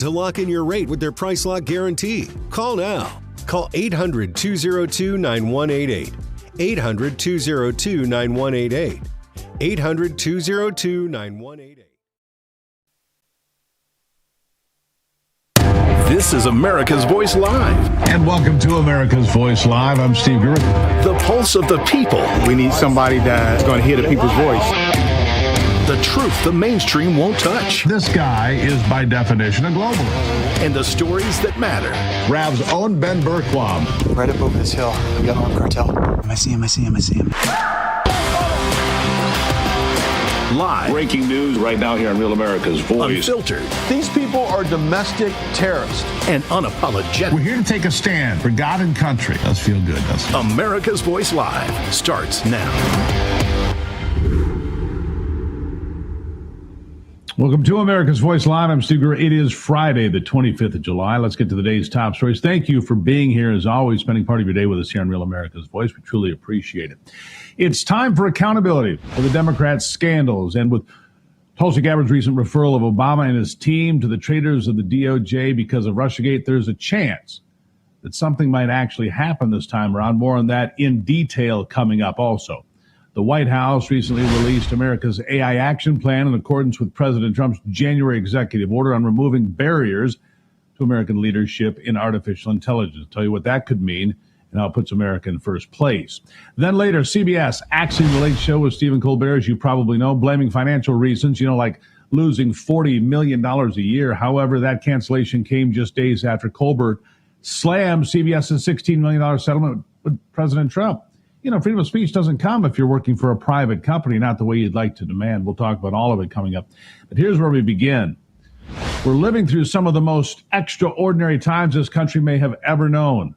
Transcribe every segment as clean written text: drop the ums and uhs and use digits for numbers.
to lock in your rate with their price lock guarantee. Call now. Call 800-202-9188. 800-202-9188. 800-202-9188. This is America's Voice Live. And welcome to America's Voice Live. I'm Steve Gurr. The pulse of the people. We need somebody that's going to hear the people's voice. The truth the mainstream won't touch. This guy is, by definition, a globalist. And the stories that matter. Rav's own Ben Bergquam. Right up over this hill, we got an armed cartel. I see him. Live. Breaking news right now here on Real America's Voice. Unfiltered. These people are domestic terrorists. And unapologetic. We're here to take a stand for God and country. Does feel good, doesn't it? America's Voice Live starts now. Welcome to America's Voice Live. I'm Steve Gurr. It is Friday, the 25th of July. Let's get to the day's top stories. Thank you for being here, as always, spending part of your day with us here on Real America's Voice. We truly appreciate it. It's time for accountability for the Democrats' scandals. And with Tulsi Gabbard's recent referral of Obama and his team to the traitors of the DOJ because of Russiagate, there's a chance that something might actually happen this time around. More on that in detail coming up also. The White House recently released America's AI action plan in accordance with President Trump's January executive order on removing barriers to American leadership in artificial intelligence. I'll tell you what that could mean and how it puts America in first place. Then later, CBS axing the Late Show with Stephen Colbert, as you probably know, blaming financial reasons, like losing $40 million a year. However, that cancellation came just days after Colbert slammed CBS's $16 million settlement with President Trump. Freedom of speech doesn't come if you're working for a private company, not the way you'd like to demand. We'll talk about all of it coming up. But here's where we begin. We're living through some of the most extraordinary times this country may have ever known,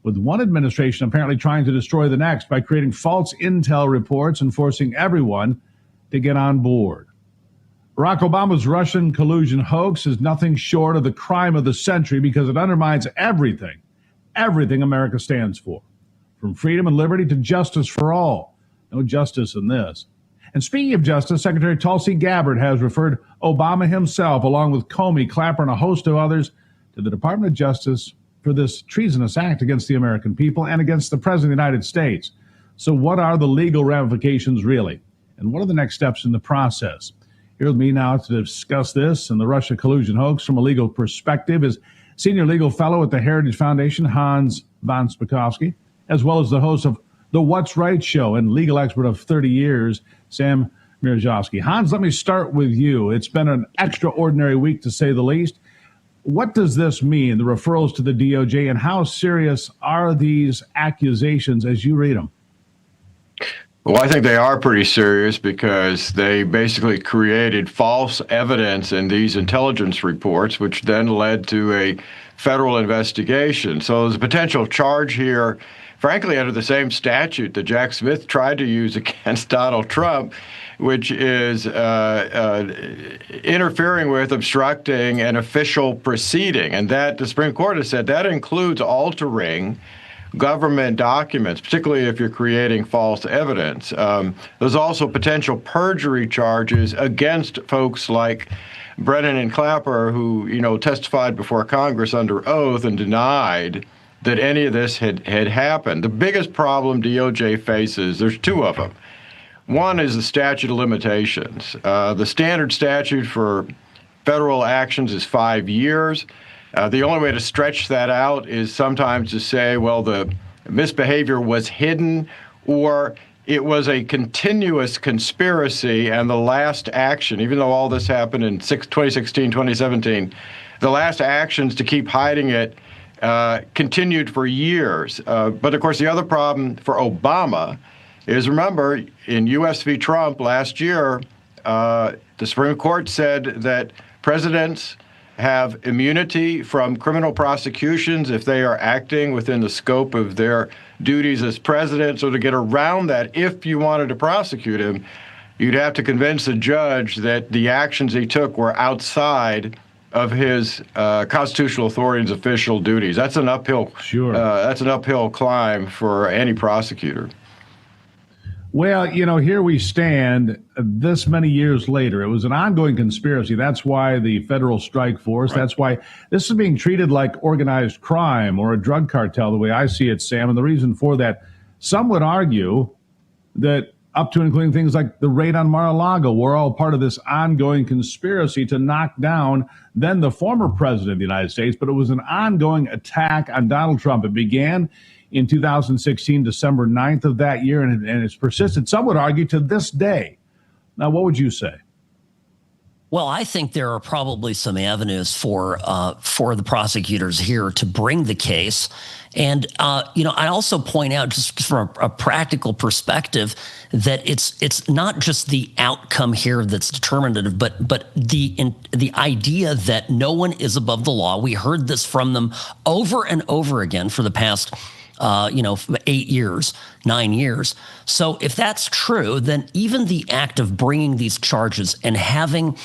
with one administration apparently trying to destroy the next by creating false intel reports and forcing everyone to get on board. Barack Obama's Russian collusion hoax is nothing short of the crime of the century because it undermines everything America stands for. From freedom and liberty to justice for all. No justice in this. And speaking of justice, Secretary Tulsi Gabbard has referred Obama himself, along with Comey, Clapper, and a host of others, to the Department of Justice for this treasonous act against the American people and against the President of the United States. So what are the legal ramifications really? And what are the next steps in the process? Here with me now to discuss this and the Russia collusion hoax from a legal perspective is Senior Legal Fellow at the Heritage Foundation, Hans von Spakovsky, as well as the host of the What's Right Show and legal expert of 30 years, Sam Mirajowski. Hans, let me start with you. It's been an extraordinary week, to say the least. What does this mean, the referrals to the DOJ, and how serious are these accusations as you read them? Well, I think they are pretty serious because they basically created false evidence in these intelligence reports, which then led to a federal investigation. So there's a potential charge here, frankly, under the same statute that Jack Smith tried to use against Donald Trump, which is interfering with, obstructing an official proceeding. And that, the Supreme Court has said, that includes altering government documents, particularly if you're creating false evidence. There's also potential perjury charges against folks like Brennan and Clapper, who, testified before Congress under oath and denied that any of this had happened. The biggest problem DOJ faces, there's two of them. One is the statute of limitations. The standard statute for federal actions is 5 years. The only way to stretch that out is sometimes to say, well, the misbehavior was hidden or it was a continuous conspiracy, and the last action, even though all this happened in 2016, 2017, the last actions to keep hiding it continued for years. But of course, the other problem for Obama is, remember, in U.S. v. Trump last year, the Supreme Court said that presidents have immunity from criminal prosecutions if they are acting within the scope of their duties as president. So to get around that, if you wanted to prosecute him, you'd have to convince a judge that the actions he took were outside of his constitutional authority and official duties. That's an uphill. Sure. That's an uphill climb for any prosecutor. Well, here we stand this many years later. It was an ongoing conspiracy. That's why the federal strike force, That's why this is being treated like organized crime or a drug cartel, the way I see it, Sam. And the reason for that, some would argue that up to and including things like the raid on Mar-a-Lago were all part of this ongoing conspiracy to knock down then the former president of the United States. But it was an ongoing attack on Donald Trump. It began in 2016, December 9th of that year, and it's persisted, some would argue, to this day. Now, what would you say? Well, I think there are probably some avenues for the prosecutors here to bring the case. And, I also point out, just from a practical perspective, that it's not just the outcome here that's determinative, but the idea that no one is above the law. We heard this from them over and over again for the past 8 years, 9 years. So if that's true, then even the act of bringing these charges and having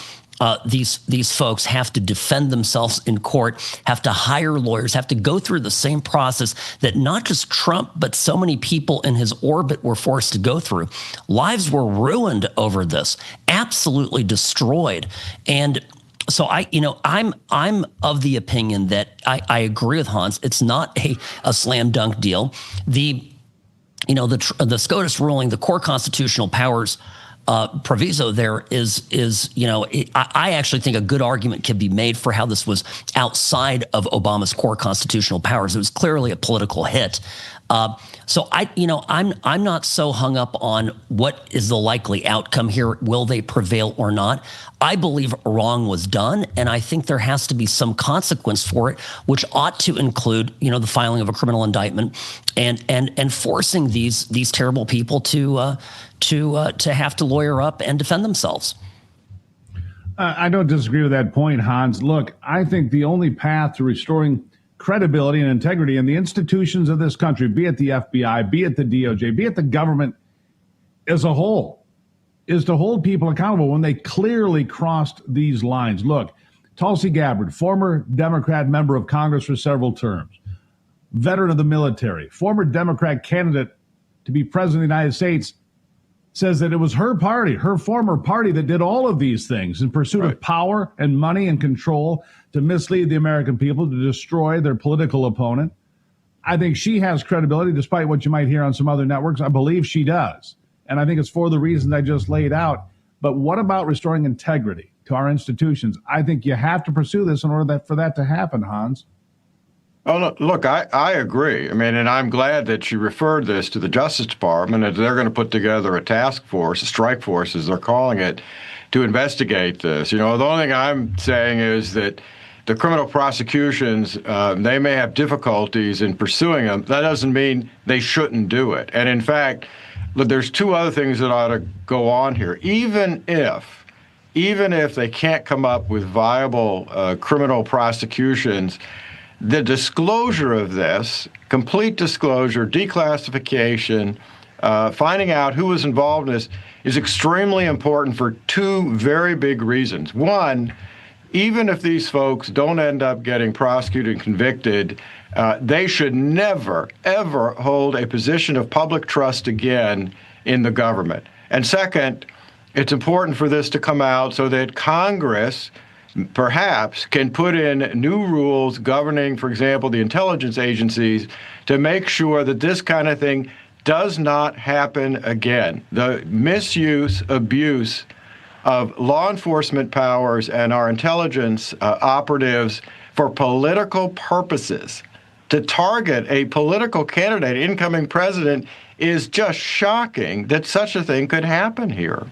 these folks have to defend themselves in court, have to hire lawyers, have to go through the same process that not just Trump, but so many people in his orbit were forced to go through. Lives were ruined over this, absolutely destroyed. And so I'm of the opinion that I agree with Hans. It's not a slam dunk deal. The SCOTUS ruling, the core constitutional powers proviso there is I actually think a good argument can be made for how this was outside of Obama's core constitutional powers. It was clearly a political hit. So I'm not so hung up on what is the likely outcome here. Will they prevail or not? I believe wrong was done, and I think there has to be some consequence for it, which ought to include, the filing of a criminal indictment and forcing these terrible people to have to lawyer up and defend themselves. I don't disagree with that point, Hans. Look, I think the only path to restoring credibility and integrity in the institutions of this country, be it the FBI, be it the DOJ, be it the government as a whole, is to hold people accountable when they clearly crossed these lines. Look, Tulsi Gabbard, former Democrat member of Congress for several terms, veteran of the military, former Democrat candidate to be president of the United States, says that it was her party, her former party, that did all of these things in pursuit of power and money and control to mislead the American people, to destroy their political opponent. I think she has credibility, despite what you might hear on some other networks. I believe she does. And I think it's for the reasons I just laid out. But what about restoring integrity to our institutions? I think you have to pursue this in order for that to happen, Hans. Oh, look, I agree. I mean, and I'm glad that you referred this to the Justice Department, and they're going to put together a task force, a strike force, as they're calling it, to investigate this. The only thing I'm saying is that the criminal prosecutions, they may have difficulties in pursuing them. That doesn't mean they shouldn't do it. And in fact, look, there's two other things that ought to go on here. Even if they can't come up with viable criminal prosecutions, the disclosure of this, complete disclosure, declassification, finding out who was involved in this is extremely important for two very big reasons. One, even if these folks don't end up getting prosecuted and convicted, they should never, ever hold a position of public trust again in the government. And second, it's important for this to come out so that Congress perhaps can put in new rules governing, for example, the intelligence agencies to make sure that this kind of thing does not happen again. The misuse, abuse of law enforcement powers and our intelligence operatives for political purposes to target a political candidate, incoming president, is just shocking that such a thing could happen here.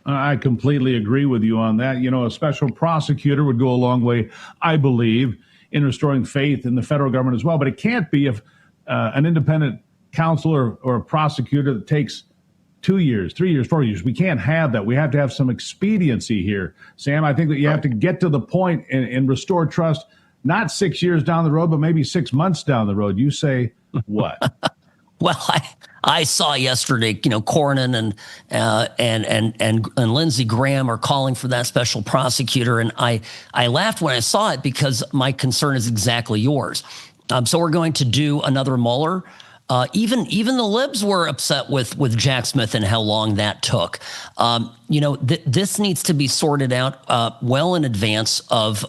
I completely agree with you on that. A special prosecutor would go a long way, I believe, in restoring faith in the federal government as well. But it can't be if an independent counselor or a prosecutor that takes 2 years, 3 years, 4 years. We can't have that. We have to have some expediency here, Sam. I think that you have to get to the point and restore trust, not 6 years down the road, but maybe 6 months down the road. You say what? Well, I saw yesterday, Cornyn and Lindsey Graham are calling for that special prosecutor, and I laughed when I saw it because my concern is exactly yours. So we're going to do another Mueller Even the libs were upset with Jack Smith and how long that took. This needs to be sorted out well in advance of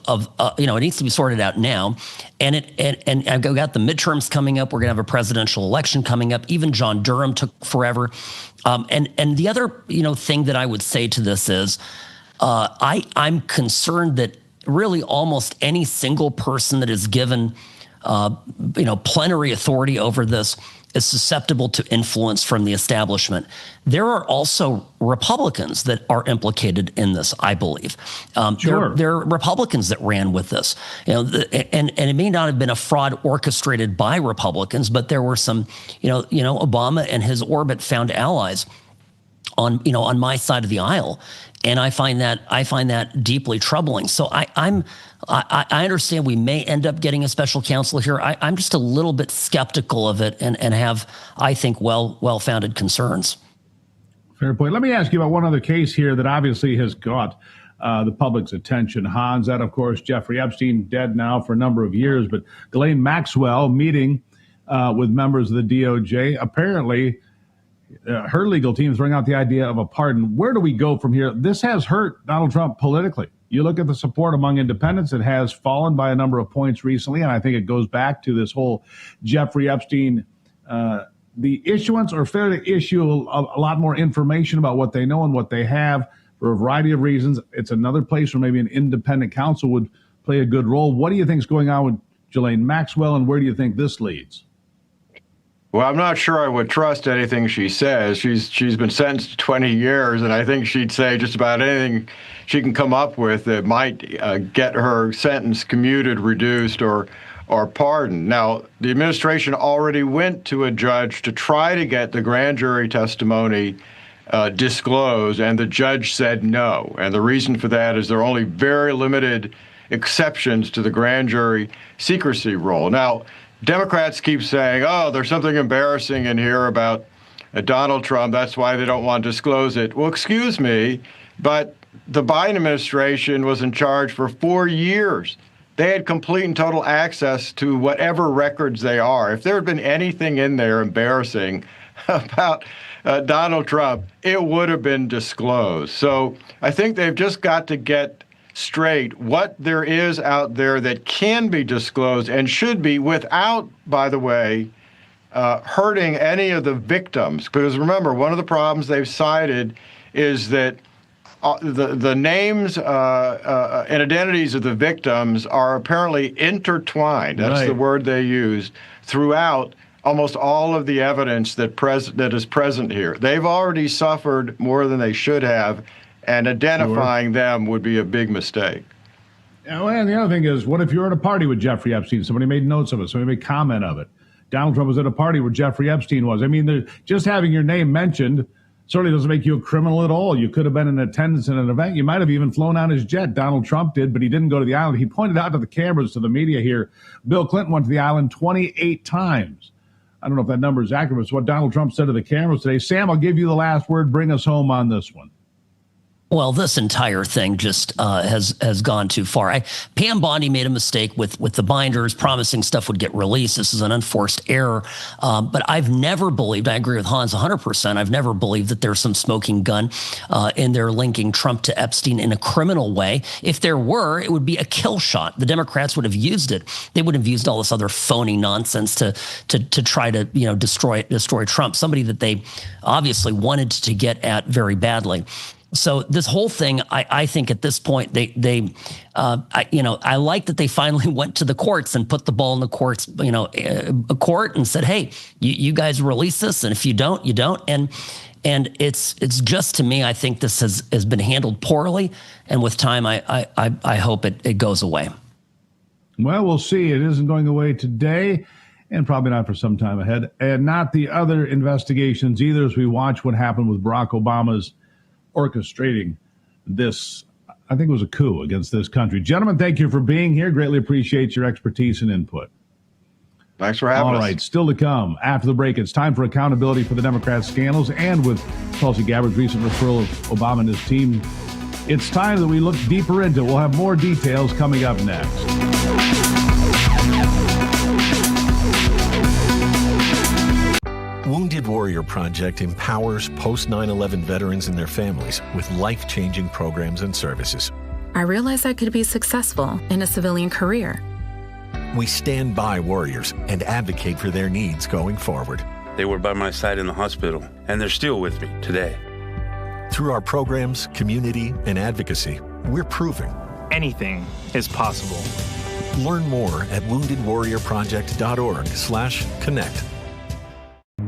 it needs to be sorted out now. And I've got the midterms coming up. We're going to have a presidential election coming up. Even John Durham took forever. And the other thing that I would say to this is I'm concerned that really almost any single person that is given plenary authority over this is susceptible to influence from the establishment. There are also Republicans that are implicated in this, I believe. Sure. There are Republicans that ran with this, and it may not have been a fraud orchestrated by Republicans, but there were some, Obama and his orbit found allies on my side of the aisle. And I find that deeply troubling. So I understand we may end up getting a special counsel here. I'm just a little bit skeptical of it and have, I think, well-founded concerns. Fair point. Let me ask you about one other case here that obviously has got the public's attention. Hans, that, of course, Jeffrey Epstein, dead now for a number of years, but Ghislaine Maxwell meeting with members of the DOJ. Apparently, her legal team is throwing out the idea of a pardon. Where do we go from here? This has hurt Donald Trump politically. You look at the support among independents, it has fallen by a number of points recently, and I think it goes back to this whole Jeffrey Epstein, the issuance or failure to issue a lot more information about what they know and what they have for a variety of reasons. It's another place where maybe an independent counsel would play a good role. What do you think is going on with Ghislaine Maxwell, and where do you think this leads? Well, I'm not sure I would trust anything she says. She's been sentenced to 20 years, and I think she'd say just about anything she can come up with that might get her sentence commuted, reduced, or pardoned. Now, the administration already went to a judge to try to get the grand jury testimony disclosed, and the judge said no. And the reason for that is there are only very limited exceptions to the grand jury secrecy rule. Now, Democrats keep saying, oh, there's something embarrassing in here about Donald Trump. That's why they don't want to disclose it. Well, excuse me, but the Biden administration was in charge for 4 years. They had complete and total access to whatever records they are. If there had been anything in there embarrassing about Donald Trump, it would have been disclosed. So I think they've just got to get straight what there is out there that can be disclosed and should be without, by the way, hurting any of the victims. Because remember, one of the problems they've cited is that the names and identities of the victims are apparently intertwined. That's right. The word they used throughout almost all of the evidence that is present here. They've already suffered more than they should have, and identifying them would be a big mistake. Well, and the other thing is, what if you're at a party with Jeffrey Epstein? Somebody made notes of it. Somebody made comment of it. Donald Trump was at a party where Jeffrey Epstein was. I mean, just having your name mentioned certainly doesn't make you a criminal at all. You could have been in attendance at an event. You might have even flown on his jet. Donald Trump did, but he didn't go to the island. He pointed out to the cameras, to the media here, Bill Clinton went to the island 28 times. I don't know if that number is accurate. It's what Donald Trump said to the cameras today. Sam, I'll give you the last word. Bring us home on this one. Well, this entire thing just has gone too far. Pam Bondi made a mistake with the binders, promising stuff would get released. This is an unforced error. But I've never believed, I agree with Hans 100%, I've never believed that there's some smoking gun in there linking Trump to Epstein in a criminal way. If there were, it would be a kill shot. The Democrats would have used it. They would have used all this other phony nonsense to try to destroy Trump, somebody that they obviously wanted to get at very badly. So this whole thing, I think at this point, I like that they finally went to the courts and put the ball in the courts, a court, and said, hey, you guys release this, and if you don't, you don't. And it's just, to me, I think this has been handled poorly, and with time, I hope it goes away. Well, we'll see. It isn't going away today, and probably not for some time ahead, and not the other investigations either, as we watch what happened with Barack Obama's orchestrating this, I think it was a coup against this country. Gentlemen, thank you for being here. Greatly appreciate your expertise and input. Thanks for having us. All right, still to come. After the break, it's time for accountability for the Democrats' scandals, and with Tulsi Gabbard's recent referral of Obama and his team, it's time that we look deeper into it. We'll have more details coming up next. Wounded Warrior Project empowers post 9/11 veterans and their families with life-changing programs and services. I realized I could be successful in a civilian career. We stand by warriors and advocate for their needs going forward. They were by my side in the hospital, and they're still with me today. Through our programs, community, and advocacy, we're proving anything is possible. Learn more at woundedwarriorproject.org/connect.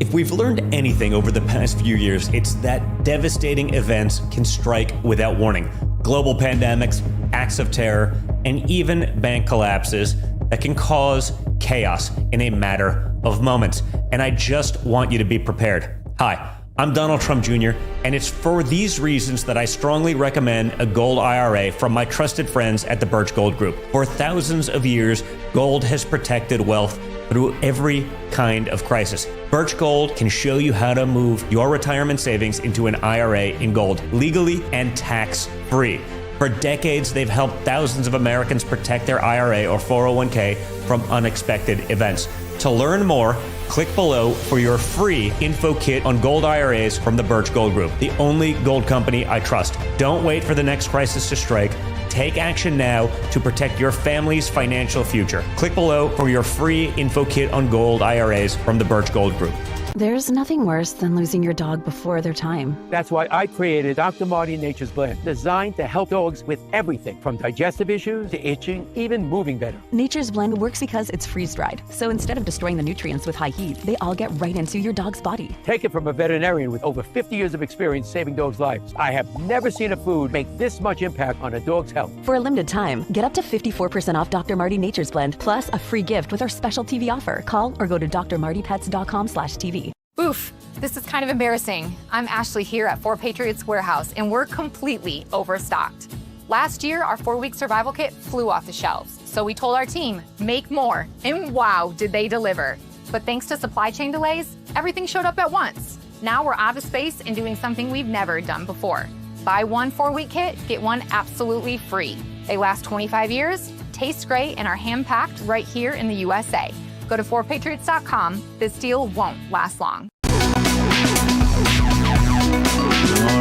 If we've learned anything over the past few years, it's that devastating events can strike without warning. Global pandemics, acts of terror, and even bank collapses that can cause chaos in a matter of moments. And I just want you to be prepared. Hi, I'm Donald Trump Jr., and it's for these reasons that I strongly recommend a gold IRA from my trusted friends at the Birch Gold Group. For thousands of years, gold has protected wealth through every kind of crisis. Birch Gold can show you how to move your retirement savings into an IRA in gold, legally and tax-free. For decades, they've helped thousands of Americans protect their IRA or 401k from unexpected events. To learn more, click below for your free info kit on gold IRAs from the Birch Gold Group, the only gold company I trust. Don't wait for the next crisis to strike. Take action now to protect your family's financial future. Click below for your free info kit on gold IRAs from the Birch Gold Group. There's nothing worse than losing your dog before their time. That's why I created Dr. Marty Nature's Blend, designed to help dogs with everything from digestive issues to itching, even moving better. Nature's Blend works because it's freeze-dried. So instead of destroying the nutrients with high heat, they all get right into your dog's body. Take it from a veterinarian with over 50 years of experience saving dogs' lives. I have never seen a food make this much impact on a dog's health. For a limited time, get up to 54% off Dr. Marty Nature's Blend, plus a free gift with our special TV offer. Call or go to drmartypets.com/TV. Oof, this is kind of embarrassing. I'm Ashley here at 4 Patriots Warehouse, and we're completely overstocked. Last year, our 4-week survival kit flew off the shelves. So we told our team, make more. And wow, did they deliver. But thanks to supply chain delays, everything showed up at once. Now we're out of space and doing something we've never done before. Buy one 4-week kit, get one absolutely free. They last 25 years, taste great, and are hand-packed right here in the USA. Go to 4patriots.com. This deal won't last long. All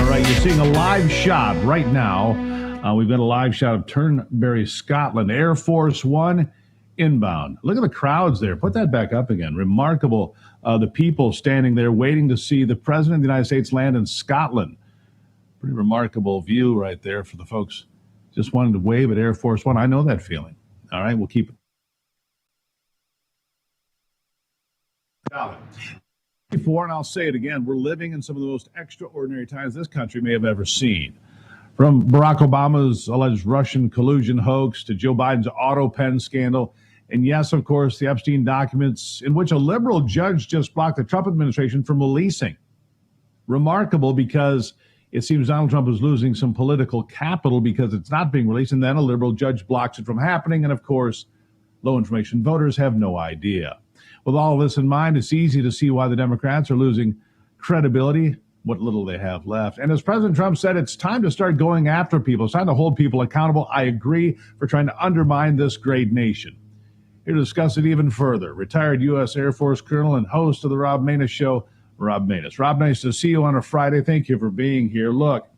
right, you're seeing a live shot right now. We've got a live shot of Turnberry, Scotland, Air Force One inbound. Look at the crowds there. Put that back up again. Remarkable. The people standing there waiting to see the President of the United States land in Scotland. Pretty remarkable view right there for the folks just wanting to wave at Air Force One. I know that feeling. All right, we'll keep it. Before, and I'll say it again, we're living in some of the most extraordinary times this country may have ever seen. From Barack Obama's alleged Russian collusion hoax to Joe Biden's auto pen scandal, and yes, of course, the Epstein documents in which a liberal judge just blocked the Trump administration from releasing. Remarkable because it seems Donald Trump is losing some political capital because it's not being released, and then a liberal judge blocks it from happening, and of course, low information voters have no idea. With all of this in mind, it's easy to see why the Democrats are losing credibility, what little they have left. And as President Trump said, it's time to start going after people. It's time to hold people accountable. I agree, for trying to undermine this great nation. Here to discuss it even further, retired U.S. Air Force Colonel and host of the Rob Maness Show, Rob Maness. Rob, nice to see you on a Friday. Thank you for being here. Look,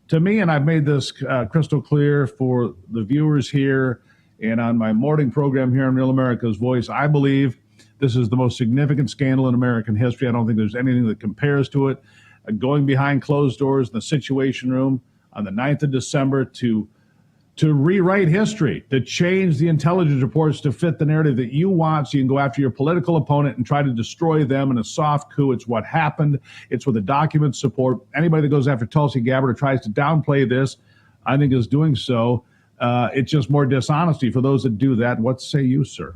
to me, and I've made this crystal clear for the viewers here and on my morning program here on Real America's Voice, I believe this is the most significant scandal in American history. I don't think there's anything that compares to it. Going behind closed doors in the Situation Room on the 9th of December to rewrite history, to change the intelligence reports to fit the narrative that you want so you can go after your political opponent and try to destroy them in a soft coup. It's what happened. It's what the documents support. Anybody that goes after Tulsi Gabbard or tries to downplay this, I think is doing so. It's just more dishonesty for those that do that. What say you, sir?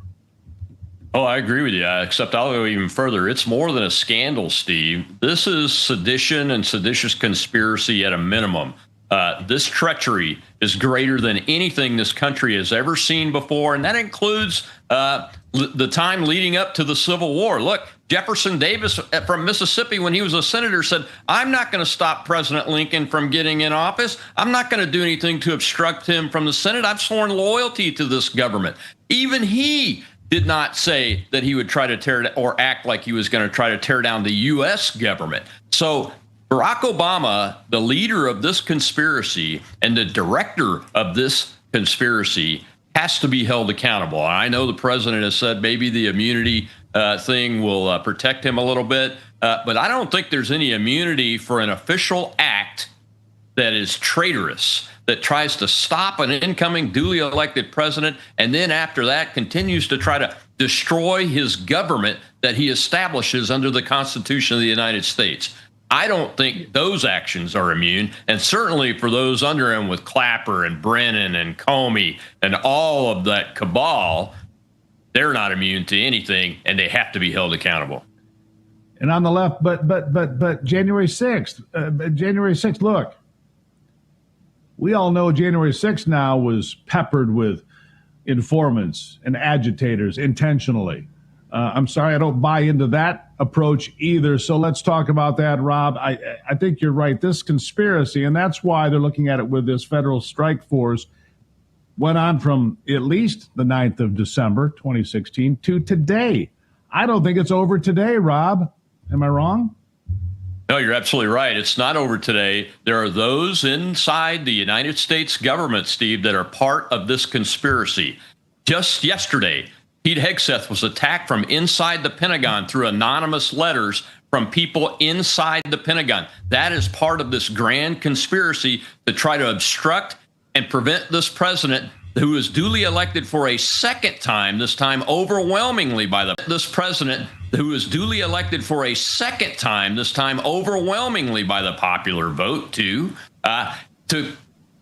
Oh, I agree with you, except I'll go even further. It's more than a scandal, Steve. This is sedition and seditious conspiracy at a minimum. This treachery is greater than anything this country has ever seen before, and that includes the time leading up to the Civil War. Look, Jefferson Davis from Mississippi, when he was a senator, said, I'm not going to stop President Lincoln from getting in office. I'm not going to do anything to obstruct him from the Senate. I've sworn loyalty to this government. Even he did not say that he would try to tear or act like he was going to try to tear down the U.S. government. So Barack Obama, the leader of this conspiracy and the director of this conspiracy, has to be held accountable. And I know the president has said maybe the immunity thing will protect him a little bit, but I don't think there's any immunity for an official act that is traitorous, that tries to stop an incoming duly elected president, and then after that continues to try to destroy his government that he establishes under the Constitution of the United States. I don't think those actions are immune, and certainly for those under him with Clapper and Brennan and Comey and all of that cabal, they're not immune to anything, and they have to be held accountable. And on the left, but January 6th, look, we all know January 6th now was peppered with informants and agitators intentionally. I'm sorry, I don't buy into that approach either. So let's talk about that, Rob. I think you're right. This conspiracy, and that's why they're looking at it with this federal strike force, went on from at least the 9th of December, 2016 to today. I don't think it's over today, Rob. Am I wrong? No, you're absolutely right. It's not over today. There are those inside the United States government, Steve, that are part of this conspiracy. Just yesterday, Pete Hegseth was attacked from inside the Pentagon through anonymous letters from people inside the Pentagon. That is part of this grand conspiracy to try to obstruct and prevent this president, who is duly elected for a second time, this time overwhelmingly by the popular vote,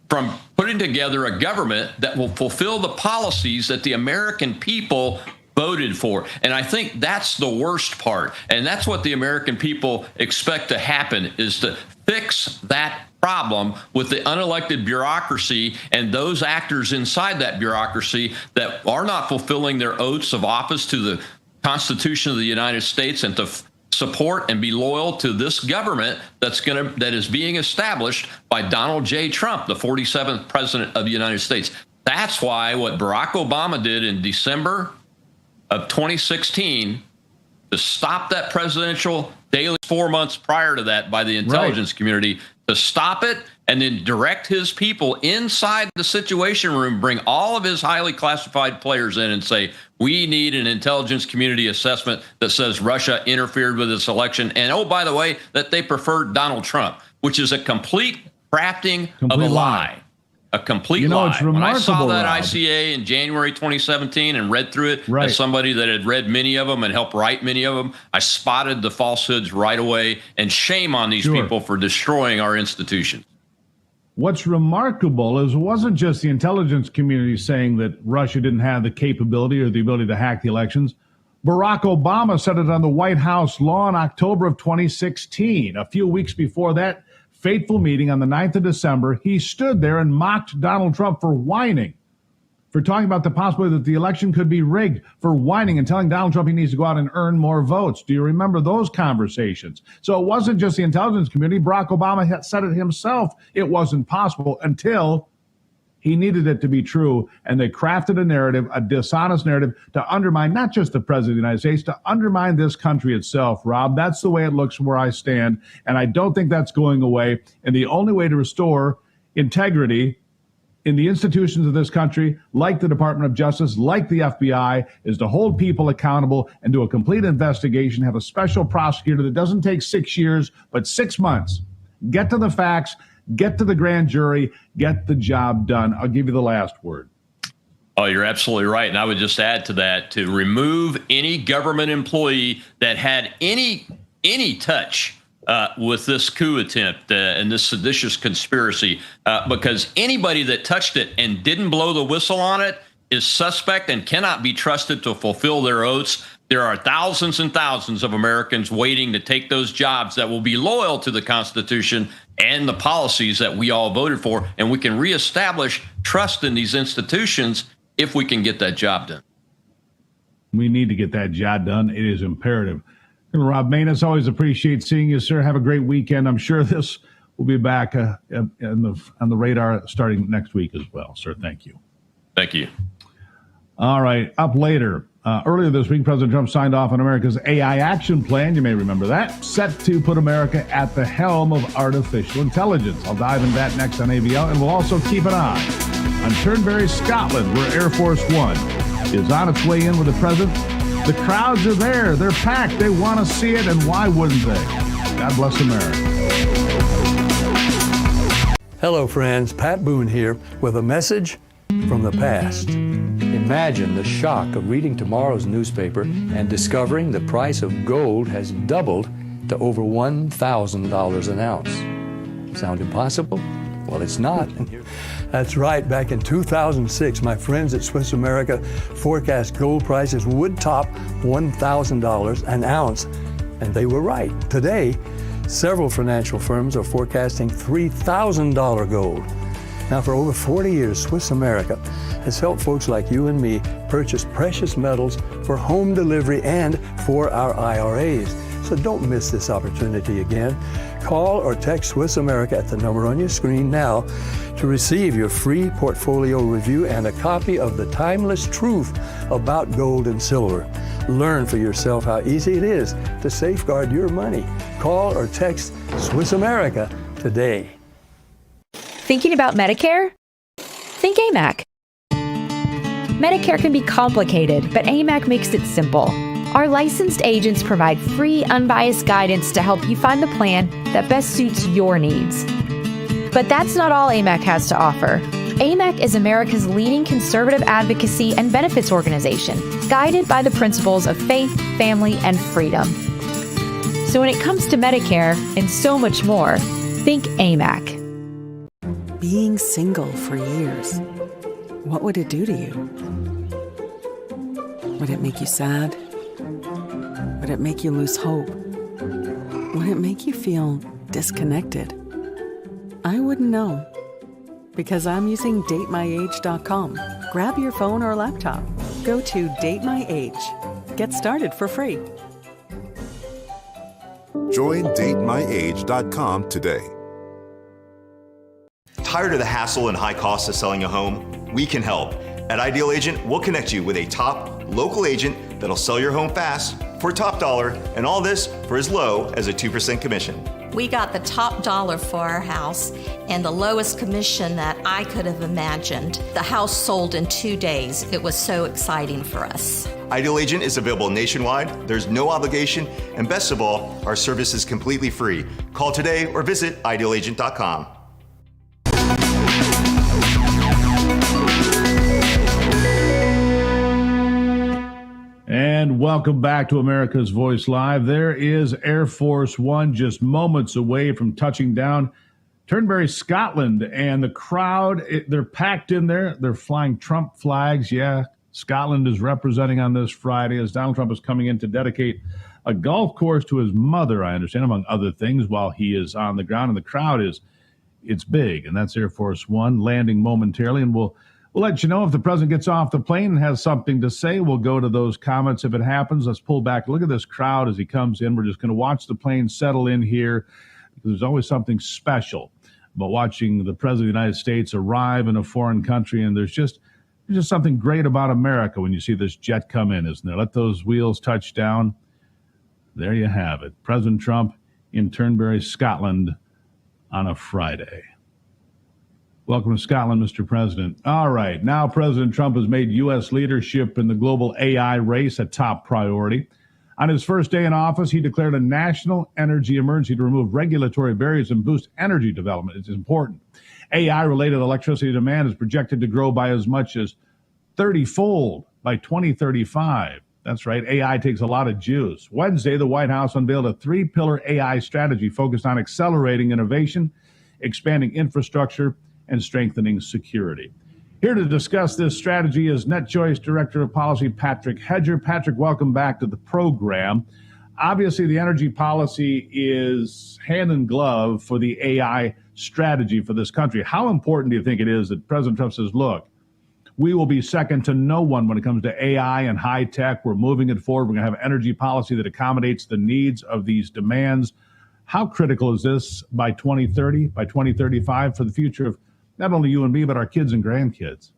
from putting together a government that will fulfill the policies that the American people voted for. And I think that's the worst part. And that's what the American people expect to happen, is to fix that problem with the unelected bureaucracy and those actors inside that bureaucracy that are not fulfilling their oaths of office to the Constitution of the United States and to support and be loyal to this government that is being established by Donald J. Trump, the 47th president of the United States. That's why what Barack Obama did in December of 2016 to stop that presidential daily 4 months prior to that by the intelligence community, to stop it and then direct his people inside the Situation Room, bring all of his highly classified players in and say, we need an intelligence community assessment that says Russia interfered with this election. And, oh, by the way, that they preferred Donald Trump, which is a complete crafting of a lie. A complete lie. It's remarkable, when I saw that Rob. ICA in January 2017 and read through it as somebody that had read many of them and helped write many of them, I spotted the falsehoods right away, and shame on these people for destroying our institutions. What's remarkable is it wasn't just the intelligence community saying that Russia didn't have the capability or the ability to hack the elections. Barack Obama said it on the White House lawn in October of 2016. A few weeks before that fateful meeting on the 9th of December, he stood there and mocked Donald Trump for whining, for talking about the possibility that the election could be rigged, for whining and telling Donald Trump he needs to go out and earn more votes. Do you remember those conversations? So it wasn't just the intelligence community. Barack Obama had said it himself. It wasn't possible until he needed it to be true. And they crafted a narrative, a dishonest narrative, to undermine not just the president of the United States, to undermine this country itself, Rob. That's the way it looks from where I stand. And I don't think that's going away. And the only way to restore integrity in the institutions of this country, like the Department of Justice, like the FBI, is to hold people accountable and do a complete investigation, have a special prosecutor that doesn't take 6 years, but 6 months. Get to the facts, get to the grand jury, get the job done. I'll give you the last word. Oh, you're absolutely right. And I would just add to that, to remove any government employee that had any touch with this coup attempt and this seditious conspiracy, because anybody that touched it and didn't blow the whistle on it is suspect and cannot be trusted to fulfill their oaths. There are thousands and thousands of Americans waiting to take those jobs that will be loyal to the Constitution and the policies that we all voted for, and we can reestablish trust in these institutions if we can get that job done. We need to get that job done. It is imperative. Rob Maness, always appreciate seeing you, sir. Have a great weekend. I'm sure this will be back on the radar starting next week as well, sir. Thank you. Thank you. All right. Up later, Earlier this week, President Trump signed off on America's AI action plan. You may remember that. Set to put America at the helm of artificial intelligence. I'll dive into that next on AVL, and we'll also keep an eye on Turnberry, Scotland, where Air Force One is on its way in with the president. The crowds are there. They're packed. They want to see it, and why wouldn't they? God bless America. Hello, friends. Pat Boone here with a message from the past. Imagine the shock of reading tomorrow's newspaper and discovering the price of gold has doubled to over $1,000 an ounce. Sound impossible? Well, it's not. That's right. Back in 2006, my friends at Swiss America forecast gold prices would top $1,000 an ounce, and they were right. Today, several financial firms are forecasting $3,000 gold. Now, for over 40 years, Swiss America has helped folks like you and me purchase precious metals for home delivery and for our IRAs. So don't miss this opportunity again. Call or text Swiss America at the number on your screen now to receive your free portfolio review and a copy of The Timeless Truth About Gold and Silver. Learn for yourself how easy it is to safeguard your money. Call or text Swiss America today. Thinking about Medicare? Think AMAC. Medicare can be complicated, but AMAC makes it simple. Our licensed agents provide free, unbiased guidance to help you find the plan that best suits your needs. But that's not all AMAC has to offer. AMAC is America's leading conservative advocacy and benefits organization, guided by the principles of faith, family, and freedom. So when it comes to Medicare and so much more, think AMAC. Being single for years, what would it do to you? Would it make you sad? Would it make you lose hope? Would it make you feel disconnected? I wouldn't know, because I'm using datemyage.com. Grab your phone or laptop. Go to Date My Age. Get started for free. Join datemyage.com today. Tired of the hassle and high costs of selling a home? We can help. At Ideal Agent, we'll connect you with a top local agent that'll sell your home fast for top dollar, and all this for as low as a 2% commission. We got the top dollar for our house and the lowest commission that I could have imagined. The house sold in 2 days. It was so exciting for us. Ideal Agent is available nationwide. There's no obligation, and best of all, our service is completely free. Call today or visit idealagent.com. And welcome back to America's Voice Live. There is Air Force One just moments away from touching down Turnberry, Scotland, and the crowd, they're packed in there. They're flying Trump flags. Yeah, Scotland is representing on this Friday as Donald Trump is coming in to dedicate a golf course to his mother, I understand, among other things, while he is on the ground. And the crowd it's big. And that's Air Force One landing momentarily. And we'll let you know if the president gets off the plane and has something to say. We'll go to those comments if it happens. Let's pull back. Look at this crowd as he comes in. We're just going to watch the plane settle in here, because there's always something special about watching the president of the United States arrive in a foreign country. And there's just something great about America when you see this jet come in, isn't there? Let those wheels touch down. There you have it. President Trump in Turnberry, Scotland on a Friday. Welcome to Scotland, Mr. President. All right, now President Trump has made U.S. leadership in the global AI race a top priority. On his first day in office, he declared a national energy emergency to remove regulatory barriers and boost energy development. It's important. AI-related electricity demand is projected to grow by as much as 30-fold by 2035. That's right, AI takes a lot of juice. Wednesday, the White House unveiled a 3-pillar AI strategy focused on accelerating innovation, expanding infrastructure, and strengthening security. Here to discuss this strategy is NetJoyce Director of Policy, Patrick Hedger. Patrick, welcome back to the program. Obviously, the energy policy is hand in glove for the AI strategy for this country. How important do you think it is that President Trump says, look, we will be second to no one when it comes to AI and high tech. We're moving it forward. We're going to have energy policy that accommodates the needs of these demands. How critical is this by 2030, by 2035 for the future of not only you and me, but our kids and grandkids?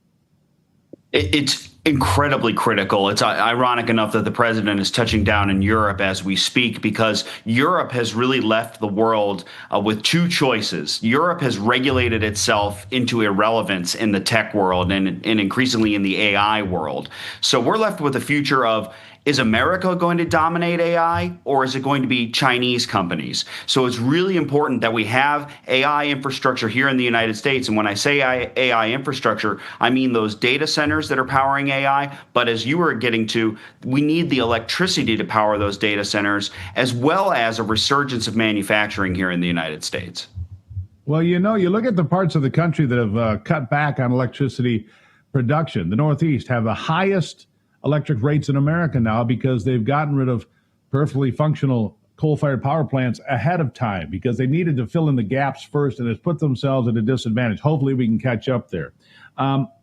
It's incredibly critical. It's ironic enough that the president is touching down in Europe as we speak, because Europe has really left the world with two choices. Europe has regulated itself into irrelevance in the tech world and increasingly in the AI world. So we're left with a future of, is America going to dominate AI, or is it going to be Chinese companies? So it's really important that we have AI infrastructure here in the United States. And when I say AI infrastructure, I mean those data centers that are powering AI. But as you were getting to, we need the electricity to power those data centers, as well as a resurgence of manufacturing here in the United States. Well, you look at the parts of the country that have cut back on electricity production. The Northeast have the highest electric rates in America now because they've gotten rid of perfectly functional coal-fired power plants ahead of time because they needed to fill in the gaps first and has put themselves at a disadvantage. Hopefully we can catch up there.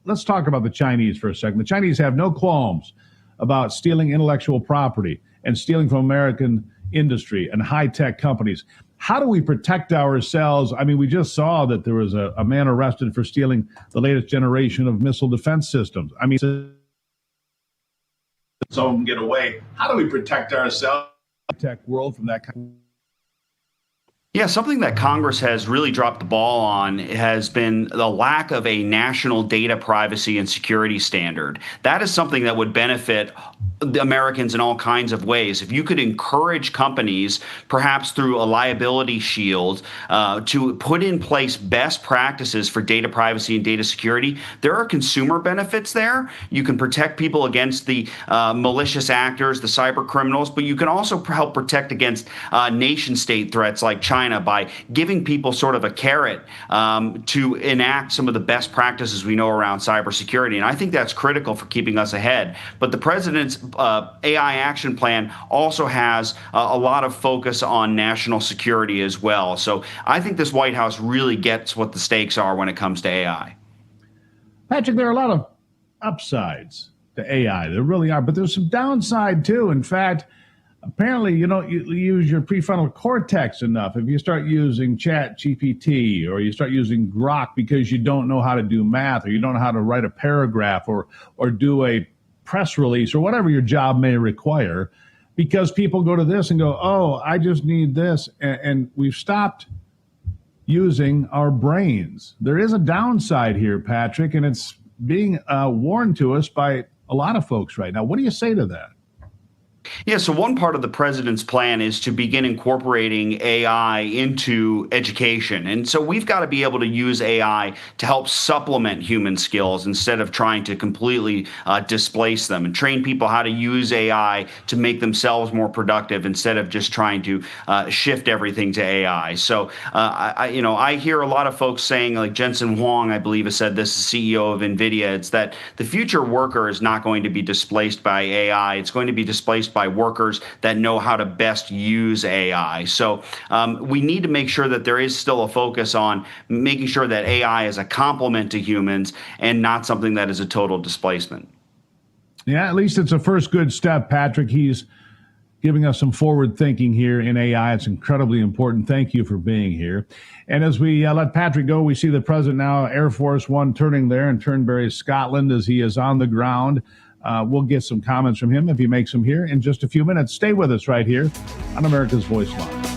Let's talk about the Chinese for a second. The Chinese have no qualms about stealing intellectual property and stealing from American industry and high-tech companies. How do we protect ourselves? I mean, we just saw that there was a man arrested for stealing the latest generation of missile defense systems. I mean, so we can get away. How do we protect ourselves in the tech world from that kind of? Yeah, something that Congress has really dropped the ball on has been the lack of a national data privacy and security standard. That is something that would benefit the Americans in all kinds of ways. If you could encourage companies, perhaps through a liability shield, to put in place best practices for data privacy and data security, there are consumer benefits there. You can protect people against the malicious actors, the cyber criminals, but you can also help protect against nation-state threats like China by giving people sort of a carrot to enact some of the best practices we know around cybersecurity. And I think that's critical for keeping us ahead. But the president's AI action plan also has a lot of focus on national security as well. So I think this White House really gets what the stakes are when it comes to AI. Patrick, there are a lot of upsides to AI. There really are, but there's some downside too. In fact, apparently, you don't use your prefrontal cortex enough. If you start using Chat GPT or you start using Grok because you don't know how to do math or you don't know how to write a paragraph or do a press release or whatever your job may require, because people go to this and go, oh, I just need this. And we've stopped using our brains. There is a downside here, Patrick, and it's being warned to us by a lot of folks right now. What do you say to that? Yeah, so one part of the president's plan is to begin incorporating AI into education. And so we've got to be able to use AI to help supplement human skills instead of trying to completely displace them, and train people how to use AI to make themselves more productive instead of just trying to shift everything to AI. So, I hear a lot of folks saying, like Jensen Huang, I believe, has said this, the CEO of NVIDIA, it's that the future worker is not going to be displaced by AI. It's going to be displaced by workers that know how to best use AI. So we need to make sure that there is still a focus on making sure that AI is a complement to humans and not something that is a total displacement. Yeah, at least it's a first good step, Patrick. He's giving us some forward thinking here in AI. It's incredibly important. Thank you for being here. And as we let Patrick go, we see the president now, Air Force One, turning there in Turnberry, Scotland, as he is on the ground. We'll get some comments from him if he makes them here in just a few minutes. Stay with us right here on America's Voice Live.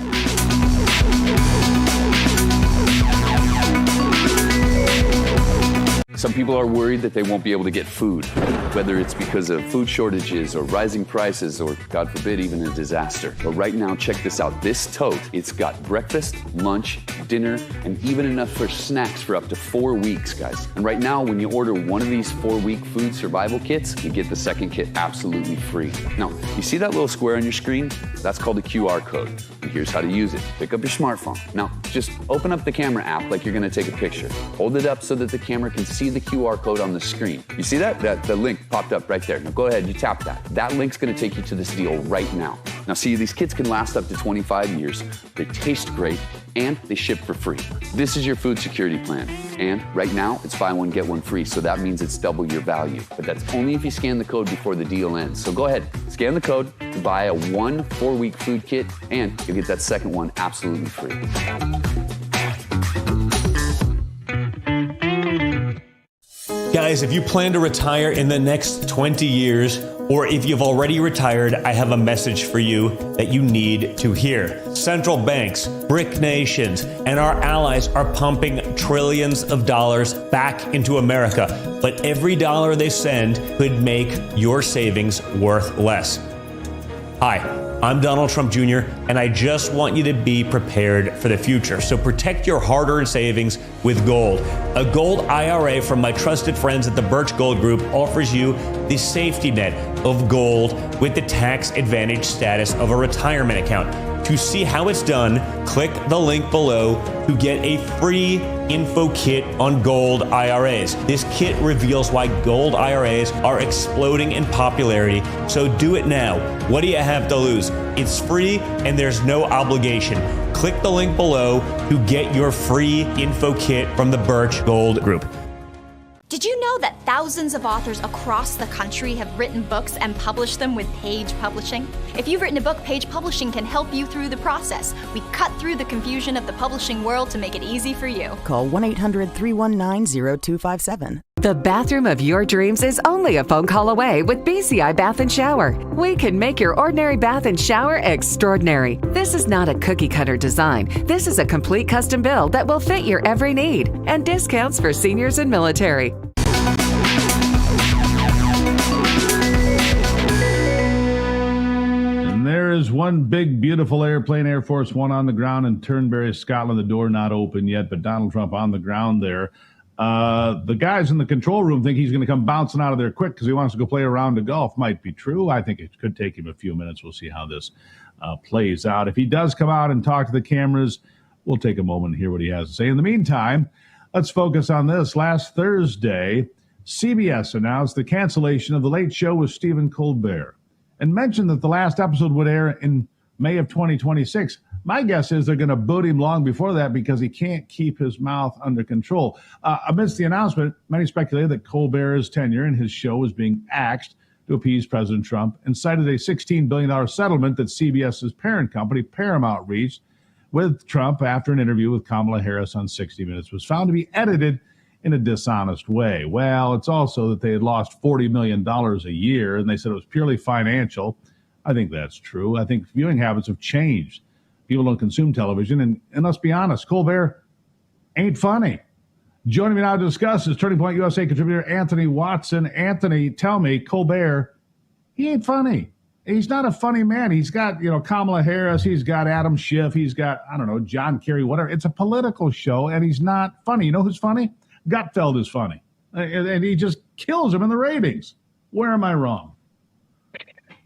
Some people are worried that they won't be able to get food, whether it's because of food shortages or rising prices or, God forbid, even a disaster. But right now, check this out. This tote, it's got breakfast, lunch, dinner, and even enough for snacks for up to 4 weeks, guys. And right now, when you order one of these 4-week food survival kits, you get the second kit absolutely free. Now, you see that little square on your screen? That's called a QR code. And here's how to use it. Pick up your smartphone. Now, just open up the camera app like you're gonna take a picture. Hold it up so that the camera can see the QR code on the screen. You see that? The link popped up right there. Now go ahead, you tap that. That link's gonna take you to this deal right now. Now see, these kits can last up to 25 years. They taste great, and they ship for free. This is your food security plan. And right now, it's buy one, get one free. So that means it's double your value. But that's only if you scan the code before the deal ends. So go ahead, scan the code to buy a 1 4-week food kit, and you'll get that second one absolutely free. Guys, if you plan to retire in the next 20 years, or if you've already retired, I have a message for you that you need to hear. Central banks, BRIC nations, and our allies are pumping trillions of dollars back into America, but every dollar they send could make your savings worth less. Hi, I'm Donald Trump Jr., and I just want you to be prepared for the future. So protect your hard-earned savings with gold. A gold IRA from my trusted friends at the Birch Gold Group offers you the safety net of gold with the tax advantage status of a retirement account. To see how it's done, click the link below to get a free info kit on gold IRAs. This kit reveals why gold IRAs are exploding in popularity, so do it now. What do you have to lose? It's free and there's no obligation. Click the link below to get your free info kit from the Birch Gold Group. Did you know that thousands of authors across the country have written books and published them with Page Publishing? If you've written a book, Page Publishing can help you through the process. We cut through the confusion of the publishing world to make it easy for you. Call 1-800-319-0257. The bathroom of your dreams is only a phone call away with BCI Bath and Shower. We can make your ordinary bath and shower extraordinary. This is not a cookie cutter design. This is a complete custom build that will fit your every need, and discounts for seniors and military. And there is one big, beautiful airplane, Air Force One, on the ground in Turnberry, Scotland. The door not open yet, but Donald Trump on the ground there. The guys in the control room think he's going to come bouncing out of there quick because he wants to go play a round of golf. Might be true. I think it could take him a few minutes. We'll see how this plays out. If he does come out and talk to the cameras, we'll take a moment and hear what he has to say. In the meantime, let's focus on this. Last Thursday, CBS announced the cancellation of The Late Show with Stephen Colbert and mentioned that the last episode would air in May of 2026. My guess is they're going to boot him long before that because he can't keep his mouth under control. Amidst the announcement, many speculated that Colbert's tenure and his show was being axed to appease President Trump and cited a $16 billion settlement that CBS's parent company, Paramount, reached with Trump after an interview with Kamala Harris on 60 Minutes was found to be edited in a dishonest way. Well, it's also that they had lost $40 million a year, and they said it was purely financial. I think that's true. I think viewing habits have changed. People don't consume television, and let's be honest, Colbert ain't funny. Joining me now to discuss is Turning Point USA contributor Anthony Watson. Anthony, tell me, Colbert, he ain't funny. He's not a funny man. He's got, Kamala Harris. He's got Adam Schiff. He's got, John Kerry, whatever. It's a political show, and he's not funny. You know who's funny? Gutfeld is funny, and he just kills him in the ratings. Where am I wrong?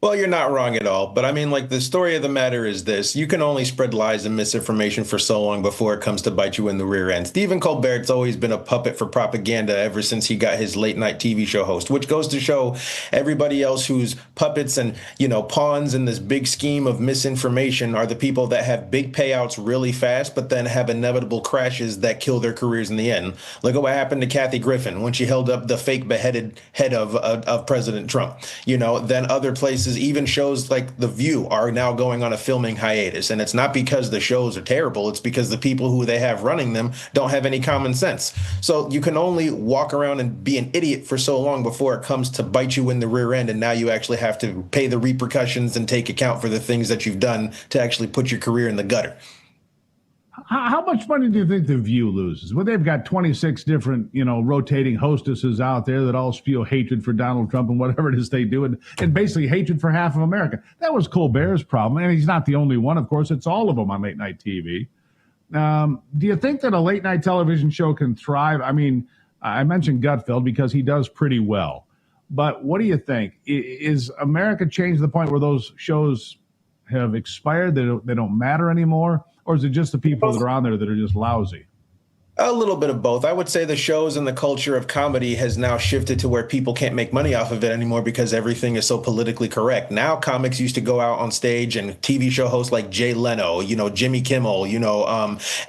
Well, you're not wrong at all. But I mean, the story of the matter is this. You can only spread lies and misinformation for so long before it comes to bite you in the rear end. Stephen Colbert's always been a puppet for propaganda ever since he got his late night TV show host, which goes to show everybody else who's puppets and, pawns in this big scheme of misinformation are the people that have big payouts really fast, but then have inevitable crashes that kill their careers in the end. Look at what happened to Kathy Griffin when she held up the fake beheaded head of President Trump. Then other places, even shows like The View are now going on a filming hiatus. And it's not because the shows are terrible. It's because the people who they have running them don't have any common sense. So you can only walk around and be an idiot for so long before it comes to bite you in the rear end. And now you actually have to pay the repercussions and take account for the things that you've done to actually put your career in the gutter. How much money do you think The View loses? Well, they've got 26 different, rotating hostesses out there that all spew hatred for Donald Trump and whatever it is they do, and basically hatred for half of America. That was Colbert's problem, and he's not the only one, of course. It's all of them on late night TV. Do you think that a late night television show can thrive? I mean, I mentioned Gutfeld because he does pretty well. But what do you think? Is America changed to the point where those shows have expired, they don't matter anymore? Or is it just the people that are on there that are just lousy? A little bit of both. I would say the shows and the culture of comedy has now shifted to where people can't make money off of it anymore because everything is so politically correct. Now comics used to go out on stage and TV show hosts like Jay Leno, Jimmy Kimmel,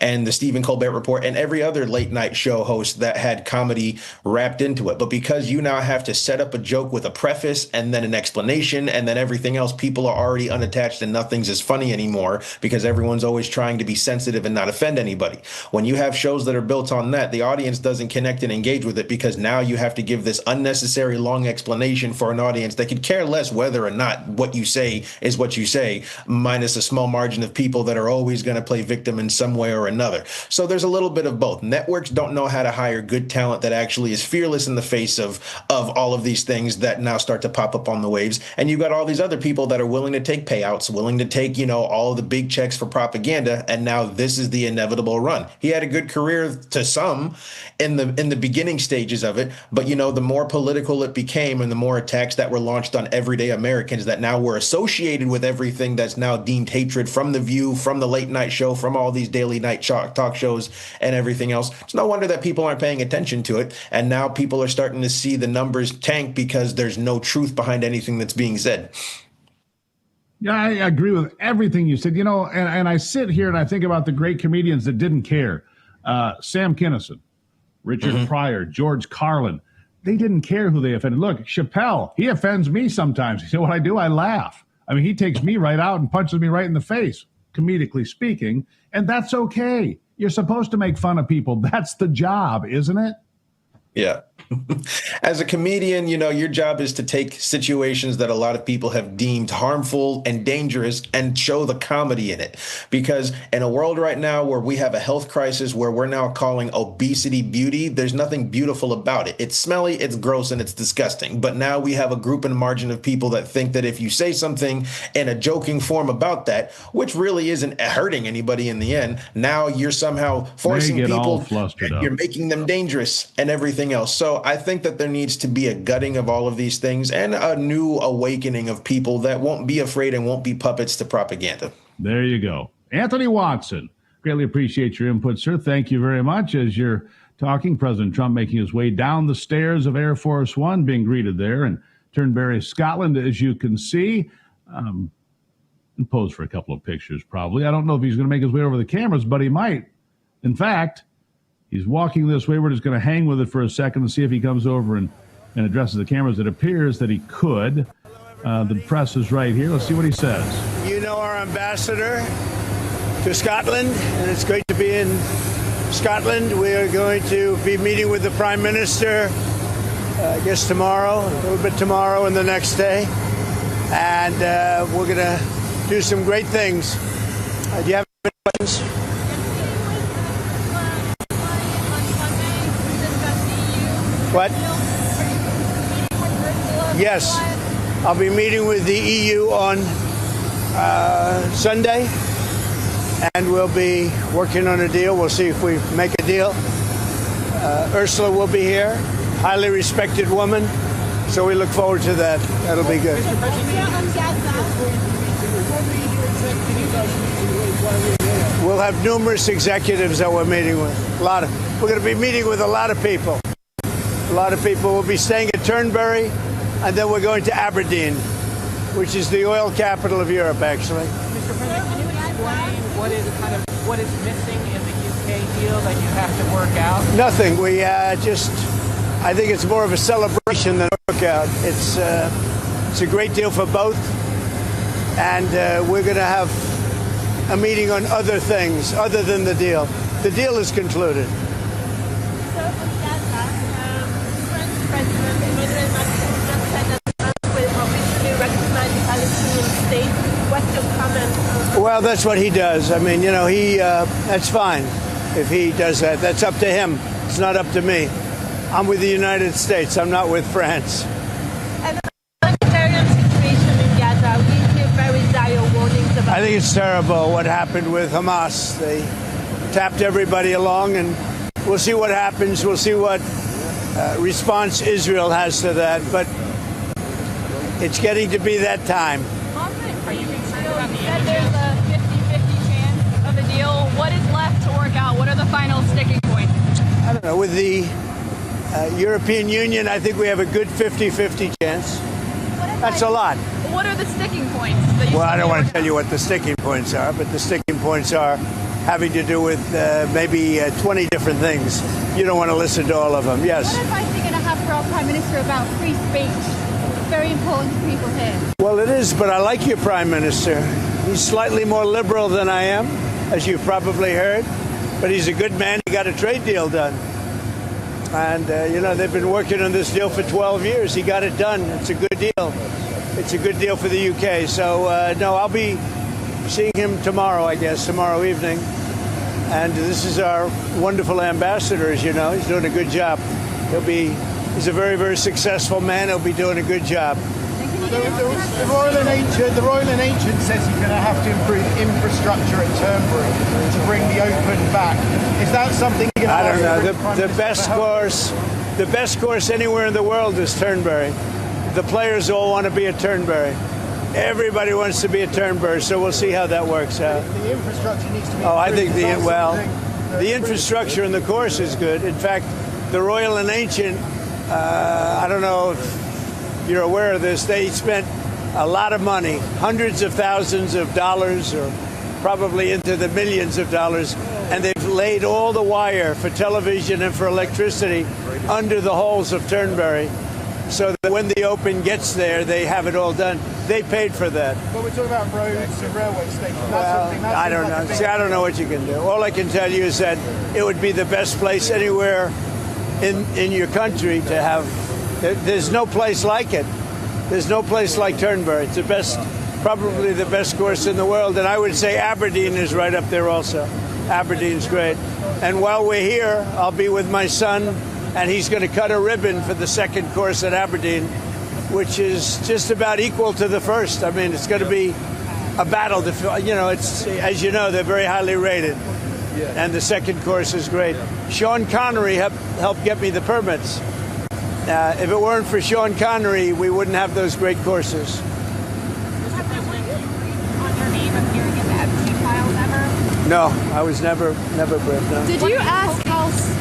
and the Stephen Colbert Report and every other late night show host that had comedy wrapped into it. But because you now have to set up a joke with a preface and then an explanation and then everything else, people are already unattached and nothing's as funny anymore because everyone's always trying to be sensitive and not offend anybody. When you have shows that are are built on that, the audience doesn't connect and engage with it, because now you have to give this unnecessary long explanation for an audience that could care less whether or not what you say is what you say, minus a small margin of people that are always going to play victim in some way or another. So there's a little bit of both. Networks don't know how to hire good talent that actually is fearless in the face of all of these things that now start to pop up on the waves. And you've got all these other people that are willing to take payouts, willing to take, all of the big checks for propaganda. And now this is the inevitable run. He had a good career to some in the beginning stages of it. But, the more political it became and the more attacks that were launched on everyday Americans that now were associated with everything that's now deemed hatred, from The View, from the late night show, from all these daily night talk shows and everything else. It's no wonder that people aren't paying attention to it. And now people are starting to see the numbers tank because there's no truth behind anything that's being said. Yeah, I agree with everything you said. And I sit here and I think about the great comedians that didn't care. Sam Kinison, Richard Pryor, George Carlin. They didn't care who they offended. Look, Chappelle, he offends me sometimes. You know what I do? I laugh. I mean, he takes me right out and punches me right in the face, comedically speaking, and that's okay. You're supposed to make fun of people. That's the job, isn't it? Yeah. As a comedian, your job is to take situations that a lot of people have deemed harmful and dangerous and show the comedy in it. Because in a world right now where we have a health crisis, where we're now calling obesity beauty, there's nothing beautiful about it. It's smelly, it's gross, and it's disgusting. But now we have a group and margin of people that think that if you say something in a joking form about that, which really isn't hurting anybody in the end, now you're somehow forcing people, you're making them dangerous and everything else. So I think that there needs to be a gutting of all of these things and a new awakening of people that won't be afraid and won't be puppets to propaganda. There you go. Anthony Watson, greatly appreciate your input, sir. Thank you very much. As you're talking, President Trump making his way down the stairs of Air Force One, being greeted there in Turnberry, Scotland, as you can see. And pose for a couple of pictures, probably. I don't know if he's going to make his way over the cameras, but he might. In fact, he's walking this way. We're just going to hang with it for a second and see if he comes over and addresses the cameras. It appears that he could. The press is right here. Let's see what he says. Our ambassador to Scotland, and it's great to be in Scotland. We are going to be meeting with the Prime Minister, I guess tomorrow, a little bit tomorrow and the next day. And we're going to do some great things. Do you have any questions? What? Yes, I'll be meeting with the EU on Sunday, and we'll be working on a deal. We'll see if we make a deal. Ursula will be here, highly respected woman, so we look forward to that. That'll be good. We'll have numerous executives that we're meeting with. We're going to be meeting with a lot of people. A lot of people will be staying at Turnberry, and then we're going to Aberdeen, which is the oil capital of Europe, actually. Mr. President, can you explain what is missing in the UK deal that you have to work out? Nothing. I think it's more of a celebration than a workout. It's a great deal for both, and we're going to have a meeting on other things other than the deal. The deal is concluded. Well, that's what he does. I mean, that's fine if he does that. That's up to him. It's not up to me. I'm with the United States. I'm not with France. And the humanitarian situation in Gaza, we hear very dire warnings about. I think it's terrible what happened with Hamas. They tapped everybody along, and we'll see what happens. We'll see what response Israel has to that. But it's getting to be that time. Are you concerned about the end? There's a 50-50 chance of a deal. What is left to work out? What are the final sticking points? I don't know. With the European Union, I think we have a good 50-50 chance. That's a lot. What are the sticking points? Well, I don't want to tell you what the sticking points are, but the sticking points are having to do with maybe 20 different things. You don't want to listen to all of them. Yes. What advice are you going to have for our Prime Minister about free speech? Very important to people here. Well, it is, but I like your Prime Minister. He's slightly more liberal than I am, as you've probably heard. But he's a good man. He got a trade deal done. And, they've been working on this deal for 12 years. He got it done. It's a good deal. It's a good deal for the UK. So, no, I'll be seeing him tomorrow, I guess, tomorrow evening. And this is our wonderful ambassador, as you know. He's doing a good job. He's a very, very successful man. He'll be doing a good job. The Royal and Ancient says you're going to have to improve infrastructure at Turnberry to bring the Open back. Is that something you're going to I don't know. The best course anywhere in the world is Turnberry. The players all want to be at Turnberry. Everybody wants to be at Turnberry, so we'll see how that works out. The infrastructure needs to be I think the infrastructure in the course is good. In fact, the Royal and Ancient, I don't know if you're aware of this, they spent a lot of money, hundreds of thousands of dollars, or probably into the millions of dollars, and they've laid all the wire for television and for electricity under the halls of Turnberry, so that when the Open gets there, they have it all done. They paid for that. But we're talking about roads and railway stations. I don't know. See, I don't know what you can do. All I can tell you is that it would be the best place anywhere in your country to have. There's no place like it. There's no place like Turnberry. It's the best, probably the best course in the world. And I would say Aberdeen is right up there also. Aberdeen's great. And while we're here, I'll be with my son, and he's going to cut a ribbon for the second course at Aberdeen, which is just about equal to the first. I mean, it's going to be a battle. It's, as you know, they're very highly rated. And the second course is great. Sean Connery helped get me the permits. If it weren't for Sean Connery, we wouldn't have those great courses. No, I was never briefed. No. Did you ask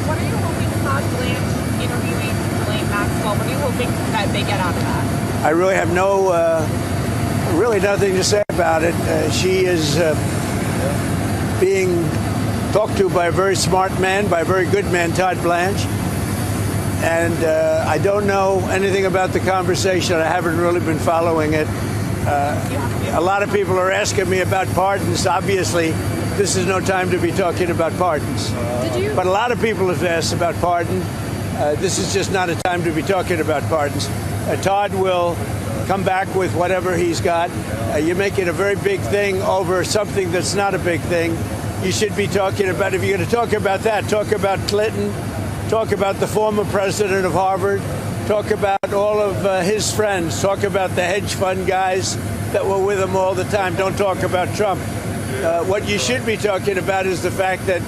what are you hoping Todd Blanche interviewing Ghislaine Maxwell? What are you hoping that they get out of that? I really have really nothing to say about it. She is being talked to by a very smart man, by a very good man, Todd Blanche. And I don't know anything about the conversation. I haven't really been following it. A lot of people are asking me about pardons. Obviously, this is no time to be talking about pardons. But a lot of people have asked about pardon. This is just not a time to be talking about pardons. Todd will come back with whatever he's got. You're making a very big thing over something that's not a big thing. You should be talking about, if you're going to talk about that, talk about Clinton, talk about the former president of Harvard, talk about all of his friends, talk about the hedge fund guys that were with him all the time. Don't talk about Trump. What you should be talking about is the fact that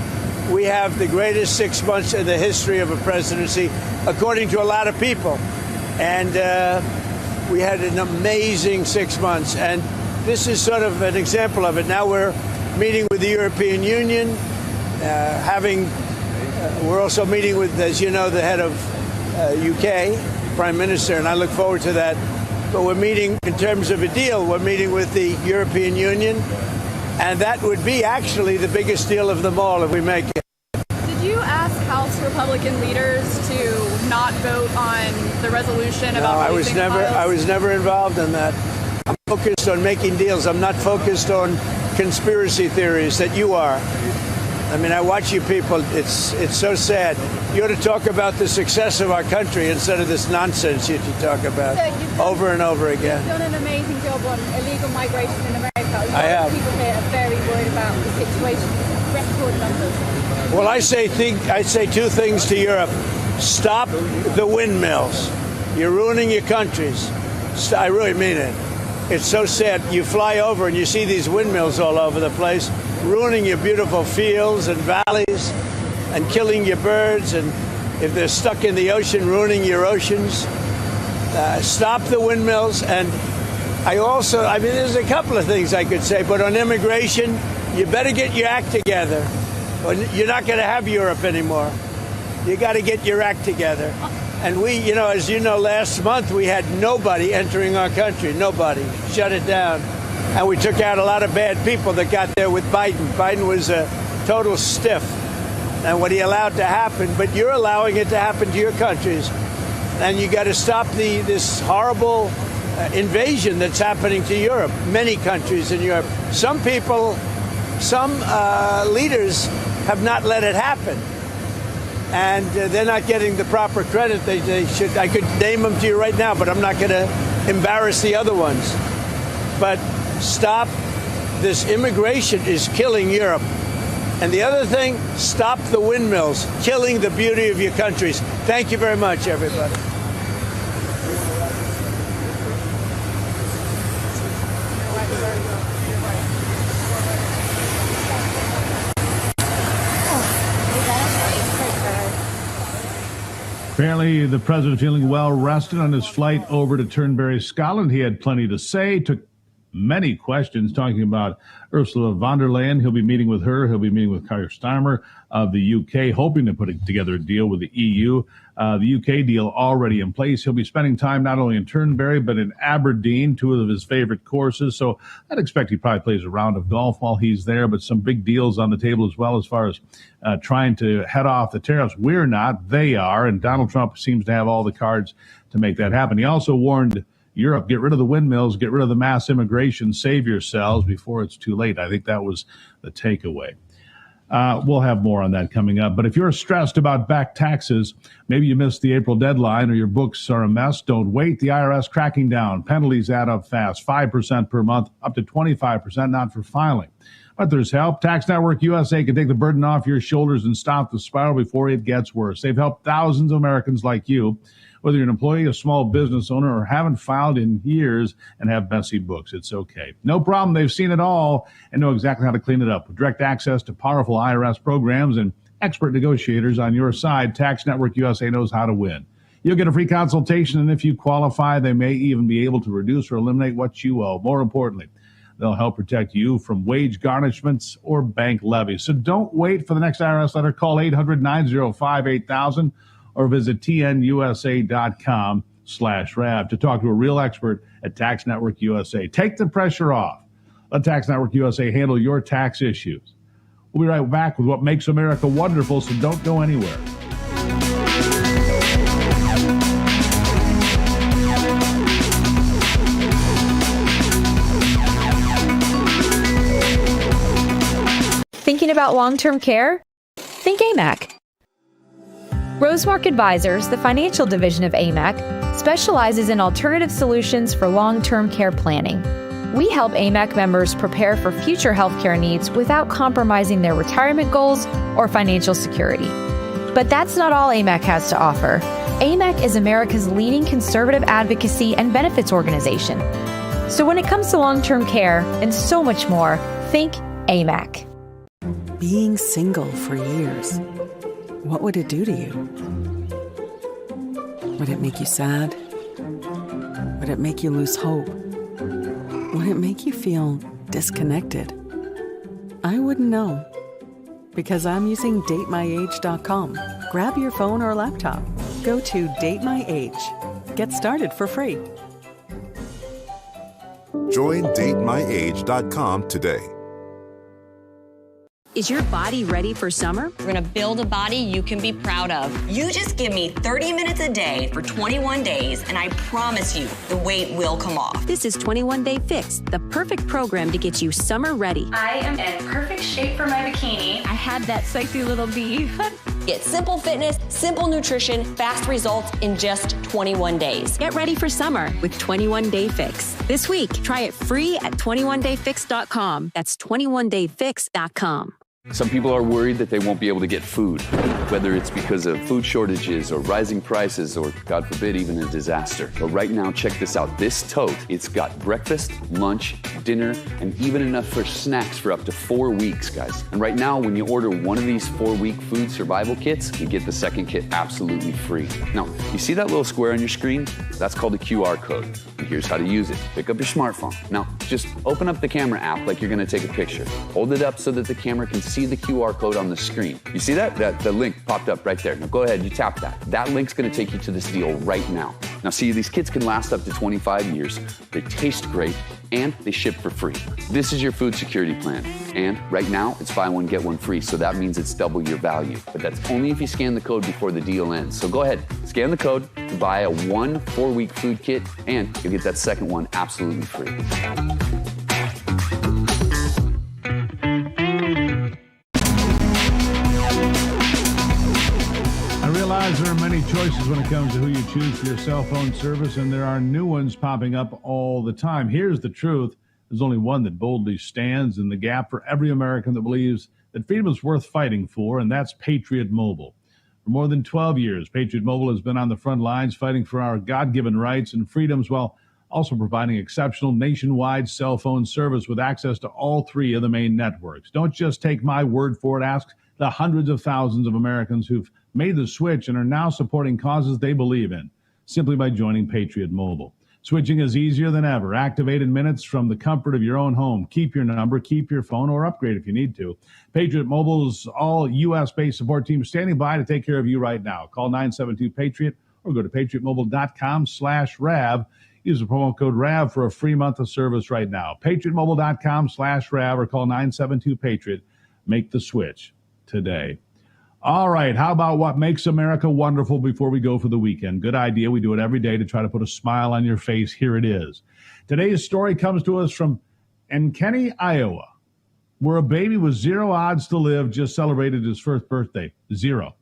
we have the greatest 6 months in the history of a presidency, according to a lot of people. And we had an amazing 6 months. And this is sort of an example of it. Now we're meeting with the European Union, we're also meeting with, as you know, the head of UK, Prime Minister, and I look forward to that. But we're meeting, in terms of a deal, we're meeting with the European Union, and that would be actually the biggest deal of them all if we make it. Did you ask House Republican leaders to not vote on the resolution about releasing the files? I was never involved in that. I'm focused on making deals. I'm not focused on conspiracy theories that you are. I mean, I watch you people. It's so sad. You ought to talk about the success of our country instead of this nonsense you talk about over and over again. You've done an amazing job on illegal migration in America. I have. People here are very worried about the situation. Record numbers. Well, I say two things to Europe. Stop the windmills. You're ruining your countries. I really mean it. It's so sad. You fly over and you see these windmills all over the place, ruining your beautiful fields and valleys and killing your birds, and if they're stuck in the ocean, ruining your oceans. Stop the windmills. And there's a couple of things I could say, but on immigration, you better get your act together. You're not going to have Europe anymore. You got to get your act together. And we, as you know, last month we had nobody entering our country. Nobody. Shut it down. And we took out a lot of bad people that got there with Biden. Biden was a total stiff. And what he allowed to happen, but you're allowing it to happen to your countries. And you got to stop this horrible invasion that's happening to Europe. Many countries in Europe. Some people, some leaders have not let it happen. And they're not getting the proper credit they should. I could name them to you right now, but I'm not going to embarrass the other ones. But stop. This immigration is killing Europe. And the other thing, stop the windmills, killing the beauty of your countries. Thank you very much, everybody. Apparently, the president feeling well rested on his flight over to Turnberry, Scotland. He had plenty to say, took many questions talking about Ursula von der Leyen. He'll be meeting with her. He'll be meeting with Keir Starmer of the UK, hoping to put together a deal with the EU. The UK deal already in place. He'll be spending time not only in Turnberry, but in Aberdeen, two of his favorite courses. So I'd expect he probably plays a round of golf while he's there, but some big deals on the table as well as far as trying to head off the tariffs. We're not, they are, and Donald Trump seems to have all the cards to make that happen. He also warned Europe, get rid of the windmills, get rid of the mass immigration, save yourselves before it's too late. I think that was the takeaway. We'll have more on that coming up. But if you're stressed about back taxes, maybe you missed the April deadline or your books are a mess, don't wait. The IRS cracking down. Penalties add up fast, 5% per month, up to 25% not for filing. But there's help. Tax Network USA can take the burden off your shoulders and stop the spiral before it gets worse. They've helped thousands of Americans like you, whether you're an employee, a small business owner, or haven't filed in years and have messy books. It's okay. No problem. They've seen it all and know exactly how to clean it up. With direct access to powerful IRS programs and expert negotiators on your side, Tax Network USA knows how to win. You'll get a free consultation, and if you qualify, they may even be able to reduce or eliminate what you owe. More importantly, they'll help protect you from wage garnishments or bank levies. So don't wait for the next IRS letter. Call 800-905-8000 or visit tnusa.com/RAB to talk to a real expert at Tax Network USA. Take the pressure off. Let Tax Network USA handle your tax issues. We'll be right back with what makes America wonderful, so don't go anywhere. Thinking about long-term care? Think AMAC. Rosemark Advisors, the financial division of AMAC, specializes in alternative solutions for long-term care planning. We help AMAC members prepare for future healthcare needs without compromising their retirement goals or financial security. But that's not all AMAC has to offer. AMAC is America's leading conservative advocacy and benefits organization. So when it comes to long-term care and so much more, think AMAC. Being single for years, what would it do to you? Would it make you sad? Would it make you lose hope? Would it make you feel disconnected? I wouldn't know, because I'm using datemyage.com. Grab your phone or laptop. Go to Date My Age. Get started for free. Join datemyage.com today. Is your body ready for summer? We're gonna build a body you can be proud of. You just give me 30 minutes a day for 21 days, and I promise you, the weight will come off. This is 21 Day Fix, the perfect program to get you summer ready. I am in perfect shape for my bikini. I had that sexy little bee. Get simple fitness, simple nutrition, fast results in just 21 days. Get ready for summer with 21 Day Fix. This week, try it free at 21dayfix.com. That's 21dayfix.com. Some people are worried that they won't be able to get food, whether it's because of food shortages or rising prices or, God forbid, even a disaster. But right now, check this out. This tote, it's got breakfast, lunch, dinner, and even enough for snacks for up to 4 weeks, guys. And right now, when you order one of these 4-week food survival kits, you get the second kit absolutely free. Now, you see that little square on your screen? That's called a QR code. And here's how to use it. Pick up your smartphone. Now, just open up the camera app like you're gonna take a picture. Hold it up so that the camera can see the QR code on the screen. You see that? The link popped up right there. Now go ahead, you tap that. That link's gonna take you to this deal right now. Now see, these kits can last up to 25 years. They taste great, and they ship for free. This is your food security plan. And right now, it's buy one, get one free. So that means it's double your value. But that's only if you scan the code before the deal ends. So go ahead, scan the code to buy a 1 4-week food kit, and you'll get that second one absolutely free. choices when it comes to who you choose for your cell phone service, and there are new ones popping up all the time. Here's the truth. There's only one that boldly stands in the gap for every American that believes that freedom is worth fighting for, and that's Patriot Mobile. For more than 12 years, Patriot Mobile has been on the front lines fighting for our God-given rights and freedoms while also providing exceptional nationwide cell phone service with access to all three of the main networks. Don't just take my word for it. Ask the hundreds of thousands of Americans who've made the switch and are now supporting causes they believe in simply by joining Patriot Mobile. Switching is easier than ever. Activate in minutes from the comfort of your own home. Keep your number, keep your phone, or upgrade if you need to. Patriot Mobile's all U.S.-based support team standing by to take care of you right now. Call 972-PATRIOT or go to patriotmobile.com/RAV. Use the promo code RAV for a free month of service right now. patriotmobile.com/RAV or call 972-PATRIOT. Make the switch today. All right, how about what makes America wonderful before we go for the weekend? Good idea. We do it every day to try to put a smile on your face. Here it is. Today's story comes to us from Enkenny, Iowa, where a baby with 0 odds to live just celebrated his first birthday. 0.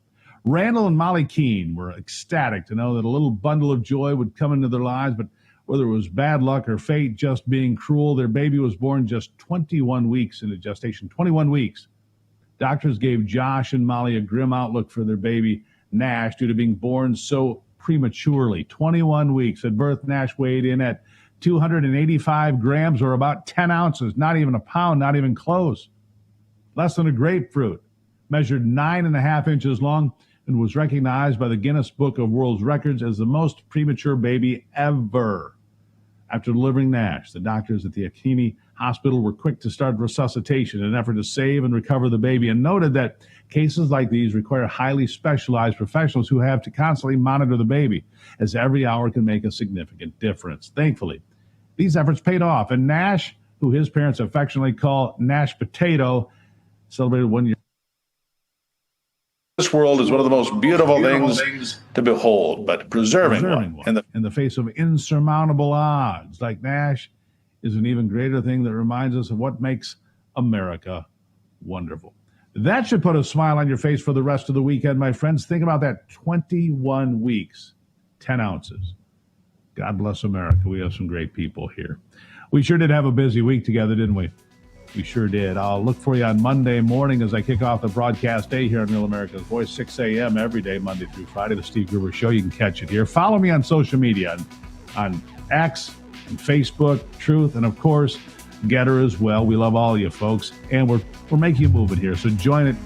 Randall and Molly Keene were ecstatic to know that a little bundle of joy would come into their lives, but whether it was bad luck or fate just being cruel, their baby was born just 21 weeks into gestation. 21 weeks. Doctors gave Josh and Molly a grim outlook for their baby, Nash, due to being born so prematurely. 21 weeks. At birth, Nash weighed in at 285 grams, or about 10 ounces. Not even a pound, not even close. Less than a grapefruit. Measured 9.5 inches long and was recognized by the Guinness Book of World Records as the most premature baby ever. After delivering Nash, the doctors at the Enkenny Hospital were quick to start resuscitation in an effort to save and recover the baby, and noted that cases like these require highly specialized professionals who have to constantly monitor the baby, as every hour can make a significant difference. Thankfully, these efforts paid off, and Nash, who his parents affectionately call Nash Potato, celebrated 1 year. This world is one of the most beautiful things to behold, but preserving one in the face of insurmountable odds like Nash is an even greater thing that reminds us of what makes America wonderful. That should put a smile on your face for the rest of the weekend, my friends. Think about that. 21 weeks, 10 ounces. God bless America. We have some great people here. We sure did have a busy week together, didn't we? We sure did. I'll look for you on Monday morning as I kick off the broadcast day here on Real America's Voice, 6 a.m. every day, Monday through Friday. The Steve Gruber Show. You can catch it here. Follow me on social media, on X and Facebook, Truth, and, of course, Getter as well. We love all you folks, and we're making you move it here. So join it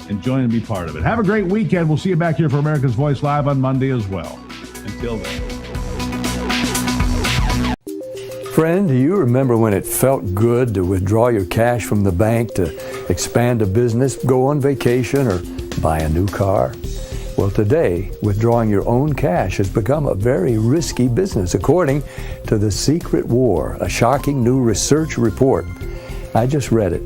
and be part of it. Have a great weekend. We'll see you back here for America's Voice Live on Monday as well. Until then. Friend, do you remember when it felt good to withdraw your cash from the bank to expand a business, go on vacation, or buy a new car? Well, today, withdrawing your own cash has become a very risky business, according to The Secret War, a shocking new research report. I just read it.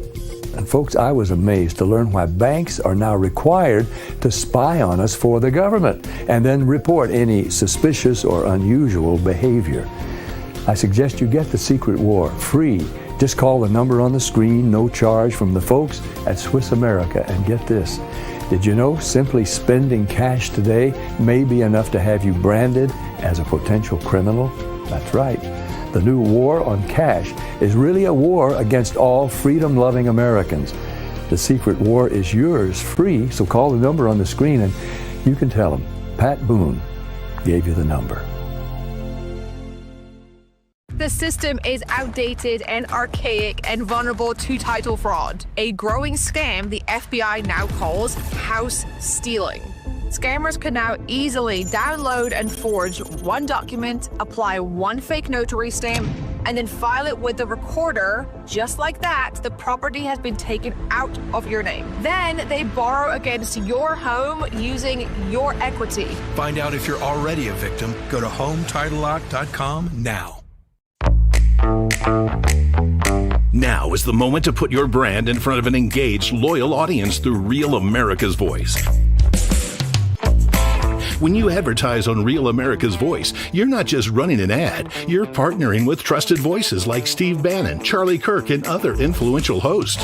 And folks, I was amazed to learn why banks are now required to spy on us for the government and then report any suspicious or unusual behavior. I suggest you get The Secret War free. Just call the number on the screen, no charge, from the folks at Swiss America. And get this, did you know simply spending cash today may be enough to have you branded as a potential criminal? That's right. The new war on cash is really a war against all freedom-loving Americans. The Secret War is yours free, so call the number on the screen and you can tell them Pat Boone gave you the number. The system is outdated and archaic and vulnerable to title fraud, a growing scam the FBI now calls house stealing. Scammers can now easily download and forge one document, apply one fake notary stamp, and then file it with the recorder. Just like that, the property has been taken out of your name. Then they borrow against your home using your equity. Find out if you're already a victim. Go to HomeTitleLock.com now. Now is the moment to put your brand in front of an engaged, loyal audience through Real America's Voice. When you advertise on Real America's Voice, you're not just running an ad, you're partnering with trusted voices like Steve Bannon, Charlie Kirk, and other influential hosts.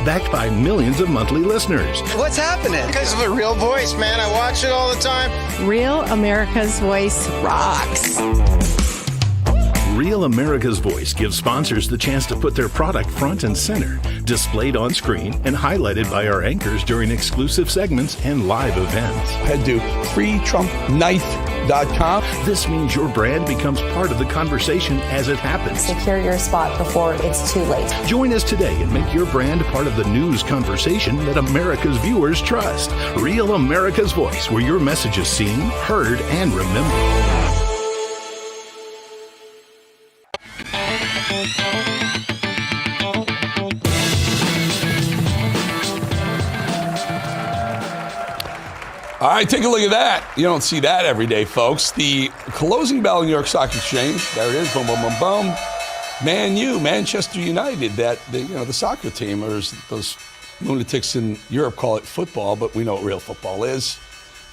backed by millions of monthly listeners. What's happening? Because of a real voice, man. I watch it all the time. Real America's Voice rocks. Real America's Voice gives sponsors the chance to put their product front and center, displayed on screen and highlighted by our anchors during exclusive segments and live events. Head to freetrumpknife.com. This means your brand becomes part of the conversation as it happens. Secure your spot before it's too late. Join us today and make your brand part of the news conversation that America's viewers trust. Real America's Voice, where your message is seen, heard, and remembered. All right, take a look at that. You don't see that every day, folks. The closing bell in New York Stock Exchange. There it is. Boom, boom, boom, boom. Manchester United. The soccer team, or those lunatics in Europe call it football, but we know what real football is.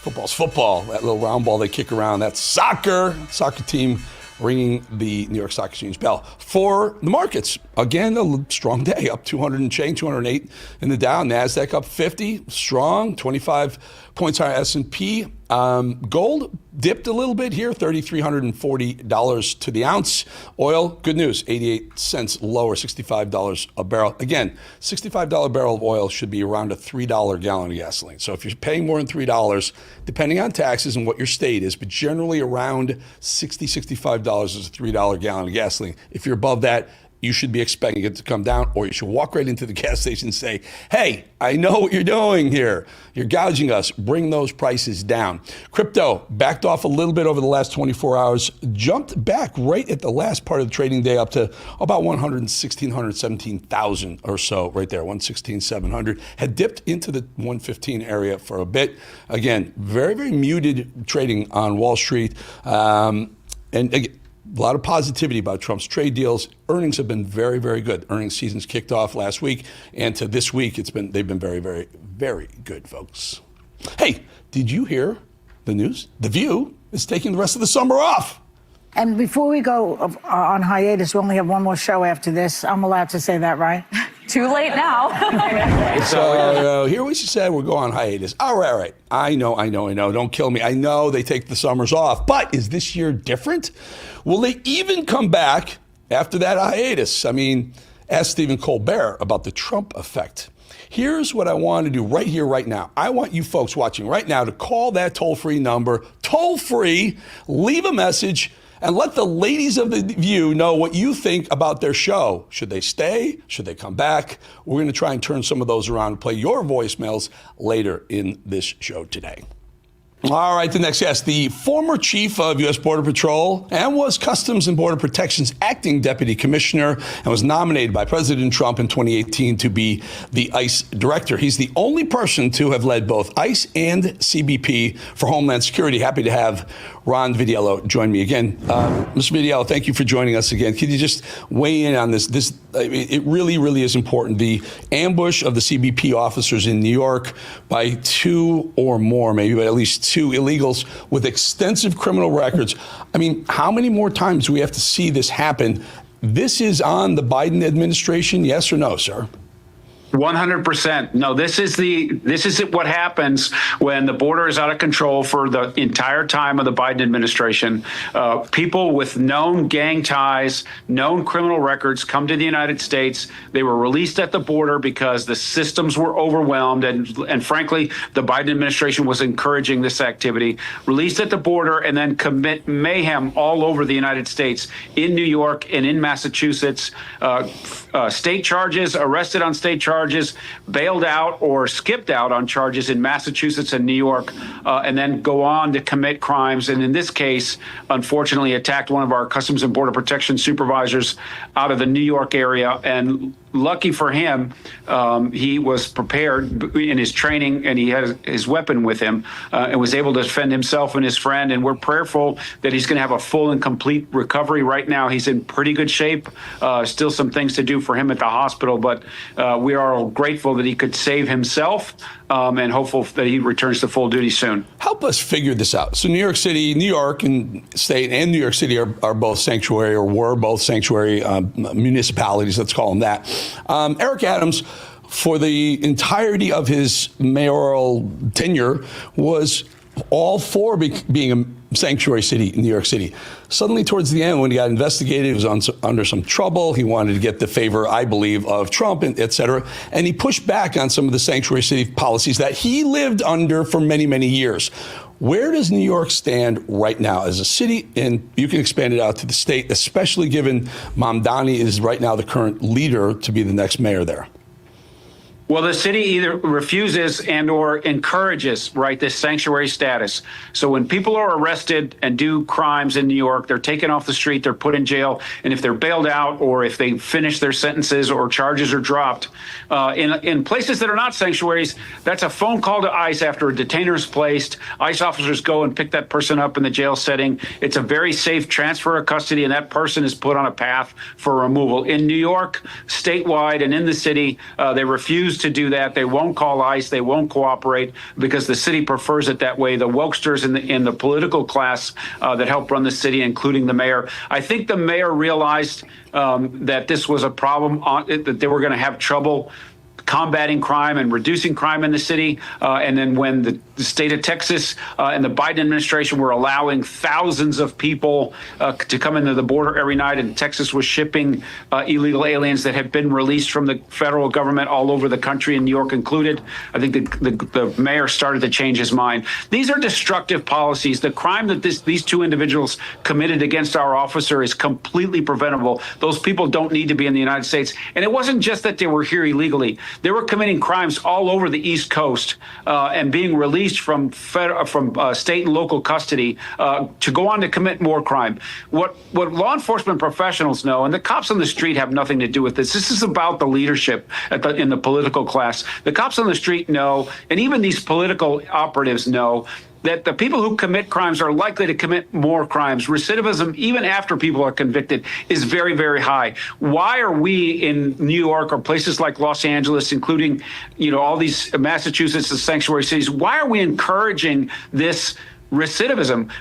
Football's football. That little round ball they kick around, that's soccer. Soccer team ringing the New York Stock Exchange bell. For the markets, again, a strong day, up 200 and change, 208 in the Dow. NASDAQ up 50, strong, 25 points higher S&P. Gold dipped a little bit here, $3,340 to the ounce. Oil, good news, 88 cents lower, $65 a barrel. Again, $65 barrel of oil should be around a $3 gallon of gasoline. So if you're paying more than $3, depending on taxes and what your state is, but generally around $65 is a $3 gallon of gasoline. If you're above that, you should be expecting it to come down, or you should walk right into the gas station and say, hey, I know what you're doing here. You're gouging us. Bring those prices down. Crypto backed off a little bit over the last 24 hours, jumped back right at the last part of the trading day up to about 117,000 or so right there, 116,700. Had dipped into the 115 area for a bit. Again, very, very muted trading on Wall Street. And again, a lot of positivity about Trump's trade deals. Earnings have been very, very good. Earnings season's kicked off last week, and to this week, they've been very, very, very good, folks. Hey, did you hear the news? The View is taking the rest of the summer off. And before we go on hiatus, we only have one more show after this. I'm allowed to say that, right? Too late now. So here we said we're going on hiatus. All right. I know. Don't kill me. I know they take the summers off, but is this year different? Will they even come back after that hiatus? I mean, ask Stephen Colbert about the Trump effect. Here's what I want to do right here, right now. I want you folks watching right now to call that toll-free number, toll-free, leave a message, and let the ladies of the View know what you think about their show. Should they stay? Should they come back? We're going to try and turn some of those around and play your voicemails later in this show today. All right, the next guest, the former chief of U.S. Border Patrol and was Customs and Border Protection's acting deputy commissioner and was nominated by President Trump in 2018 to be the ICE director. He's the only person to have led both ICE and CBP for Homeland Security. Happy to have Ron Vitiello join me again. Mr. Vitiello, thank you for joining us again. Could you just weigh in on this? It really, really is important. The ambush of the CBP officers in New York by two or more, maybe, but at least two illegals with extensive criminal records. I mean, how many more times do we have to see this happen? This is on the Biden administration, yes or no, sir? 100%. No, this is what happens when the border is out of control for the entire time of the Biden administration. People with known gang ties, known criminal records come to the United States. They were released at the border because the systems were overwhelmed. And frankly, the Biden administration was encouraging this activity. Released at the border and then commit mayhem all over the United States, in New York and in Massachusetts. State charges, arrested on state charges, bailed out or skipped out on charges in Massachusetts and New York, and then go on to commit crimes. And in this case, unfortunately, attacked one of our Customs and Border Protection supervisors out of the New York area. And lucky for him, he was prepared in his training, and he had his weapon with him and was able to defend himself and his friend. And we're prayerful that he's going to have a full and complete recovery. Right now, he's in pretty good shape. Still some things to do for him at the hospital, but we are grateful that he could save himself and hopeful that he returns to full duty soon. Help us figure this out. So New York City, New York and state and New York City are both sanctuary, or were both sanctuary municipalities, let's call them that. Eric Adams, for the entirety of his mayoral tenure was all for being a sanctuary city in New York City. Suddenly, towards the end, when he got investigated, he was under some trouble. He wanted to get the favor, I believe, of Trump, et cetera. And he pushed back on some of the sanctuary city policies that he lived under for many, many years. Where does New York stand right now as a city? And you can expand it out to the state, especially given Mamdani is right now the current leader to be the next mayor there. Well, the city either refuses and or encourages, right, this sanctuary status. So when people are arrested and do crimes in New York, they're taken off the street, they're put in jail, and if they're bailed out or if they finish their sentences or charges are dropped, in places that are not sanctuaries, that's a phone call to ICE after a detainer is placed. ICE officers go and pick that person up in the jail setting. It's a very safe transfer of custody, and that person is put on a path for removal. In New York, statewide and in the city, they refuse to do that. They won't call ICE. They won't cooperate because the city prefers it that way. The wokesters in the political class that help run the city, including the mayor. I think the mayor realized that this was a problem, that they were going to have trouble combating crime and reducing crime in the city. And then when the state of Texas and the Biden administration were allowing thousands of people to come into the border every night, and Texas was shipping illegal aliens that had been released from the federal government all over the country, and New York included, I think the mayor started to change his mind. These are destructive policies. The crime that these two individuals committed against our officer is completely preventable. Those people don't need to be in the United States. And it wasn't just that they were here illegally. They were committing crimes all over the East Coast and being released from state and local custody to go on to commit more crime. What law enforcement professionals know, and the cops on the street have nothing to do with this. This is about the leadership in the political class. The cops on the street know, and even these political operatives know, that the people who commit crimes are likely to commit more crimes. Recidivism, even after people are convicted, is very, very high. Why are we in New York or places like Los Angeles, including, all these Massachusetts and sanctuary cities, why are we encouraging this recidivism?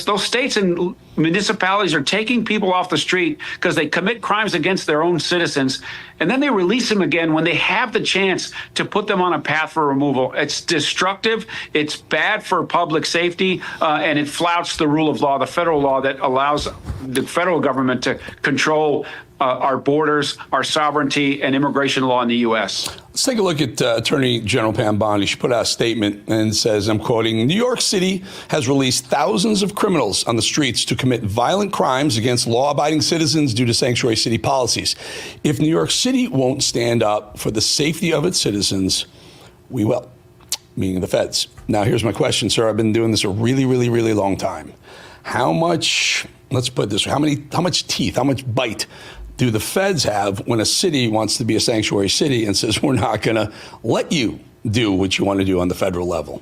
Those states and municipalities are taking people off the street because they commit crimes against their own citizens, and then they release them again when they have the chance to put them on a path for removal. It's destructive. It's bad for public safety, and it flouts the rule of law, the federal law that allows the federal government to control our borders, our sovereignty, and immigration law in the U.S. Let's take a look at Attorney General Pam Bondi. She put out a statement and says, I'm quoting, New York City has released thousands of criminals on the streets to commit violent crimes against law-abiding citizens due to sanctuary city policies. If New York City won't stand up for the safety of its citizens, we will, meaning the feds. Now, here's my question, sir. I've been doing this a really, really, really long time. How much, let's put it this way, how much teeth, how much bite do the feds have when a city wants to be a sanctuary city and says, we're not going to let you do what you want to do on the federal level?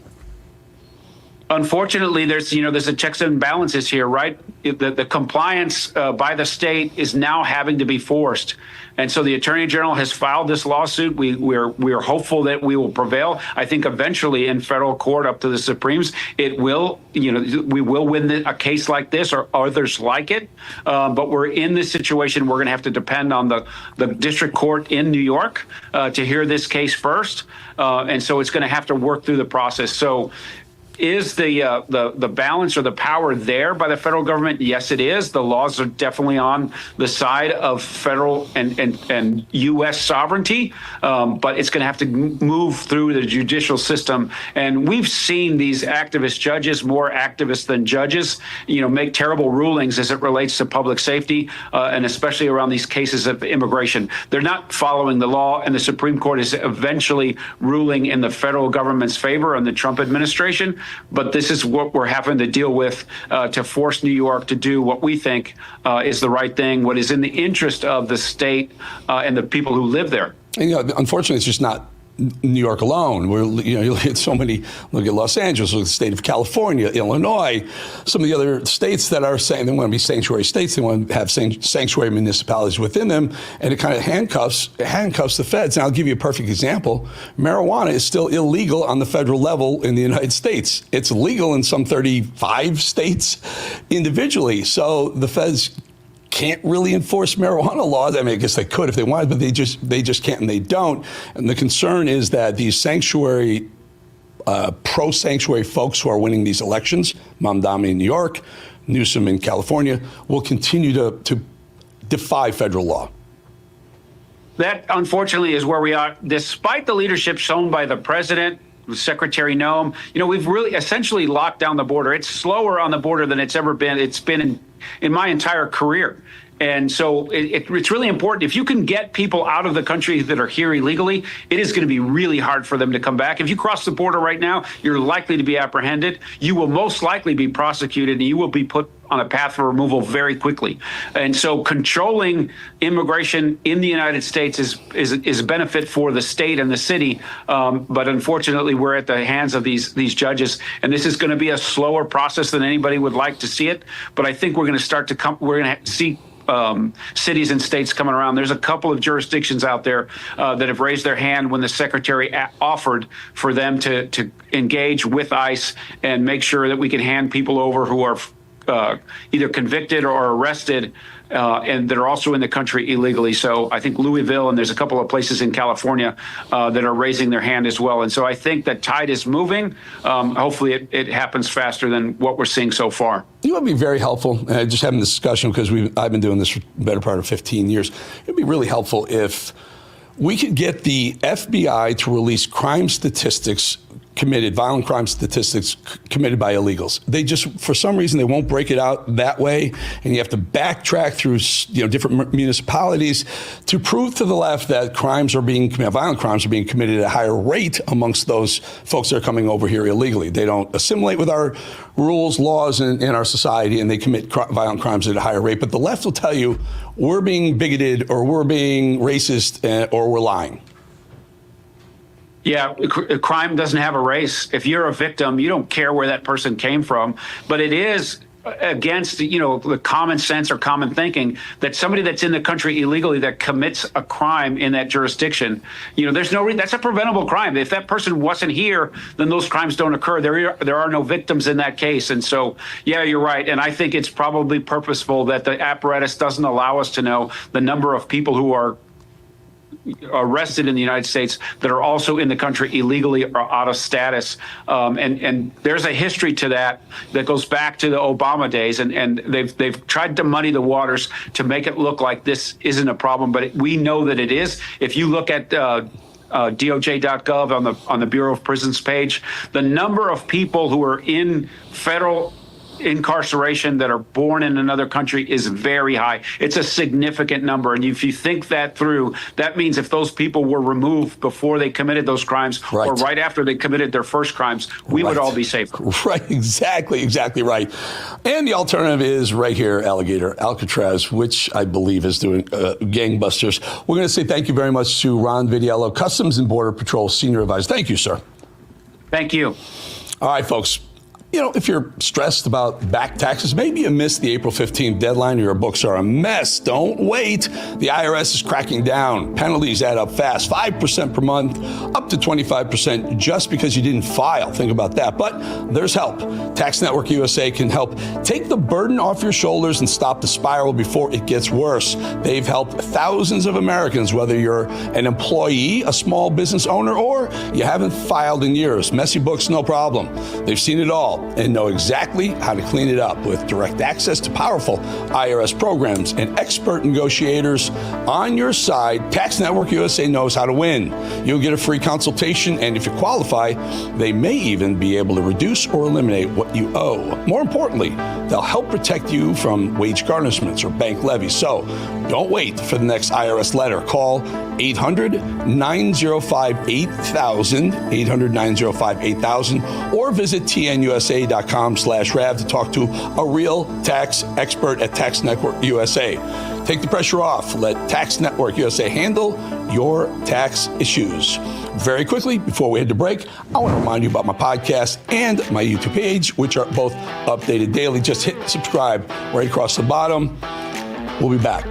Unfortunately, there's a checks and balances here, right? The compliance by the state is now having to be forced. And so the Attorney General has filed this lawsuit. We're hopeful that we will prevail. I think eventually in federal court up to the Supremes, it will, we will win a case like this or others like it. But we're in this situation. We're going to have to depend on the district court in New York to hear this case first. And so it's going to have to work through the process. So is the balance or the power there by the federal government? Yes, it is. The laws are definitely on the side of federal and U.S. sovereignty, but it's going to have to move through the judicial system. And we've seen these activist judges, more activists than judges, make terrible rulings as it relates to public safety, and especially around these cases of immigration. They're not following the law, and the Supreme Court is eventually ruling in the federal government's favor and the Trump administration. But this is what we're having to deal with to force New York to do what we think is the right thing, what is in the interest of the state and the people who live there. And, unfortunately, it's just not New York alone. You look at so many, look at Los Angeles, look at the state of California, Illinois, some of the other states that are saying they want to be sanctuary states, they want to have sanctuary municipalities within them, and it kind of handcuffs the feds. And I'll give you a perfect example. Marijuana is still illegal on the federal level in the United States. It's legal in some 35 states individually. So the feds can't really enforce marijuana laws. I mean, I guess they could if they wanted, but they just can't, and they don't. And the concern is that these sanctuary, pro-sanctuary folks who are winning these elections, Mamdani in New York, Newsom in California, will continue to defy federal law. That, unfortunately, is where we are. Despite the leadership shown by the president, Secretary Noem, we've really essentially locked down the border. It's slower on the border than it's ever been. It's been in my entire career. And so it's really important. If you can get people out of the country that are here illegally, it is going to be really hard for them to come back. If you cross the border right now, you're likely to be apprehended. You will most likely be prosecuted, and you will be put on a path for removal very quickly. And so controlling immigration in the United States is a benefit for the state and the city. But unfortunately, we're at the hands of these judges. And this is going to be a slower process than anybody would like to see it. But I think we're going to start to we're going to see cities and states coming around. There's a couple of jurisdictions out there that have raised their hand when the secretary offered for them to engage with ICE and make sure that we can hand people over who are either convicted or arrested and that are also in the country illegally. So I think Louisville, and there's a couple of places in California that are raising their hand as well. And so I think that tide is moving. Hopefully it happens faster than what we're seeing so far. You would be very helpful, just having this discussion, because I've been doing this for the better part of 15 years. It would be really helpful if we could get the FBI to release violent crime statistics committed by illegals. They just, for some reason, they won't break it out that way, and you have to backtrack through different municipalities to prove to the left that violent crimes are being committed at a higher rate amongst those folks that are coming over here illegally. They don't assimilate with our rules, laws in our society, and they commit violent crimes at a higher rate. But the left will tell you we're being bigoted, or we're being racist, or we're lying. Yeah, crime doesn't have a race. If you're a victim, you don't care where that person came from. But it is against, the common sense or common thinking that somebody that's in the country illegally that commits a crime in that jurisdiction, there's no reason. That's a preventable crime. If that person wasn't here, then those crimes don't occur. There are no victims in that case. And so, yeah, you're right. And I think it's probably purposeful that the apparatus doesn't allow us to know the number of people who are arrested in the United States that are also in the country illegally or out of status. And there's a history to that goes back to the Obama days. And they've tried to muddy the waters to make it look like this isn't a problem. But we know that it is. If you look at DOJ.gov on the Bureau of Prisons page, the number of people who are in federal incarceration that are born in another country is very high. It's a significant number. And if you think that through, that means if those people were removed before they committed those crimes or right after they committed their first crimes, we would all be safer. Right. Exactly right. And the alternative is right here, Alcatraz, which I believe is doing gangbusters. We're going to say thank you very much to Ron Vidiello, Customs and Border Patrol Senior Advisor. Thank you, sir. Thank you. All right, folks. If you're stressed about back taxes, maybe you missed the April 15th deadline, your books are a mess. Don't wait. The IRS is cracking down. Penalties add up fast, 5% per month, up to 25% just because you didn't file. Think about that. But there's help. Tax Network USA can help take the burden off your shoulders and stop the spiral before it gets worse. They've helped thousands of Americans, whether you're an employee, a small business owner, or you haven't filed in years. Messy books, no problem. They've seen it all and know exactly how to clean it up with direct access to powerful IRS programs and expert negotiators on your side. Tax Network USA knows how to win. You'll get a free consultation, and if you qualify, they may even be able to reduce or eliminate what you owe. More importantly, they'll help protect you from wage garnishments or bank levies. So don't wait for the next IRS letter. Call 800-905-8000, 800-905-8000, or visit tnusa.com/RAV to talk to a real tax expert at Tax Network USA. Take the pressure off. Let Tax Network USA handle your tax issues. Very quickly, before we head to break, I want to remind you about my podcast and my YouTube page, which are both updated daily. Just hit subscribe right across the bottom. We'll be back.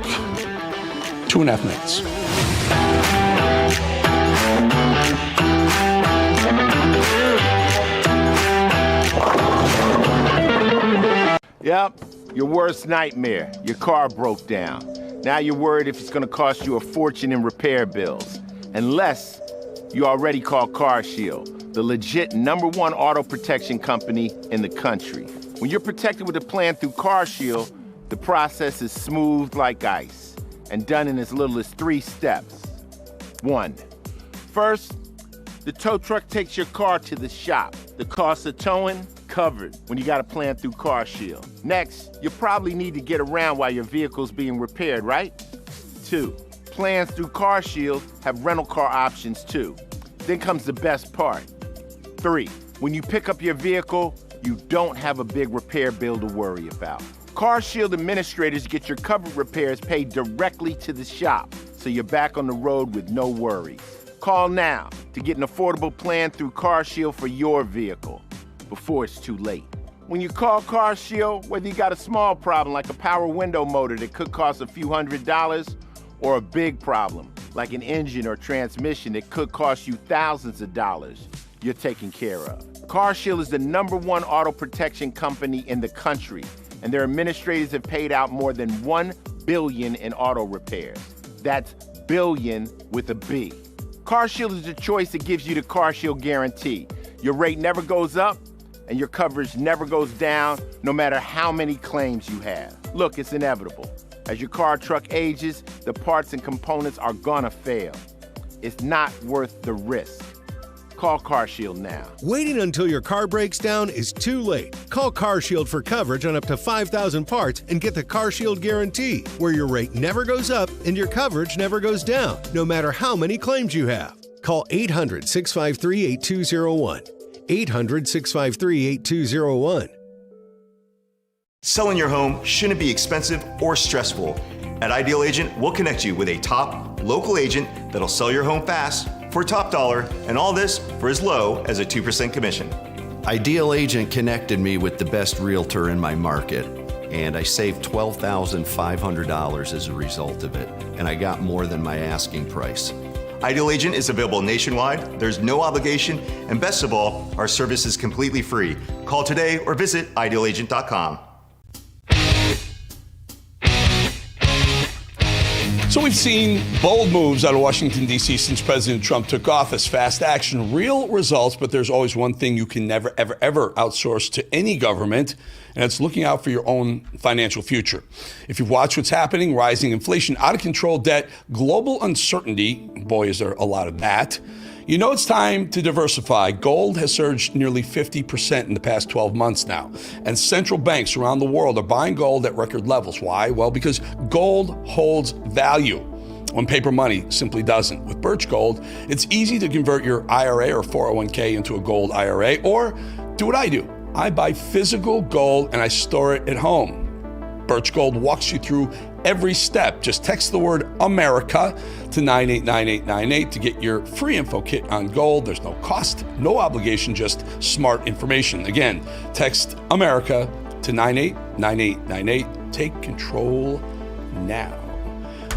2.5 minutes. Yep. Your worst nightmare, your car broke down. Now you're worried if it's gonna cost you a fortune in repair bills. Unless you already called CarShield, the legit #1 auto protection company in the country. When you're protected with a plan through CarShield, the process is smooth like ice and done in as little as 3 steps. 1. First, the tow truck takes your car to the shop. The cost of towing, covered when you got a plan through CarShield. Next, you probably need to get around while your vehicle's being repaired, right? 2, plans through CarShield have rental car options too. Then comes the best part. 3, when you pick up your vehicle, you don't have a big repair bill to worry about. CarShield administrators get your covered repairs paid directly to the shop, so you're back on the road with no worries. Call now to get an affordable plan through CarShield for your vehicle before it's too late. When you call CarShield, whether you got a small problem like a power window motor that could cost a few $100s, or a big problem like an engine or transmission that could cost you thousands of dollars, you're taken care of. CarShield is the #1 auto protection company in the country, and their administrators have paid out more than $1 billion in auto repairs. That's billion with a B. CarShield is the choice that gives you the CarShield guarantee. Your rate never goes up, and your coverage never goes down, no matter how many claims you have. Look, it's inevitable. As your car or truck ages, the parts and components are gonna fail. It's not worth the risk. Call CarShield now. Waiting until your car breaks down is too late. Call CarShield for coverage on up to 5,000 parts and get the CarShield guarantee, where your rate never goes up and your coverage never goes down, no matter how many claims you have. Call 800-653-8201. 800-653-8201. Selling your home shouldn't be expensive or stressful. At Ideal Agent, we'll connect you with a top local agent that'll sell your home fast for top dollar, and all this for as low as a 2% commission. Ideal Agent connected me with the best realtor in my market, and I saved $12,500 as a result of it, and I got more than my asking price. Ideal Agent is available nationwide, there's no obligation, and best of all, our service is completely free. Call today or visit idealagent.com. So we've seen bold moves out of Washington, D.C. since President Trump took office. Fast action, real results, but there's always one thing you can never, ever, ever outsource to any government, and it's looking out for your own financial future. If you've watched what's happening, rising inflation, out of control debt, global uncertainty, boy, is there a lot of that, you know it's time to diversify. Gold has surged nearly 50% in the past 12 months now. And central banks around the world are buying gold at record levels. Why? Well, because gold holds value when paper money simply doesn't. With Birch Gold, it's easy to convert your IRA or 401k into a gold IRA, or do what I do. I buy physical gold and I store it at home. Birch Gold walks you through every step. Just text the word America to 989898 to get your free info kit on gold. There's no cost, no obligation, just smart information. Again, text America to 989898. Take control now.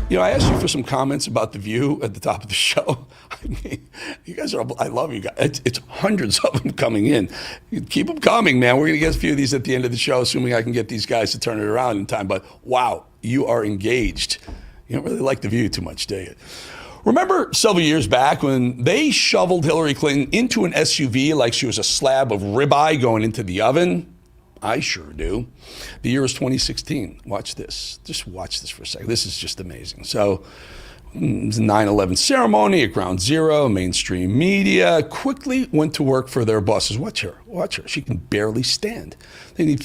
You know, I asked you for some comments about The View at the top of the show. I mean, you guys are, I love you guys. It's hundreds of them coming in. Keep them coming, man. We're going to get a few of these at the end of the show, assuming I can get these guys to turn it around in time. But wow, you are engaged. You don't really like The View too much, do you? Remember several years back when they shoveled Hillary Clinton into an SUV like she was a slab of ribeye going into the oven? I sure do. The year is 2016. Watch this. Just watch this for a second. This is just amazing. So, the 9/11 ceremony at Ground Zero, mainstream media quickly went to work for their bosses. Watch her. Watch her. She can barely stand. They need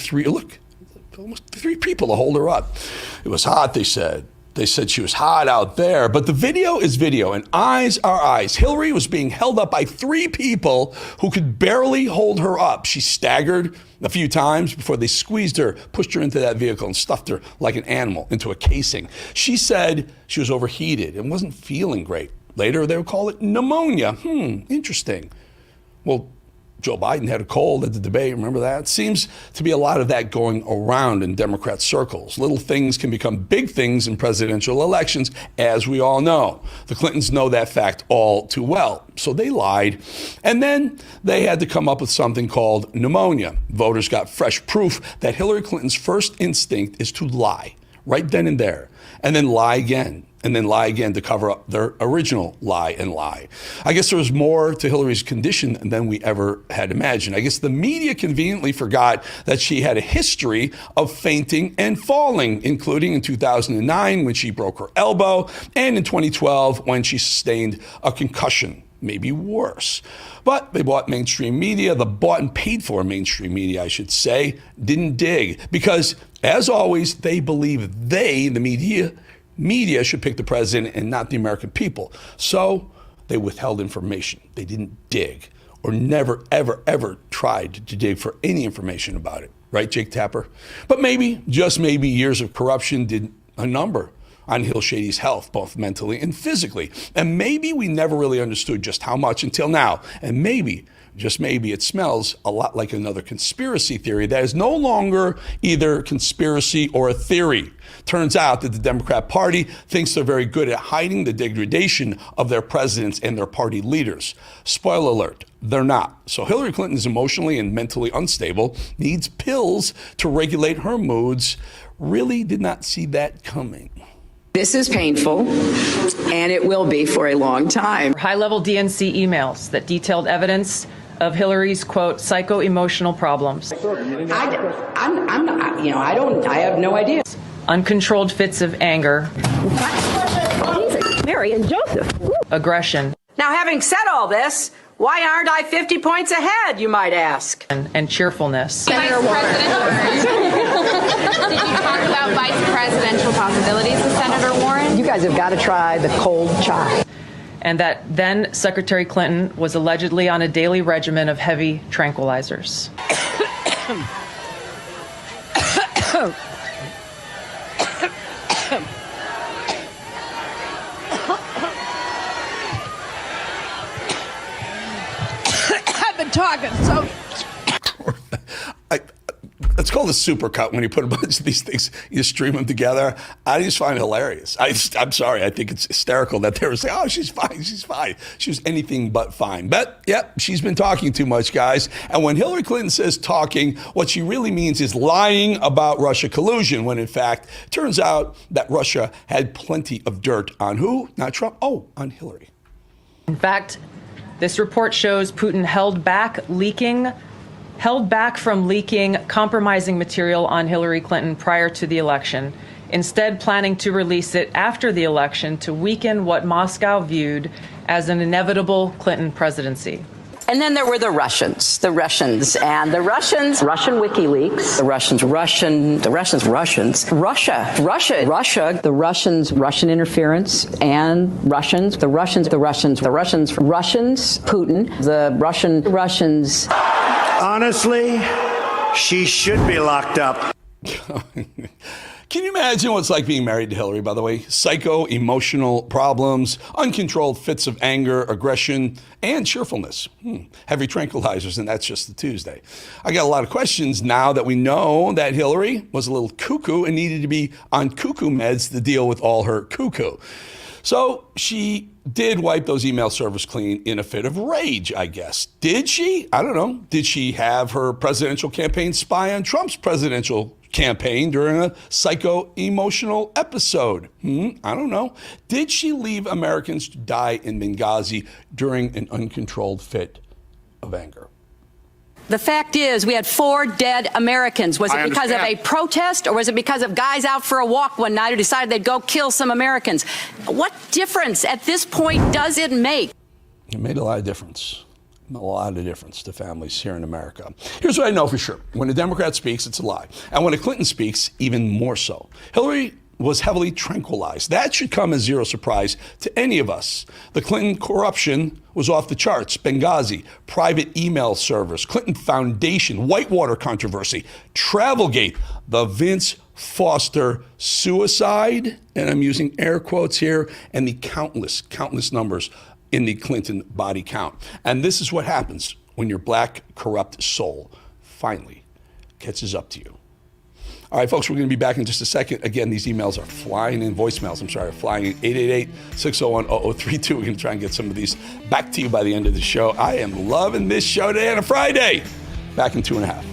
almost three people to hold her up. It was hot, they said. They said she was hot out there, but the video is video and eyes are eyes. Hillary was being held up by 3 people who could barely hold her up. She staggered a few times before they squeezed her, pushed her into that vehicle and stuffed her like an animal into a casing. She said she was overheated and wasn't feeling great. Later, they would call it pneumonia. Interesting. Well, Joe Biden had a cold at the debate. Remember that? Seems to be a lot of that going around in Democrat circles. Little things can become big things in presidential elections, as we all know. The Clintons know that fact all too well. So they lied. And then they had to come up with something called pneumonia. Voters got fresh proof that Hillary Clinton's first instinct is to lie right then and there, and then lie again. And then lie again to cover up their original lie and lie. I guess there was more to Hillary's condition than we ever had imagined. I guess the media conveniently forgot that she had a history of fainting and falling, including in 2009 when she broke her elbow, and in 2012 when she sustained a concussion. Maybe worse. But they bought mainstream media, the bought and paid for mainstream media, I should say, didn't dig. Because, as always, they believe they, the media should pick the president and not the American people. So they withheld information. They didn't dig, or never, ever, ever tried to dig for any information about it. Right, Jake Tapper? But maybe, just maybe, years of corruption did a number on Hill Shady's health, both mentally and physically. And maybe we never really understood just how much until now. And maybe, just maybe, it smells a lot like another conspiracy theory that is no longer either conspiracy or a theory. Turns out that the Democrat Party thinks they're very good at hiding the degradation of their presidents and their party leaders. Spoiler alert, they're not. So Hillary Clinton is emotionally and mentally unstable, needs pills to regulate her moods. Really did not see that coming. This is painful, and it will be for a long time. High-level DNC emails that detailed evidence of Hillary's, quote, psycho-emotional problems. I have no idea. Uncontrolled fits of anger. Mary and Joseph. Aggression. Now, having said all this, why aren't I 50 points ahead, you might ask? And cheerfulness. Senator Warren. Did you talk about vice presidential possibilities with Senator Warren? You guys have got to try the cold chai. And that then Secretary Clinton was allegedly on a daily regimen of heavy tranquilizers. I've been talking so. It's called a supercut when you put a bunch of these things, you stream them together. I just find it hilarious. I'm sorry. I think it's hysterical that they were saying, oh, she's fine. She's fine. She was anything but fine. But, yep, she's been talking too much, guys. And when Hillary Clinton says talking, what she really means is lying about Russia collusion, when in fact, it turns out that Russia had plenty of dirt on who? Not Trump. Oh, on Hillary. In fact, this report shows Putin held back from leaking compromising material on Hillary Clinton prior to the election, instead planning to release it after the election to weaken what Moscow viewed as an inevitable Clinton presidency. And then there were the Russians, Russian WikiLeaks, Russia, the Russians, Russian interference, and Russians, Putin, the Russians. Honestly, she should be locked up. Can you imagine what it's like being married to Hillary, by the way? Psycho-emotional problems, uncontrolled fits of anger, aggression, and cheerfulness. Heavy tranquilizers, and that's just the Tuesday. I got a lot of questions now that we know that Hillary was a little cuckoo and needed to be on cuckoo meds to deal with all her cuckoo. So she did wipe those email servers clean in a fit of rage, I guess. Did she? I don't know. Did she have her presidential campaign spy on Trump's presidential campaign during a psycho-emotional episode? I don't know. Did she leave Americans to die in Benghazi during an uncontrolled fit of anger? The fact is, we had 4 dead Americans. Was it because of a protest, or was it because of guys out for a walk one night who decided they'd go kill some Americans? What difference at this point does it make? It made a lot of difference. A lot of difference to families here in America. Here's what I know for sure. When a Democrat speaks, it's a lie. And when a Clinton speaks, even more so. Hillary was heavily tranquilized. That should come as zero surprise to any of us. The Clinton corruption was off the charts. Benghazi, private email servers, Clinton Foundation, Whitewater controversy, Travelgate, the Vince Foster suicide, and I'm using air quotes here, and the countless numbers in the Clinton body count. And this is what happens when your black, corrupt soul finally catches up to you. All right, folks, we're going to be back in just a second. Again, these emails are flying in, voicemails, are flying in 888-601-0032. We're going to try and get some of these back to you by the end of the show. I am loving this show today on a Friday. Back in 2.5.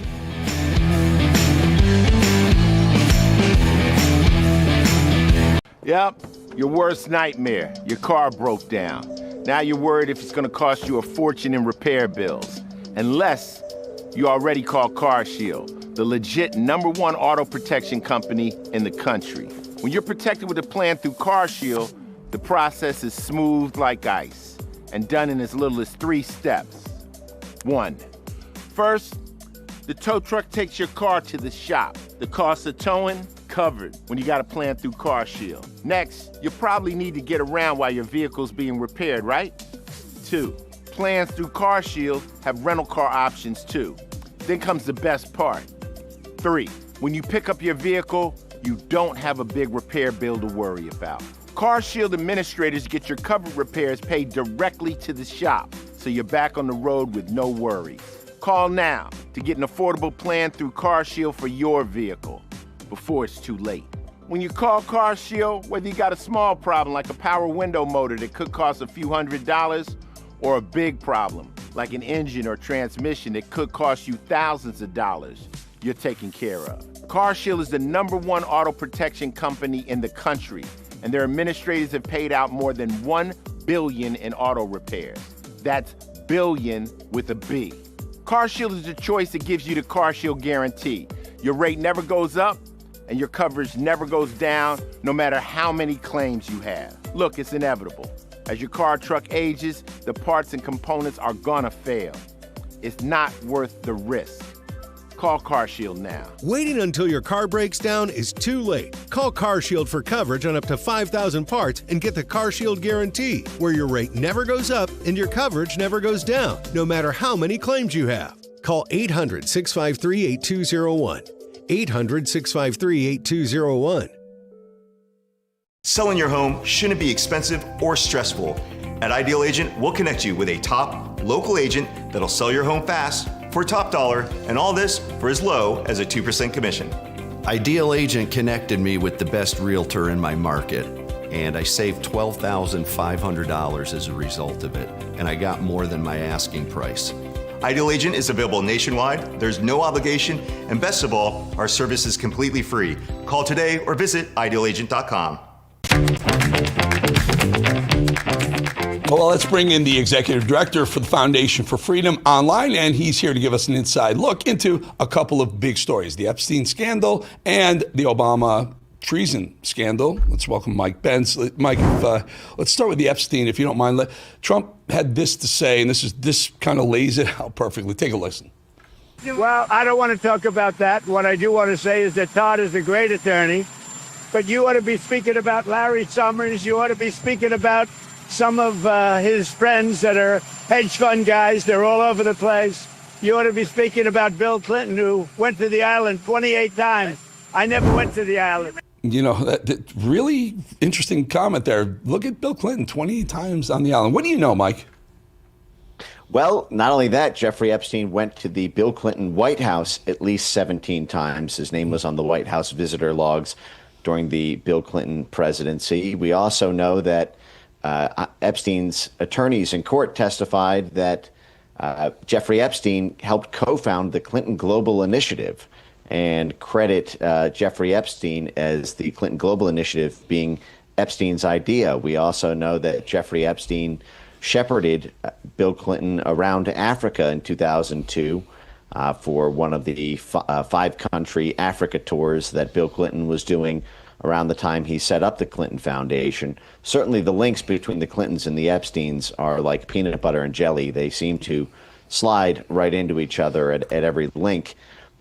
Yep, your worst nightmare. Your car broke down. Now you're worried if it's going to cost you a fortune in repair bills. Unless you already called CarShield, the legit #1 auto protection company in the country. When you're protected with a plan through CarShield, the process is smooth like ice and done in as little as 3 steps. 1. First, the tow truck takes your car to the shop. The cost of towing, covered when you got a plan through CarShield. Next, you probably need to get around while your vehicle's being repaired, right? 2. Plans through CarShield have rental car options too. Then comes the best part. 3. When you pick up your vehicle, you don't have a big repair bill to worry about. CarShield administrators get your covered repairs paid directly to the shop, so you're back on the road with no worries. Call now to get an affordable plan through CarShield for your vehicle before it's too late. When you call CarShield, whether you got a small problem like a power window motor that could cost a few $100s, or a big problem like an engine or transmission that could cost you thousands of dollars, you're taken care of. CarShield is the #1 auto protection company in the country, and their administrators have paid out more than $1 billion in auto repairs. That's billion with a B. CarShield is the choice that gives you the CarShield guarantee. Your rate never goes up, and your coverage never goes down, no matter how many claims you have. Look, it's inevitable. As your car or truck ages, the parts and components are gonna fail. It's not worth the risk. Call CarShield now. Waiting until your car breaks down is too late. Call CarShield for coverage on up to 5,000 parts and get the CarShield guarantee, where your rate never goes up and your coverage never goes down, no matter how many claims you have. Call 800-653-8201. 800-653-8201. Selling your home shouldn't be expensive or stressful. At Ideal Agent, we'll connect you with a top local agent that'll sell your home fast for top dollar, and all this for as low as a 2% commission. Ideal Agent connected me with the best realtor in my market, and I saved $12,500 as a result of it, and I got more than my asking price. Ideal Agent is available nationwide, there's no obligation, and best of all, our service is completely free. Call today or visit idealagent.com. Well, let's bring in the executive director for the Foundation for Freedom Online, and he's here to give us an inside look into a couple of big stories, the Epstein scandal and the Obama treason scandal. Let's welcome Mike Benz. Mike, let's start with the Epstein, if you don't mind. Trump had this to say, and this kind of lays it out perfectly. Take a listen. Well, I don't want to talk about that. What I do want to say is that Todd is a great attorney, but you ought to be speaking about Larry Summers. You ought to be speaking about some of his friends that are hedge fund guys. They're all over the place. You ought to be speaking about Bill Clinton, who went to the island 28 times. I never went to the island. You know, that really interesting comment there. Look at Bill Clinton 28 times on the island. What do you know, Mike? Well, not only that, Jeffrey Epstein went to the Bill Clinton White House at least 17 times. His name was on the White House visitor logs during the Bill Clinton presidency. We also know that Epstein's attorneys in court testified that Jeffrey Epstein helped co-found the Clinton Global Initiative and credit Jeffrey Epstein as the Clinton Global Initiative being Epstein's idea. We also know that Jeffrey Epstein shepherded Bill Clinton around Africa in 2002 for one of the 5-country Africa tours that Bill Clinton was doing around the time he set up the Clinton Foundation. Certainly the links between the Clintons and the Epsteins are like peanut butter and jelly. They seem to slide right into each other at every link.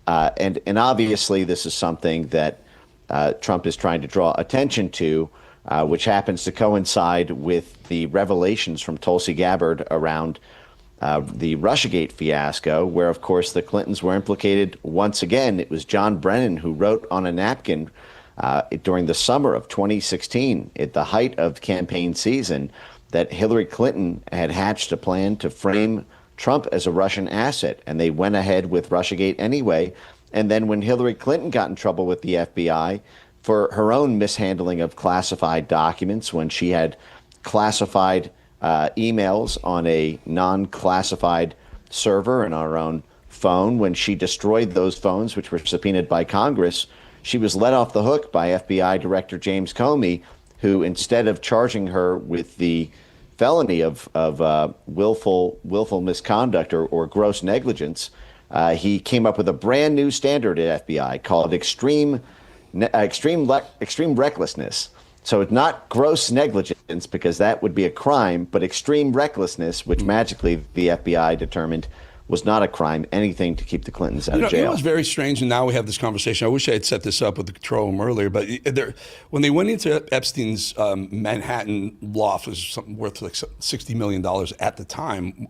And obviously this is something that Trump is trying to draw attention to, which happens to coincide with the revelations from Tulsi Gabbard around the Russiagate fiasco, where, of course, the Clintons were implicated once again. It was John Brennan who wrote on a napkin during the summer of 2016, at the height of campaign season, that Hillary Clinton had hatched a plan to frame Trump as a Russian asset, and they went ahead with Russiagate anyway. And then when Hillary Clinton got in trouble with the FBI for her own mishandling of classified documents, when she had classified emails on a non-classified server in our own phone, when she destroyed those phones, which were subpoenaed by Congress, she was let off the hook by FBI Director James Comey, who, instead of charging her with the felony of willful misconduct or gross negligence, he came up with a brand new standard at FBI called extreme recklessness. So it's not gross negligence, because that would be a crime, but extreme recklessness, which magically the FBI determined was not a crime, anything to keep the Clintons out of jail. You know, it was very strange, and now we have this conversation. I wish I had set this up with the control room earlier, but when they went into Epstein's Manhattan loft, was something worth like $60 million at the time,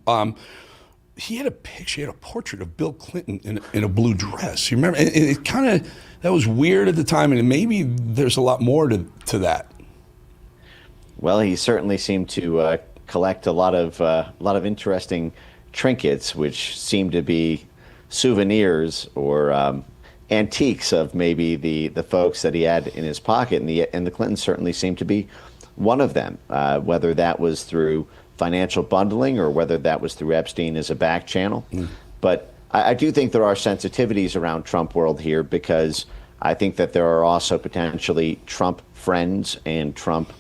he had a picture, he had a portrait of Bill Clinton in a blue dress. You remember? And it kind of, that was weird at the time, and maybe there's a lot more to that. Well, he certainly seemed to collect a lot of interesting trinkets, which seem to be souvenirs or antiques of maybe the folks that he had in his pocket, and the Clintons certainly seem to be one of them, whether that was through financial bundling or whether that was through Epstein as a back channel. But I do think there are sensitivities around Trump world here, because I think that there are also potentially Trump friends and Trump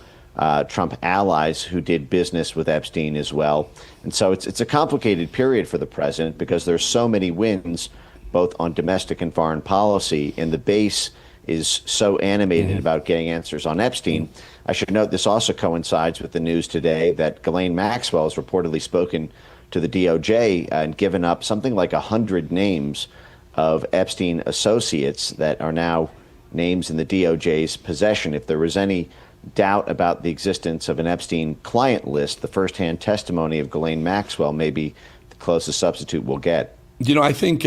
allies who did business with Epstein as well. And so it's a complicated period for the president, because there's so many wins, both on domestic and foreign policy, and the base is so animated about getting answers on Epstein. I should note this also coincides with the news today that Ghislaine Maxwell has reportedly spoken to the DOJ and given up something like 100 names of Epstein associates that are now names in the DOJ's possession. If there was any doubt about the existence of an Epstein client list, the firsthand testimony of Ghislaine Maxwell may be the closest substitute we'll get. You know, I think,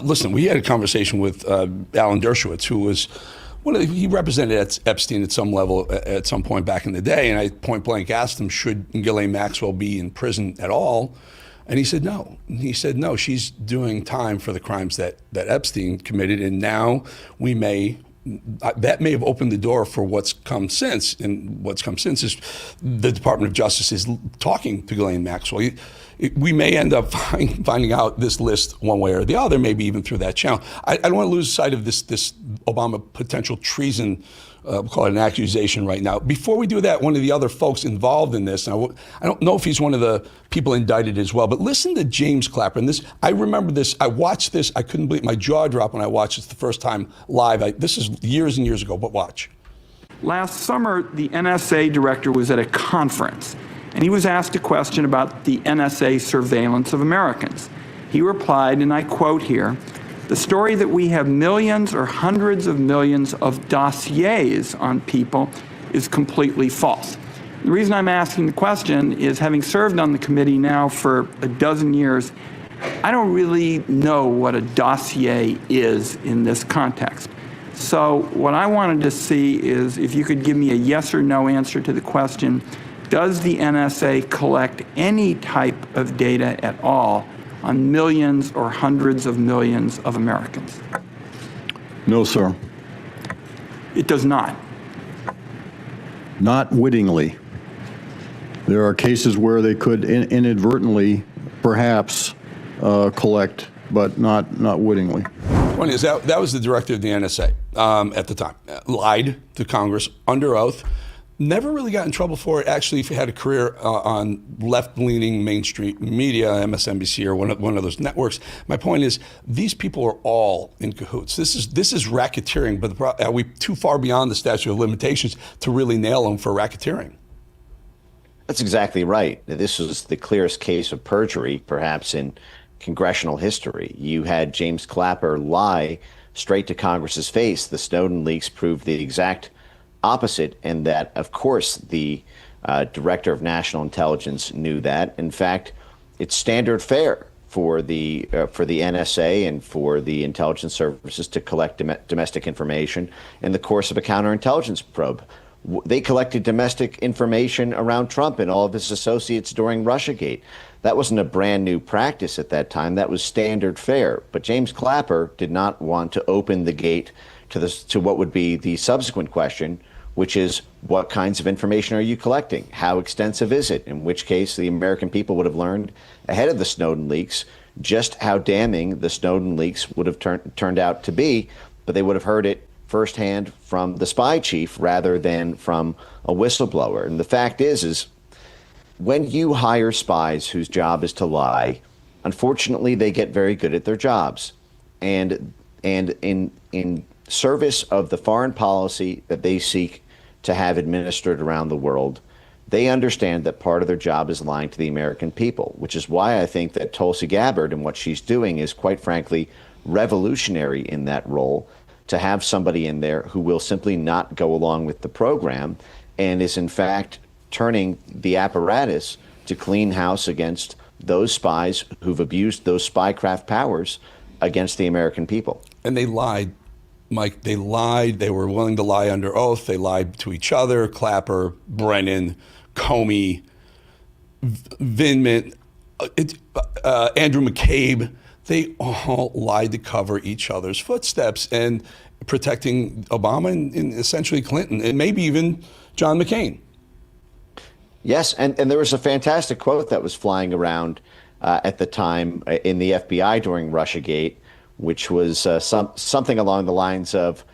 listen, we had a conversation with Alan Dershowitz, who was he represented Epstein at some level at some point back in the day, and I point blank asked him, should Ghislaine Maxwell be in prison at all? And he said no. He said no, she's doing time for the crimes that Epstein committed, and now that may have opened the door for what's come since. And what's come since is the Department of Justice is talking to Ghislaine Maxwell. We may end up finding out this list one way or the other, maybe even through that channel. I don't want to lose sight of this Obama potential treason, we'll call it an accusation right now. Before we do that, one of the other folks involved in this, and I don't know if he's one of the people indicted as well, but listen to James Clapper. And this, I remember this, I watched this, I couldn't believe, my jaw dropped when I watched this the first time live. This is years and years ago, but watch. Last summer, the NSA director was at a conference, and he was asked a question about the NSA surveillance of Americans. He replied, and I quote here, "The story that we have millions or hundreds of millions of dossiers on people is completely false." The reason I'm asking the question is, having served on the committee now for a dozen years, I don't really know what a dossier is in this context. So what I wanted to see is if you could give me a yes or no answer to the question, does the NSA collect any type of data at all on millions or hundreds of millions of Americans? No, sir. It does not? Not wittingly. There are cases where they could inadvertently, perhaps, collect, but not wittingly. One is that was the director of the NSA at the time. Lied to Congress under oath. Never really got in trouble for it. Actually, had a career on left-leaning mainstream media, MSNBC or one of those networks. My point is, these people are all in cahoots. This is racketeering, but are we too far beyond the statute of limitations to really nail them for racketeering? That's exactly right. This was the clearest case of perjury, perhaps, in congressional history. You had James Clapper lie straight to Congress's face. The Snowden leaks proved the exact opposite, and that, of course, the director of national intelligence knew that. In fact, it's standard fare for the NSA and for the intelligence services to collect domestic information in the course of a counterintelligence probe. They collected domestic information around Trump and all of his associates during Russiagate. That wasn't a brand new practice at that time. That was standard fare. But James Clapper did not want to open the gate to what would be the subsequent question, which is, what kinds of information are you collecting? How extensive is it? In which case, the American people would have learned ahead of the Snowden leaks just how damning the Snowden leaks would have turned out to be, but they would have heard it firsthand from the spy chief rather than from a whistleblower. And the fact is when you hire spies whose job is to lie, unfortunately, they get very good at their jobs. And in service of the foreign policy that they seek to have administered around the world, they understand that part of their job is lying to the American people, which is why I think that Tulsi Gabbard and what she's doing is, quite frankly, revolutionary in that role, to have somebody in there who will simply not go along with the program and is, in fact, turning the apparatus to clean house against those spies who've abused those spycraft powers against the American people. And they lied, Mike. They lied. They were willing to lie under oath. They lied to each other. Clapper, Brennan, Comey, Vindman, Andrew McCabe. They all lied to cover each other's footsteps and protecting Obama and essentially Clinton and maybe even John McCain. Yes, and there was a fantastic quote that was flying around at the time in the FBI during Russiagate, which was something along the lines of,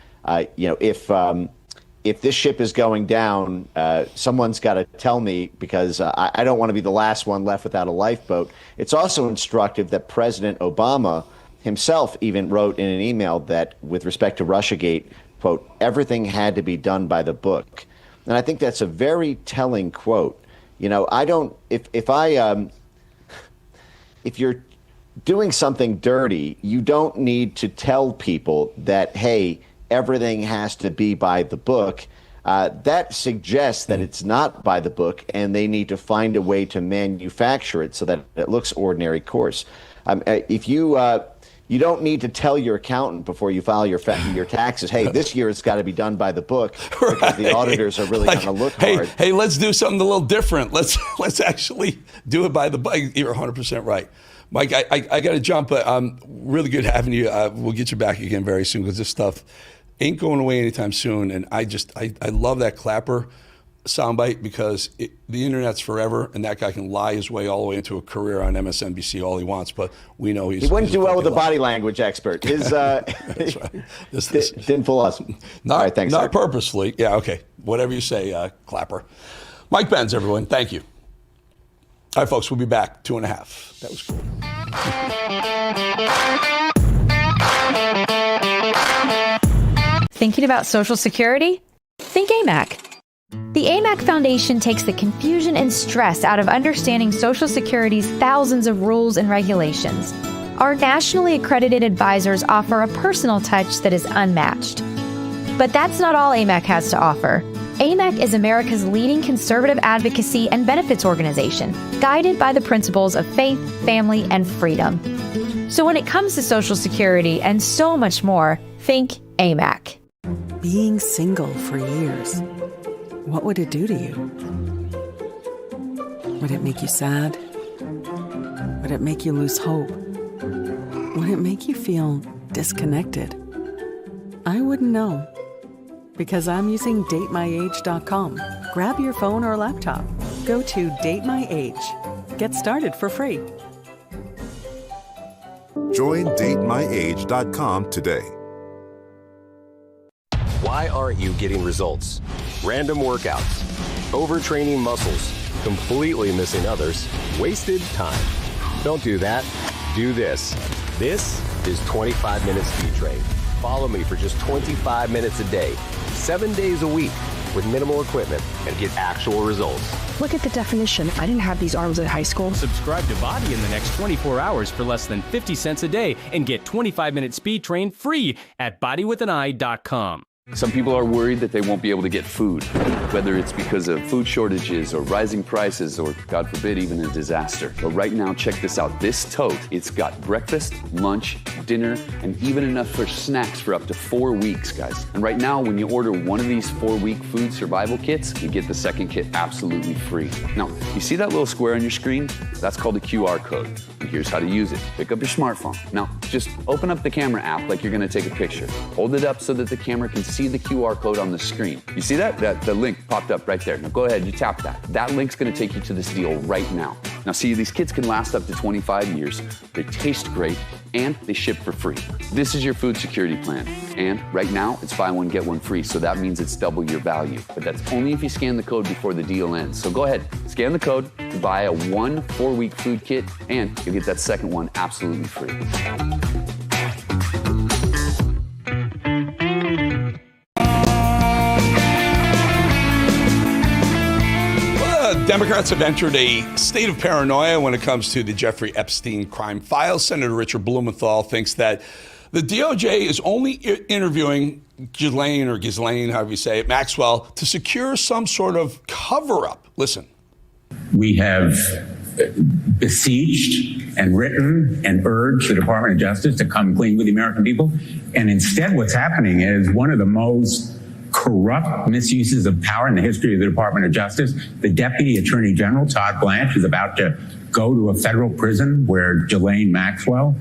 if this ship is going down, someone's got to tell me, because I don't want to be the last one left without a lifeboat. It's also instructive that President Obama himself even wrote in an email that, with respect to Russiagate, quote, everything had to be done by the book. And I think that's a very telling quote. If you're doing something dirty, you don't need to tell people that, hey, everything has to be by the book. That suggests that it's not by the book, and they need to find a way to manufacture it so that it looks ordinary course. If you don't need to tell your accountant before you file your taxes, hey, this year it's got to be done by the book, because the auditors are really going to look hard. Hey, let's do something a little different. Let's actually do it by the book. You're 100% right. Mike, I got to jump, but really good having you. We'll get you back again very soon, because this stuff ain't going away anytime soon. And I love that Clapper soundbite, because the internet's forever, and that guy can lie his way all the way into a career on MSNBC all he wants, but we know he wouldn't do well with a body language expert. His That's right. This didn't fool us. All right, thanks. Not purposefully. Yeah, okay. Whatever you say, Clapper. Mike Benz, everyone. Thank you. All right, folks, we'll be back. 2.5. That was cool. Thinking about Social Security? Think AMAC. The AMAC Foundation takes the confusion and stress out of understanding Social Security's thousands of rules and regulations. Our nationally accredited advisors offer a personal touch that is unmatched. But that's not all AMAC has to offer. AMAC is America's leading conservative advocacy and benefits organization, guided by the principles of faith, family, and freedom. So when it comes to Social Security and so much more, think AMAC. Being single for years, what would it do to you? Would it make you sad? Would it make you lose hope? Would it make you feel disconnected? I wouldn't know, because I'm using datemyage.com. Grab your phone or laptop. Go to Date My Age. Get started for free. Join datemyage.com today. Why aren't you getting results? Random workouts, overtraining muscles, completely missing others, wasted time. Don't do that. Do this. This is 25 Minute Speed Train. Follow me for just 25 minutes a day, 7 days a week, with minimal equipment, and get actual results. Look at the definition. I didn't have these arms in high school. Subscribe to Body in the next 24 hours for less than 50 cents a day and get 25 Minute Speed Train free at bodywithaneye.com. Some people are worried that they won't be able to get food, whether it's because of food shortages or rising prices or, God forbid, even a disaster. But right now, check this out. This tote, it's got breakfast, lunch, dinner, and even enough for snacks for up to 4 weeks, guys. And right now, when you order one of these 4-week food survival kits, you get the second kit absolutely free. Now, you see that little square on your screen? That's called a QR code. And here's how to use it. Pick up your smartphone. Now, just open up the camera app like you're gonna take a picture. Hold it up so that the camera can see the QR code on the screen. You see that? The link popped up right there. Now go ahead, you tap that. That link's gonna take you to this deal right now. Now see, these kits can last up to 25 years, they taste great, and they ship for free. This is your food security plan. And right now, it's buy one, get one free, so that means it's double your value. But that's only if you scan the code before the deal ends. So go ahead, scan the code to buy a 1 4-week food kit, and you'll get that second one absolutely free. Democrats have entered a state of paranoia when it comes to the Jeffrey Epstein crime files. Senator Richard Blumenthal thinks that the DOJ is only interviewing Ghislaine, however you say it, Maxwell, to secure some sort of cover-up. Listen. We have besieged and written and urged the Department of Justice to come clean with the American people. And instead what's happening is one of the most corrupt misuses of power in the history of the Department of Justice. The Deputy Attorney General, Todd Blanche, is about to go to a federal prison where Ghislaine Maxwell,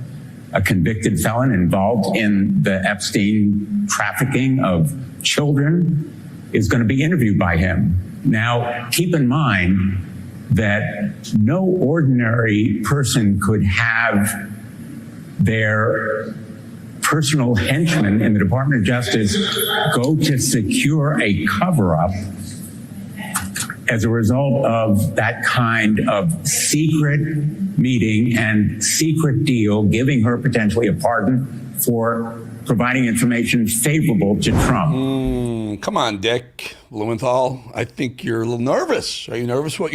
a convicted felon involved in the Epstein trafficking of children, is going to be interviewed by him. Now, keep in mind that no ordinary person could have their personal henchmen in the Department of Justice go to secure a cover-up as a result of that kind of secret meeting and secret deal, giving her potentially a pardon for providing information favorable to Trump. Come on, Dick Blumenthal. I think you're a little nervous. Are you nervous what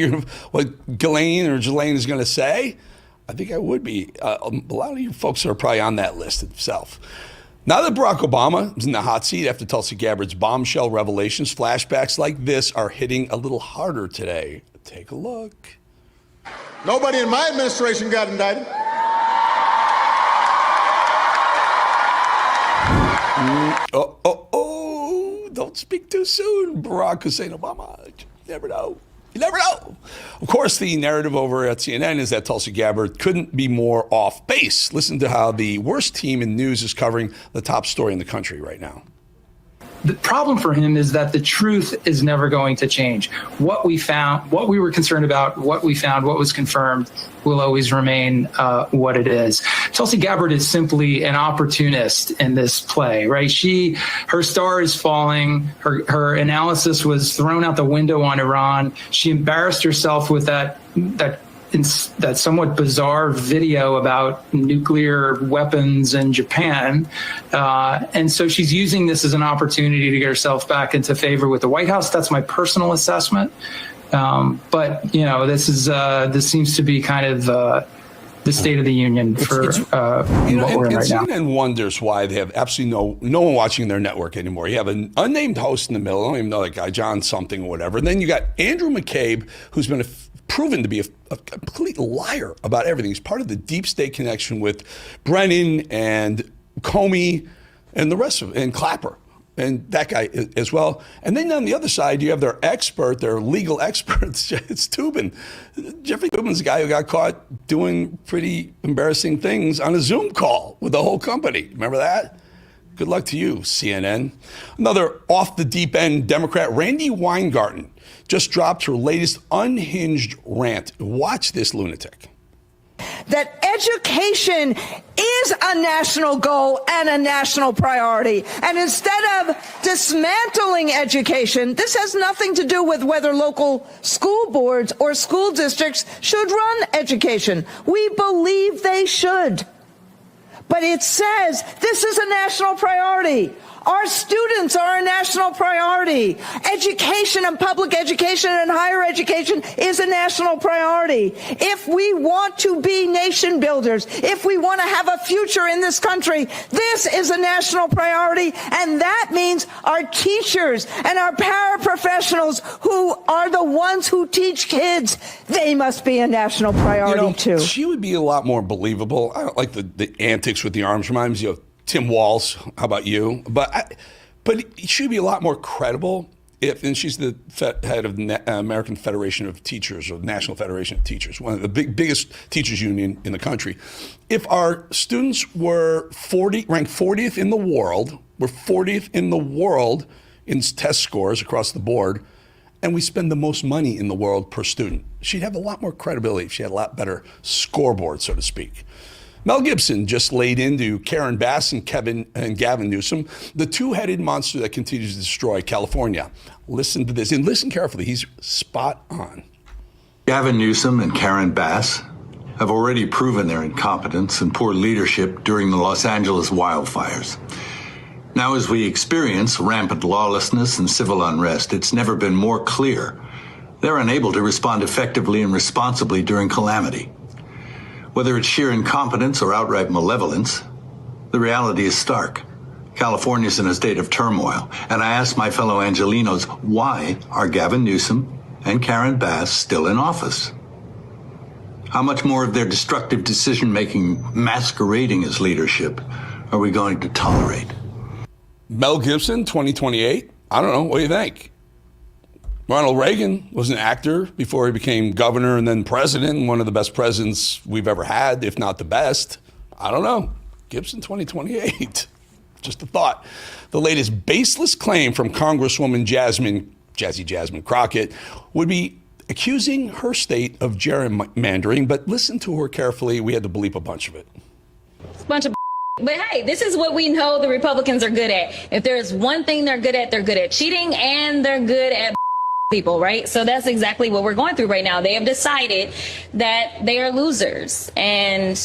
Ghislaine is going to say? I think I would be. A lot of you folks are probably on that list itself. Now that Barack Obama is in the hot seat after Tulsi Gabbard's bombshell revelations, flashbacks like this are hitting a little harder today. Take a look. Nobody in my administration got indicted. Don't speak too soon, Barack Hussein Obama. You never know. You never know. Of course, the narrative over at CNN is that Tulsi Gabbard couldn't be more off base. Listen to how the worst team in news is covering the top story in the country right now. The problem for him is that the truth is never going to change. What we found, what we were concerned about, what we found, what was confirmed will always remain what it is. Tulsi Gabbard is simply an opportunist in this play, right? Her star is falling. Her analysis was thrown out the window on Iran. She embarrassed herself with that somewhat bizarre video about nuclear weapons in Japan. And so she's using this as an opportunity to get herself back into favor with the White House. That's my personal assessment. But, this seems to be kind of the State of the Union for what we're in right now. CNN wonders why they have absolutely no one watching their network anymore. You have an unnamed host in the middle. I don't even know that guy, John something or whatever. And then you got Andrew McCabe, who's been proven to be a complete liar about everything. He's part of the deep state connection with Brennan and Comey and the rest of it, and Clapper, and that guy as well. And then on the other side, you have their legal expert, it's Toobin. Jeffrey Toobin's the guy who got caught doing pretty embarrassing things on a Zoom call with the whole company. Remember that? Good luck to you, CNN. Another off the deep end Democrat, Randi Weingarten, just dropped her latest unhinged rant. Watch this lunatic. That education is a national goal and a national priority. And instead of dismantling education, this has nothing to do with whether local school boards or school districts should run education. We believe they should. But it says this is a national priority. Our students are a national priority. Education and public education and higher education is a national priority. If we want to be nation builders, if we want to have a future in this country, this is a national priority. And that means our teachers and our paraprofessionals who are the ones who teach kids, they must be a national priority too. She would be a lot more believable. I don't like the antics with the arms. Reminds you of Tim Walz. How about you? But she would be a lot more credible and she's the head of the American Federation of Teachers, or National Federation of Teachers, one of the biggest teachers union in the country. If our students were ranked 40th in the world, we're 40th in the world in test scores across the board, and we spend the most money in the world per student, she'd have a lot more credibility if she had a lot better scoreboard, so to speak. Mel Gibson just laid into Karen Bass and Gavin Newsom, the two-headed monster that continues to destroy California. Listen to this, and listen carefully. He's spot on. Gavin Newsom and Karen Bass have already proven their incompetence and poor leadership during the Los Angeles wildfires. Now, as we experience rampant lawlessness and civil unrest, it's never been more clear they're unable to respond effectively and responsibly during calamity. Whether it's sheer incompetence or outright malevolence, the reality is stark. California's in a state of turmoil, and I ask my fellow Angelenos, why are Gavin Newsom and Karen Bass still in office? How much more of their destructive decision-making masquerading as leadership are we going to tolerate? Mel Gibson, 2028? I don't know. What do you think? Ronald Reagan was an actor before he became governor and then president, one of the best presidents we've ever had, if not the best. I don't know. Gibson 2028. Just a thought. The latest baseless claim from Congresswoman Jazzy Jasmine Crockett would be accusing her state of gerrymandering, but listen to her carefully. We had to bleep a bunch of it. It's a bunch of But hey, this is what we know the Republicans are good at. If there's one thing they're good at cheating, and they're good at people, right? So that's exactly what we're going through right now. They have decided that they are losers, and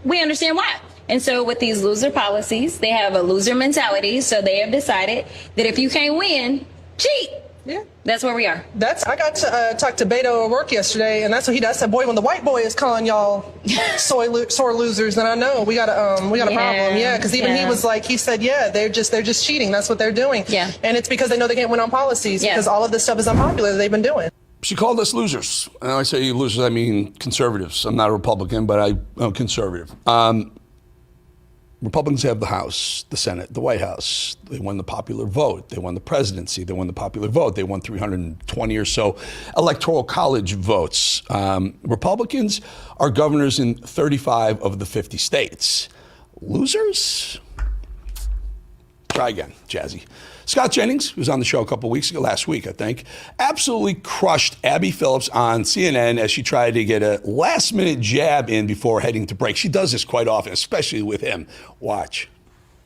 we understand why. And so with these loser policies, they have a loser mentality. So they have decided that if you can't win, cheat. Yeah. That's where we are. I got to talk to Beto at work yesterday, and that's what he does. I said, boy, when the white boy is calling y'all sore losers, then I know we got a problem. Yeah, because even he was like, he said, yeah, they're just cheating. That's what they're doing. Yeah. And it's because they know they can't win on policies because all of this stuff is unpopular that they've been doing. She called us losers. And I say losers, I mean conservatives. I'm not a Republican, but I'm conservative. Republicans have the House, the Senate, the White House. They won the popular vote. They won the presidency. They won the popular vote. They won 320 or so electoral college votes. Republicans are governors in 35 of the 50 states. Losers? Try again, Jazzy. Scott Jennings, who was on the show a couple weeks ago, last week, I think, absolutely crushed Abby Phillips on CNN as she tried to get a last-minute jab in before heading to break. She does this quite often, especially with him. Watch.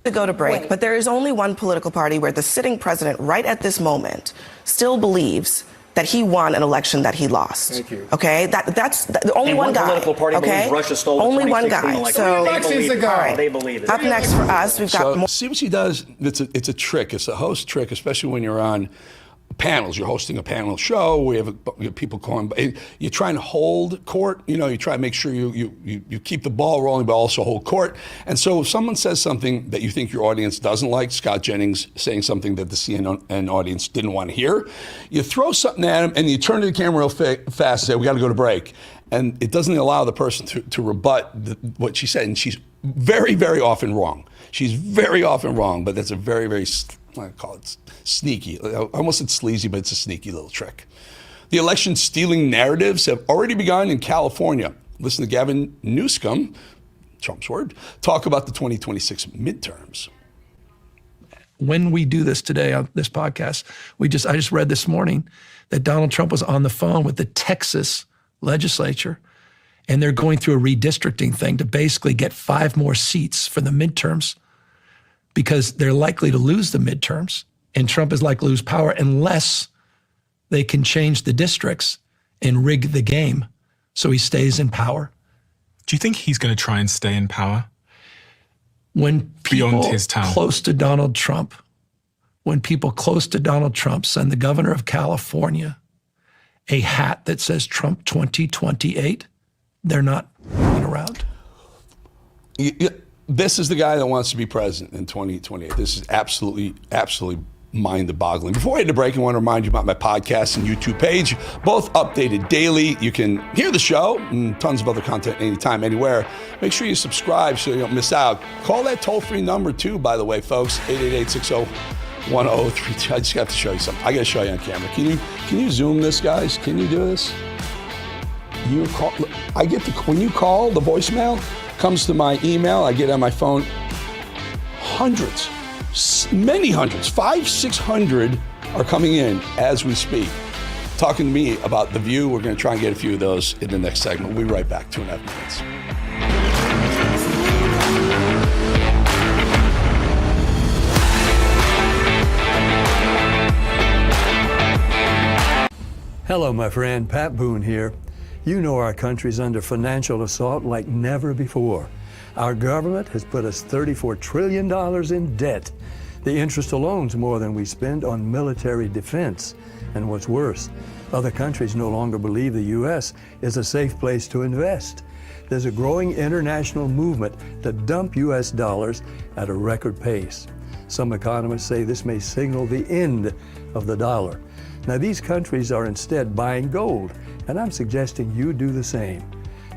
To go to break, but there is only one political party where the sitting president right at this moment still believes that he won an election that he lost. Thank you. Okay, that's the only and one guy. Political party okay, Russia stole only one guy. So they believe it. Up next for us, we've got more. See what she does? It's a trick. It's a host trick, especially when you're on panels. You're hosting a panel show. We have people calling. You're trying to hold court. You know, you try to make sure you keep the ball rolling, but also hold court. And so if someone says something that you think your audience doesn't like, Scott Jennings saying something that the CNN audience didn't want to hear, you throw something at him and you turn to the camera real fast and say, we got to go to break. And it doesn't allow the person to rebut what she said. And she's very, very often wrong. She's very often wrong, but that's a very, very, I call it sneaky. I almost said sleazy, but it's a sneaky little trick. The election stealing narratives have already begun in California. Listen to Gavin Newsom, Trump's word, talk about the 2026 midterms. When we do this today on this podcast, I just read this morning that Donald Trump was on the phone with the Texas legislature, and they're going through a redistricting thing to basically get 5 more seats for the midterms, because they're likely to lose the midterms, and Trump is likely to lose power unless they can change the districts and rig the game so he stays in power. Do you think he's going to try and stay in power? When people beyond his term? Close to Donald Trump when people close to Donald Trump send the governor of California a hat that says Trump 2028, they're not around. This is the guy that wants to be president in 2028. This is absolutely mind-boggling. Before I hit the break, I want to remind you about my podcast and YouTube page, both updated daily. You can hear the show and tons of other content anytime, anywhere. Make sure you subscribe so you don't miss out. Call that toll-free number too, by the way, folks, 888-60-1032. I just got to show you something. I got to show you on camera. Can you zoom this, guys? Can you do this? You call. When you call, the voicemail comes to my email. I get on my phone hundreds. Many hundreds, 500-600 are coming in as we speak, talking to me about The View. We're going to try and get a few of those in the next segment. We'll be right back, 2.5 minutes. Hello, my friend, Pat Boone here. You know our country's under financial assault like never before. Our government has put us $34 trillion in debt. The interest alone is more than we spend on military defense. And what's worse, other countries no longer believe the U.S. is a safe place to invest. There's a growing international movement to dump U.S. dollars at a record pace. Some economists say this may signal the end of the dollar. Now, these countries are instead buying gold, and I'm suggesting you do the same.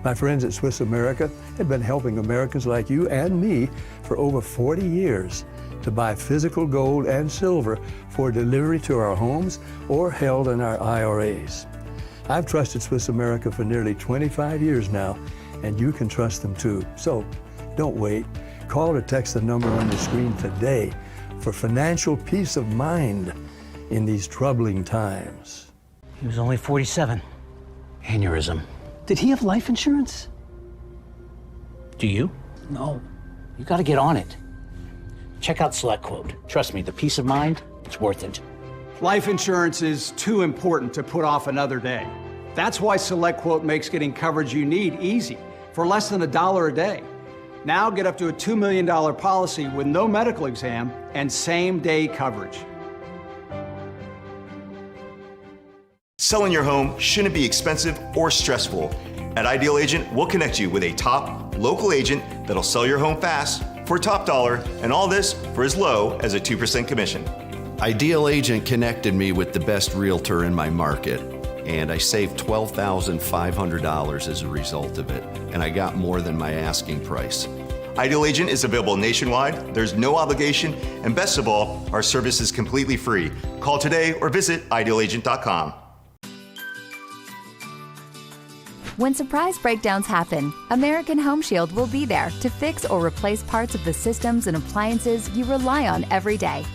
My friends at Swiss America have been helping Americans like you and me for over 40 years to buy physical gold and silver for delivery to our homes or held in our IRAs. I've trusted Swiss America for nearly 25 years now, and you can trust them too. So don't wait. Call or text the number on your screen today for financial peace of mind in these troubling times. He was only 47. Aneurysm. Did he have life insurance? Do you? No. You gotta get on it. Check out SelectQuote. Trust me, the peace of mind, it's worth it. Life insurance is too important to put off another day. That's why SelectQuote makes getting coverage you need easy, for less than $1 a day. Now get up to a $2 million policy with no medical exam and same-day coverage. Selling your home shouldn't be expensive or stressful. At Ideal Agent, we'll connect you with a top local agent that'll sell your home fast for top dollar, and all this for as low as a 2% commission. Ideal Agent connected me with the best realtor in my market, and I saved $12,500 as a result of it, and I got more than my asking price. Ideal Agent is available nationwide, there's no obligation, and best of all, our service is completely free. Call today or visit idealagent.com. When surprise breakdowns happen, American Home Shield will be there to fix or replace parts of the systems and appliances you rely on every day.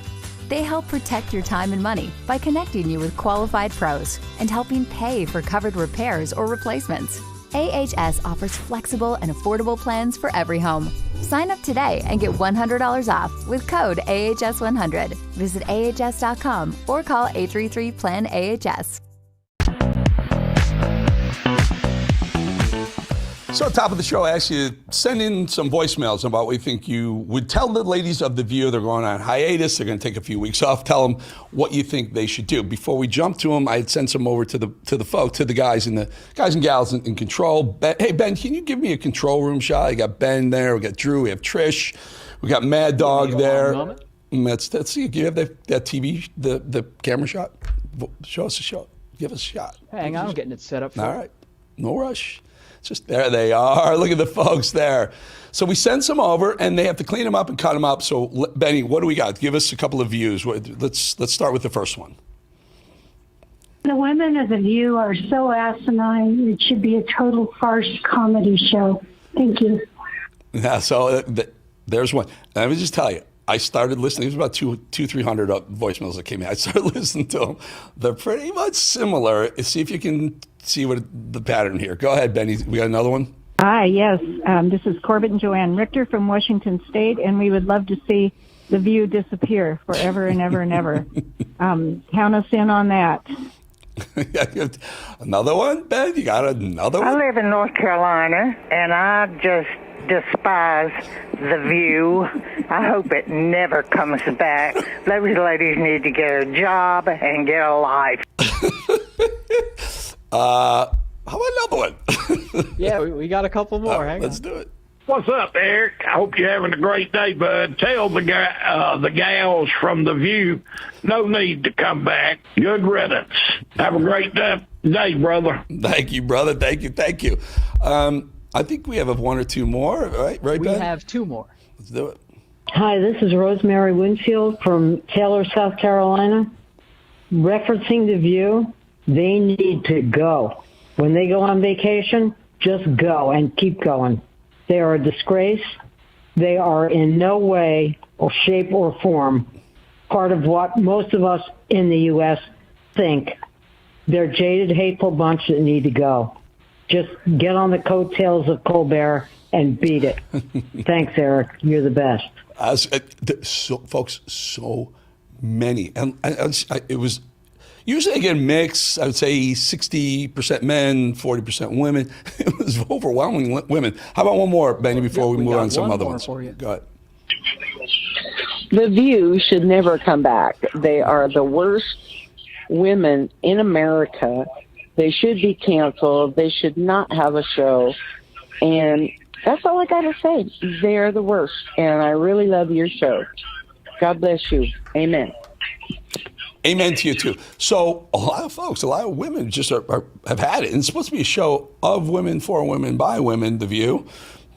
They help protect your time and money by connecting you with qualified pros and helping pay for covered repairs or replacements. AHS offers flexible and affordable plans for every home. Sign up today and get $100 off with code AHS100. Visit AHS.com or call 833-PLAN-AHS. So at the top of the show, I asked you to send in some voicemails about what you think you would tell the ladies of The View. They're going on hiatus. They're going to take a few weeks off. Tell them what you think they should do. Before we jump to them, I had sent some over to the guys and gals in control. Hey, Ben, can you give me a control room shot? I got Ben there. We got Drew. We have Trish. We got Mad Dog there. Let's see. Do you have that TV, the camera shot? Show us a shot. Give us a shot. Hang on, I'm getting it set up for All right. No rush. Just there they are. Look at the folks there. So we send some over, and they have to clean them up and cut them up. So, Benny, what do we got? Give us a couple of views. Let's start with the first one. The women of The View are so asinine, it should be a total farce comedy show. Thank you. Yeah, so there's one. Let me just tell you, I started listening. There's about 300 voicemails that came in. I started listening to them. They're pretty much similar. See if you can see what the pattern here. Go ahead, Benny. We got another one? Hi, yes. This is Corbett and Joanne Richter from Washington State, and we would love to see The View disappear forever and ever and ever. Count us in on that. Another one, Ben? You got another one? I live in North Carolina, and I just despise The View. I hope it never comes back. Those ladies need to get a job and get a life. How about another one? Yeah, we got a couple more. Hang let's on. do it. What's up, Eric? I hope you're having a great day, bud. Tell the gals from The View, no need to come back. Good riddance. Have a great day, brother. Thank you, brother. Thank you. I think we have one or two more, right, We Ben? have two more. Let's do it. Hi, this is Rosemary Winfield from Taylor, South Carolina. Referencing The View, they need to go. When they go on vacation, just go and keep going. They are a disgrace. They are in no way or shape or form part of what most of us in the U.S. think. They're a jaded, hateful bunch that need to go. Just get on the coattails of Colbert and beat it. Thanks, Eric. You're the best. Folks, so many. And it was usually, again, mix. I would say 60% men, 40% women. It was overwhelming women. How about one more, Benny, before we move on to some other ones? Go ahead. The View should never come back. They are the worst women in America. They should be canceled. They should not have a show. And that's all I got to say. They're the worst. And I really love your show. God bless you. Amen. Amen to you, too. So a lot of folks, a lot of women just have had it. And it's supposed to be a show of women, for women, by women, The View.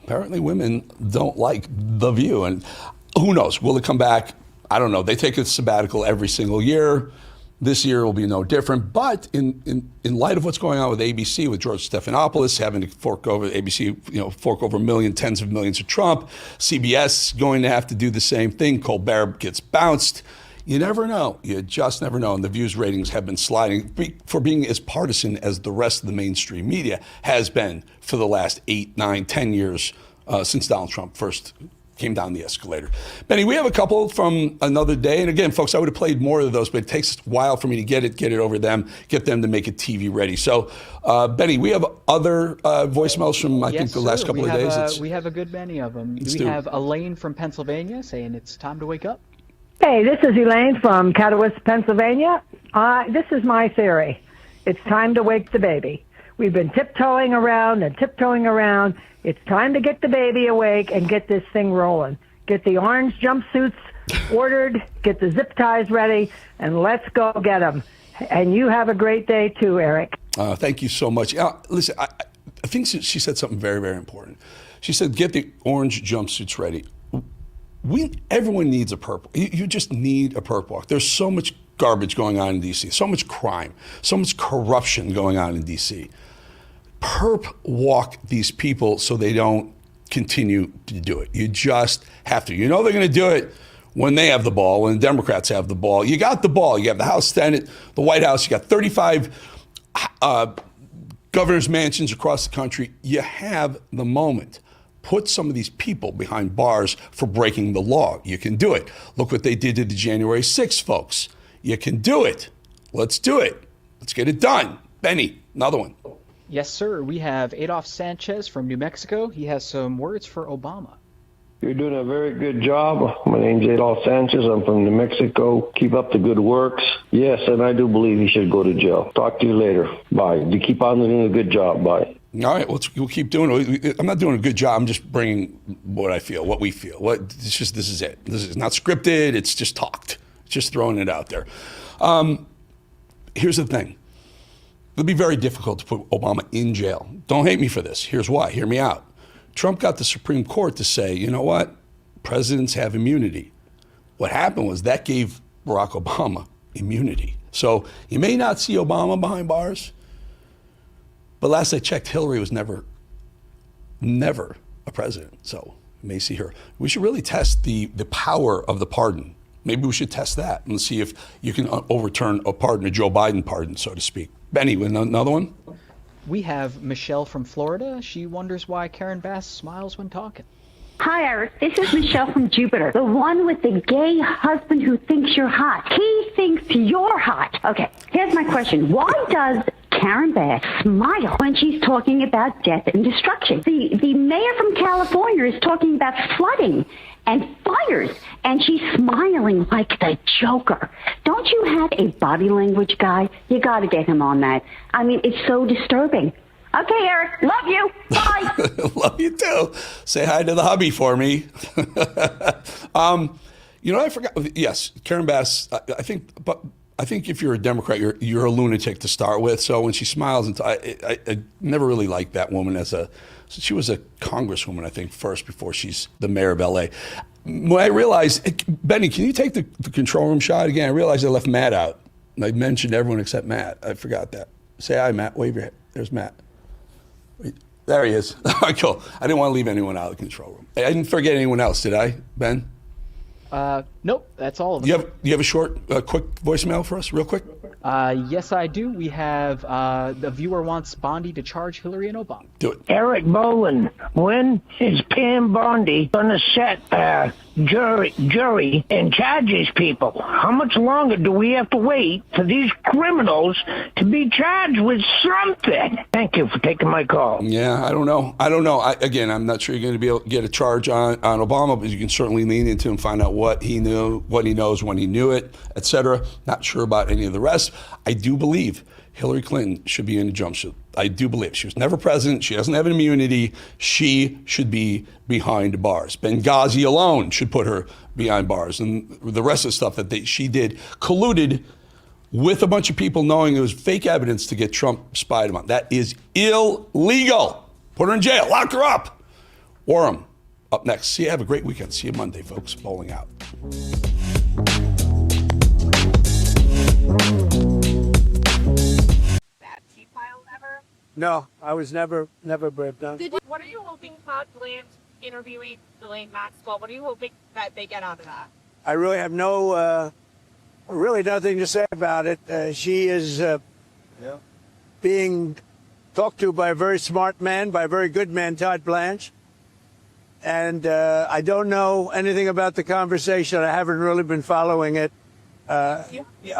Apparently women don't like The View. And who knows? Will it come back? I don't know. They take a sabbatical every single year. This year will be no different. But in light of what's going on with ABC, with George Stephanopoulos having to fork over ABC, fork over tens of millions to Trump, CBS going to have to do the same thing. Colbert gets bounced. You never know. You just never know. And The View's ratings have been sliding for being as partisan as the rest of the mainstream media has been for the last 8, 9, 10 years since Donald Trump first came down the escalator. Benny, we have a couple from another day. And again, folks, I would have played more of those, but it takes a while for me to get it over them, get them to make it TV ready. So, Benny, we have other voicemails from, I think, the last couple of days. We have a good many of them. We have Elaine from Pennsylvania saying it's time to wake up. Hey, this is Elaine from Catawissa, Pennsylvania. This is my theory. It's time to wake the baby. We've been tiptoeing around and tiptoeing around. It's time to get the baby awake and get this thing rolling. Get the orange jumpsuits ordered, get the zip ties ready, and let's go get them. And you have a great day too, Eric. Thank you so much. Listen, I think she said something very, very important. She said, get the orange jumpsuits ready. Everyone needs a perp. You just need a perp walk. There's so much garbage going on in D.C., so much crime, so much corruption going on in D.C. Perp walk these people so they don't continue to do it. You just have to. You know they're going to do it when they have the ball, when the Democrats have the ball. You got the ball. You have the House, Senate, the White House. You got 35 governor's mansions across the country. You have the moment. Put some of these people behind bars for breaking the law. You can do it. Look what they did to the January 6th folks. You can do it. Let's do it. Let's get it done. Benny, another one. Yes, sir. We have Adolf Sanchez from New Mexico. He has some words for Obama. You're doing a very good job. My name's Adolf Sanchez. I'm from New Mexico. Keep up the good works. Yes, and I do believe he should go to jail. Talk to you later. Bye. You keep on doing a good job. Bye. All right, we'll keep doing it. I'm not doing a good job. I'm just bringing what I feel, what we feel. This is it. This is not scripted. It's just talked. It's just throwing it out there. Here's the thing. It'll be very difficult to put Obama in jail. Don't hate me for this. Here's why. Hear me out. Trump got the Supreme Court to say, you know what? Presidents have immunity. What happened was that gave Barack Obama immunity. So you may not see Obama behind bars, but last I checked, Hillary was never a president. So you may see her. We should really test the power of the pardon. Maybe we should test that and see if you can overturn a pardon, a Joe Biden pardon, so to speak. Benny, another one? We have Michelle from Florida. She wonders why Karen Bass smiles when talking. Hi, Eric. This is Michelle from Jupiter, the one with the gay husband who thinks you're hot. He thinks you're hot. Okay, here's my question. Why does Karen Bass smile when she's talking about death and destruction. The mayor from California is talking about flooding and fires, and she's smiling like the Joker. Don't you have a body language guy? You got to get him on that. I mean, it's so disturbing. Okay, Eric, love you. Bye. Love you too. Say hi to the hubby for me. I forgot. Yes, Karen Bass. I think if you're a Democrat, you're a lunatic to start with. So when she smiles, and I never really liked that woman she was a congresswoman, I think, first before she's the mayor of LA. When I realized, Benny, can you take the control room shot again? I realized I left Matt out. I mentioned everyone except Matt. I forgot that. Say hi, Matt. Wave your hand. There's Matt. There he is. All right, cool. I didn't want to leave anyone out of the control room. I didn't forget anyone else, did I, Ben? Nope, that's all of them. You have a short, quick voicemail for us, real quick? Yes, I do. We have the viewer wants Bondi to charge Hillary and Obama. Do it. Eric Boland, when is Pam Bondi going to set jury and charge these people? How much longer do we have to wait for these criminals to be charged with something? Thank you for taking my call. Yeah, I don't know. Again, I'm not sure you're going to be able to get a charge on Obama, but you can certainly lean into and find out what he knew, what he knows, when he knew it, etc. Not sure about any of the rest. I do believe Hillary Clinton should be in a jumpsuit. I do believe. She was never president. She doesn't have an immunity. She should be behind bars. Benghazi alone should put her behind bars. And the rest of the stuff that she did, colluded with a bunch of people knowing it was fake evidence to get Trump spied on. That is illegal. Put her in jail. Lock her up. Warren, up next. See you. Have a great weekend. See you Monday, folks. Bowling out. No, I was never briefed on. What are you hoping Todd Blanche interviewing Ghislaine Maxwell? What are you hoping that they get out of that? I really have really nothing to say about it. She is being talked to by a very smart man, by a very good man, Todd Blanche. And I don't know anything about the conversation. I haven't really been following it. A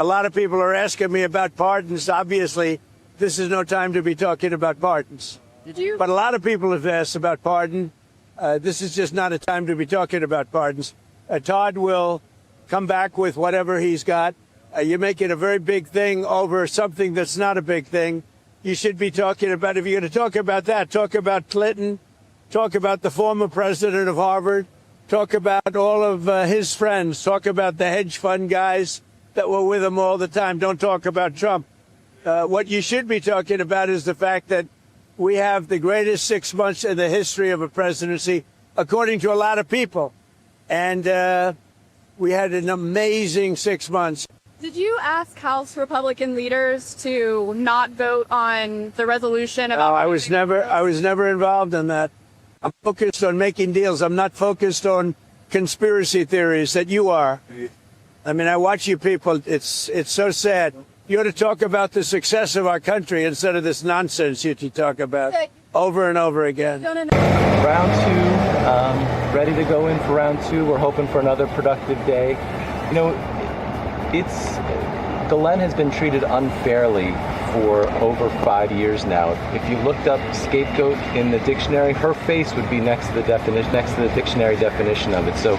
lot of people are asking me about pardons. Obviously, this is no time to be talking about pardons. But a lot of people have asked about pardon. This is just not a time to be talking about pardons. Todd will come back with whatever he's got. You're making a very big thing over something that's not a big thing. You should be talking about, if you're going to talk about that, talk about Clinton, talk about the former president of Harvard, talk about all of his friends, talk about the hedge fund guys that were with him all the time. Don't talk about Trump. What you should be talking about is the fact that we have the greatest 6 months in the history of a presidency, according to a lot of people. And we had an amazing 6 months. Did you ask House Republican leaders to not vote on the resolution about... No, I was never involved in that. I'm focused on making deals. I'm not focused on conspiracy theories that you are. I mean, I watch you people. It's so sad. You ought to talk about the success of our country instead of this nonsense you talk about over and over again. Round two, ready to go in for round two. We're hoping for another productive day. You know, Ghislaine has been treated unfairly for over 5 years now. If you looked up scapegoat in the dictionary, her face would be next to the dictionary definition of it. So,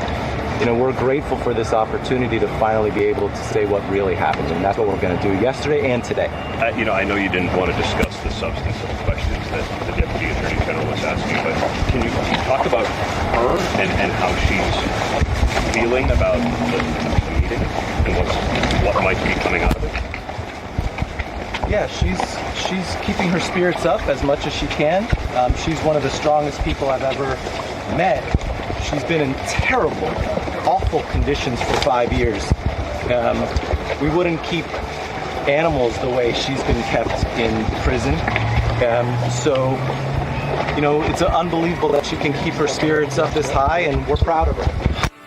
you know, we're grateful for this opportunity to finally be able to say what really happened, and that's what we're going to do yesterday and today. I know you didn't want to discuss the substance of the questions that the Deputy Attorney General was asking, but can you talk about her and how she's feeling about the meeting and what might be coming out of it? Yeah, she's keeping her spirits up as much as she can. She's one of the strongest people I've ever met. She's been in terrible, awful conditions for 5 years. We wouldn't keep animals the way she's been kept in prison. So, you know, it's unbelievable that she can keep her spirits up this high, and we're proud of her.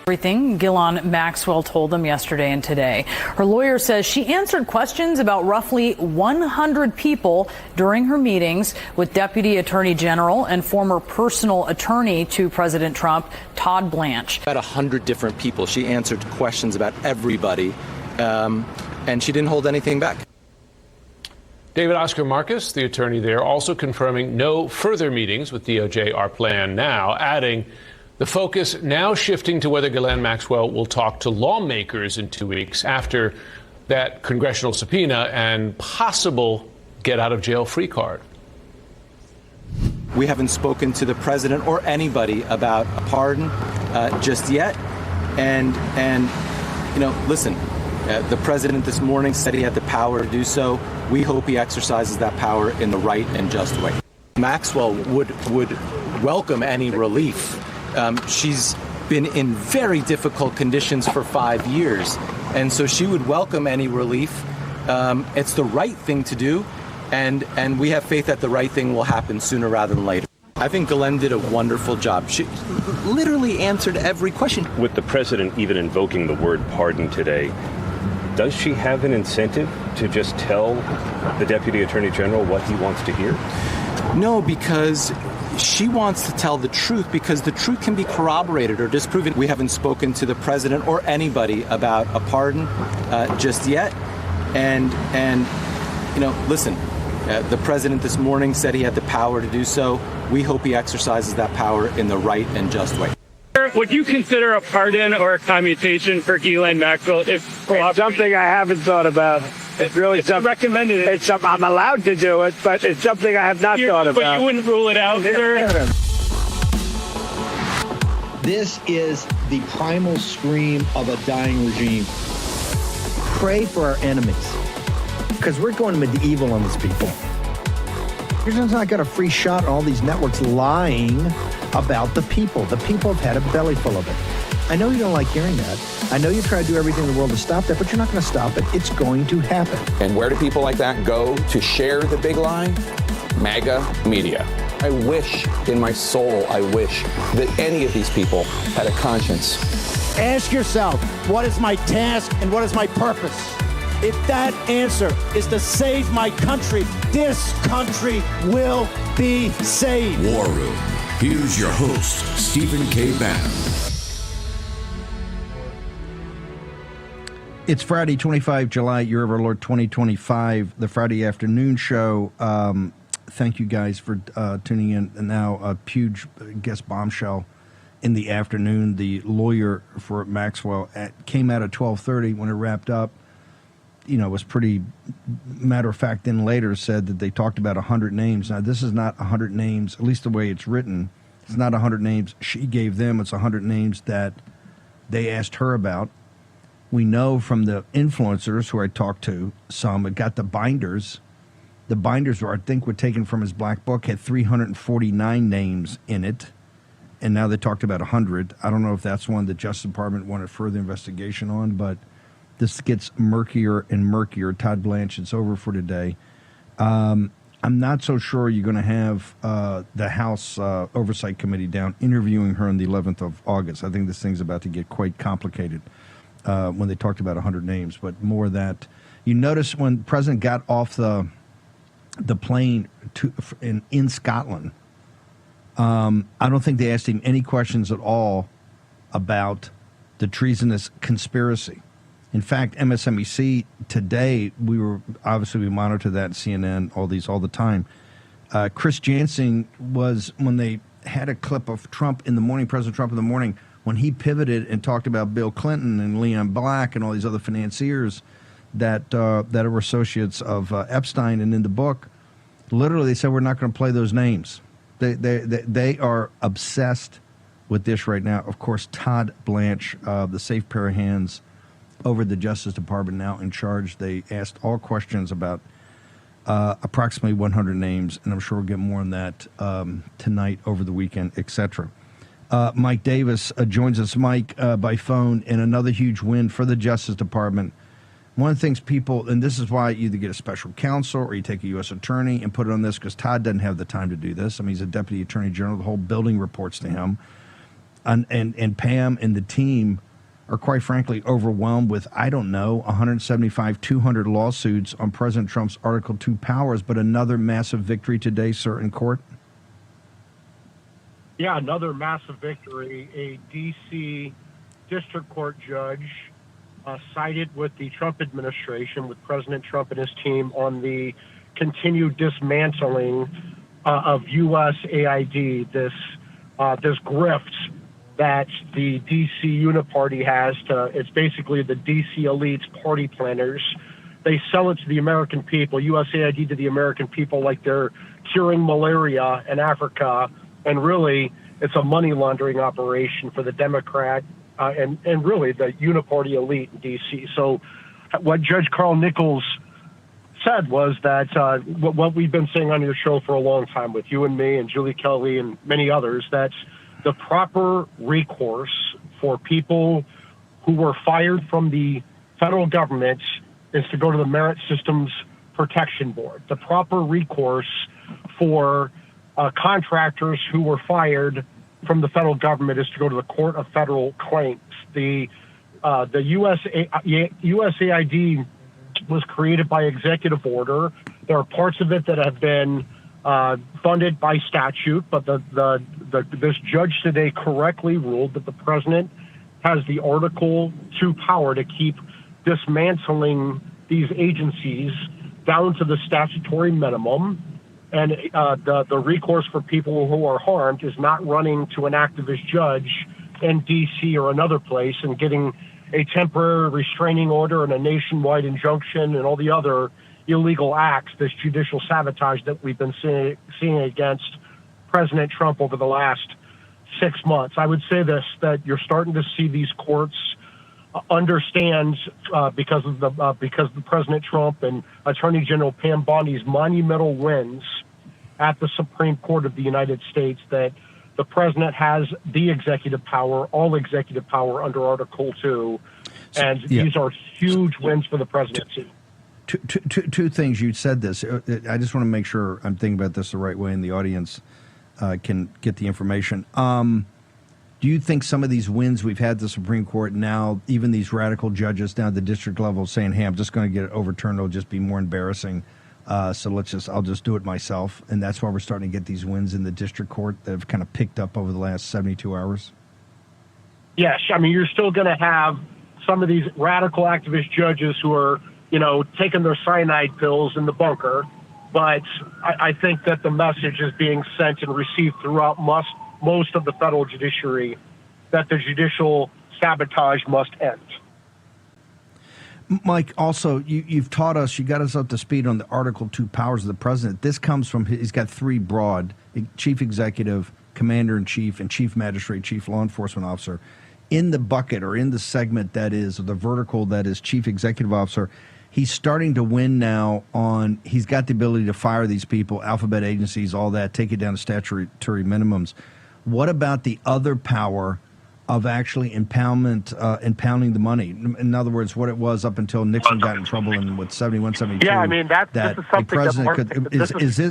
Everything Ghislaine Maxwell told them yesterday and today. Her lawyer says she answered questions about roughly 100 people during her meetings with Deputy Attorney General and former personal attorney to President Trump, Todd Blanche. About 100 different people. She answered questions about everybody, and she didn't hold anything back. David Oscar Marcus, the attorney there, also confirming no further meetings with DOJ are planned now, adding the focus now shifting to whether Ghislaine Maxwell will talk to lawmakers in 2 weeks after that congressional subpoena and possible get-out-of-jail-free card. We haven't spoken to the president or anybody about a pardon just yet. And listen, the president this morning said he had the power to do so. We hope he exercises that power in the right and just way. Maxwell would welcome any relief. She's been in very difficult conditions for 5 years, and so she would welcome any relief. It's the right thing to do, and we have faith that the right thing will happen sooner rather than later. I think Ghislaine did a wonderful job. She literally answered every question. With the president even invoking the word pardon today, does she have an incentive to just tell the Deputy Attorney General what he wants to hear? No, because she wants to tell the truth, because the truth can be corroborated or disproven. We haven't spoken to the president or anybody about a pardon just yet. And listen, the president this morning said he had the power to do so. We hope he exercises that power in the right and just way. Would you consider a pardon or a commutation for Ghislaine Maxwell? It's something I haven't thought about. It's really recommended. I'm allowed to do it, but it's something I have not thought about. But you wouldn't rule it out, sir? This is the primal scream of a dying regime. Pray for our enemies, because we're going medieval on these people. You're just not got a free shot on all these networks lying about the people. The people have had a belly full of it. I know you don't like hearing that. I know you try to do everything in the world to stop that, but you're not going to stop it. It's going to happen. And where do people like that go to share the big lie? MAGA media. I wish, in my soul, I wish that any of these people had a conscience. Ask yourself, what is my task and what is my purpose? If that answer is to save my country, this country will be saved. War Room. Here's your host, Stephen K. Bannon. It's Friday, 25 July, year of our Lord 2025, the Friday afternoon show. Thank you guys for tuning in. And now a huge guest bombshell in the afternoon. The lawyer for Maxwell came out at 12:30 when it wrapped up. Was pretty matter of fact. Then later said that they talked about 100 names. Now, this is not 100 names, at least the way it's written. It's not 100 names she gave them. It's 100 names that they asked her about. We know from the influencers who I talked to, some had got the binders. The binders were taken from his black book, had 349 names in it. And now they talked about 100. I don't know if that's one the Justice Department wanted further investigation on, but this gets murkier and murkier. Todd Blanche, it's over for today. I'm not so sure you're going to have the House Oversight Committee down interviewing her on the 11th of August. I think this thing's about to get quite complicated when they talked about 100 names, but more of that. You notice when the president got off the plane in Scotland, I don't think they asked him any questions at all about the treasonous conspiracy. In fact, MSNBC today, we monitor that, CNN, all the time. Chris Jansen was, when they had a clip of Trump in the morning, President Trump in the morning, when he pivoted and talked about Bill Clinton and Leon Black and all these other financiers that are associates of Epstein, and in the book, literally they said, we're not going to play those names. They are obsessed with this right now. Of course, Todd Blanche, the safe pair of hands over the Justice Department, now in charge. They asked all questions about approximately 100 names, and I'm sure we'll get more on that tonight, over the weekend, etc. Mike Davis joins us, Mike, by phone, in another huge win for the Justice Department. One of the things people, and this is why you either get a special counsel or you take a U.S. attorney and put it on this, because Todd doesn't have the time to do this. I mean, he's a deputy attorney general. The whole building reports to him. And Pam and the team are quite frankly overwhelmed with, 175, 200 lawsuits on President Trump's Article 2 powers, but another massive victory today, sir, in court? Yeah, another massive victory. A D.C. district court judge sided with the Trump administration, with President Trump and his team, on the continued dismantling of USAID, this grift that the DC Uniparty has it's basically the DC elites, party planners. They sell it to the American people, USAID to the American people like they're curing malaria in Africa, and really it's a money laundering operation for the Democrat and really the Uniparty elite in DC. So what Judge Carl Nichols said was that what we've been saying on your show for a long time with you and me and Julie Kelly and many others, that's the proper recourse for people who were fired from the federal government is to go to the Merit Systems Protection Board. The proper recourse for contractors who were fired from the federal government is to go to the Court of Federal Claims. The USAID was created by executive order. There are parts of it that have been funded by statute, but this judge today correctly ruled that the president has the Article 2 power to keep dismantling these agencies down to the statutory minimum. And the recourse for people who are harmed is not running to an activist judge in D.C. or another place and getting a temporary restraining order and a nationwide injunction and all the other illegal acts, this judicial sabotage that we've been seeing against President Trump over the last 6 months. I would say this, that you're starting to see these courts understand because of President Trump and Attorney General Pam Bondi's monumental wins at the Supreme Court of the United States, that the president has the executive power, all executive power under Article 2, and these are huge wins for the presidency. Two things. You said this. I just want to make sure I'm thinking about this the right way and the audience can get the information. Do you think some of these wins we've had at the Supreme Court now, even these radical judges down at the district level saying, hey, I'm just going to get it overturned, it'll just be more embarrassing. So I'll just do it myself. And that's why we're starting to get these wins in the district court that have kind of picked up over the last 72 hours? Yes. I mean, you're still going to have some of these radical activist judges who are, taking their cyanide pills in the bunker. But I think that the message is being sent and received throughout most of the federal judiciary that the judicial sabotage must end. Mike, also, you've taught us, you got us up to speed on the Article 2 powers of the president. This comes from, he's got three broad: chief executive, commander-in-chief, and chief magistrate, chief law enforcement officer. In the bucket or in the segment that is, or the vertical that is chief executive officer, he's starting to win now on, he's got the ability to fire these people, alphabet agencies, all that, take it down to statutory minimums. What about the other power of actually impounding the money? In other words, what it was up until Nixon got in trouble in 71, 72. Yeah, I mean, this is something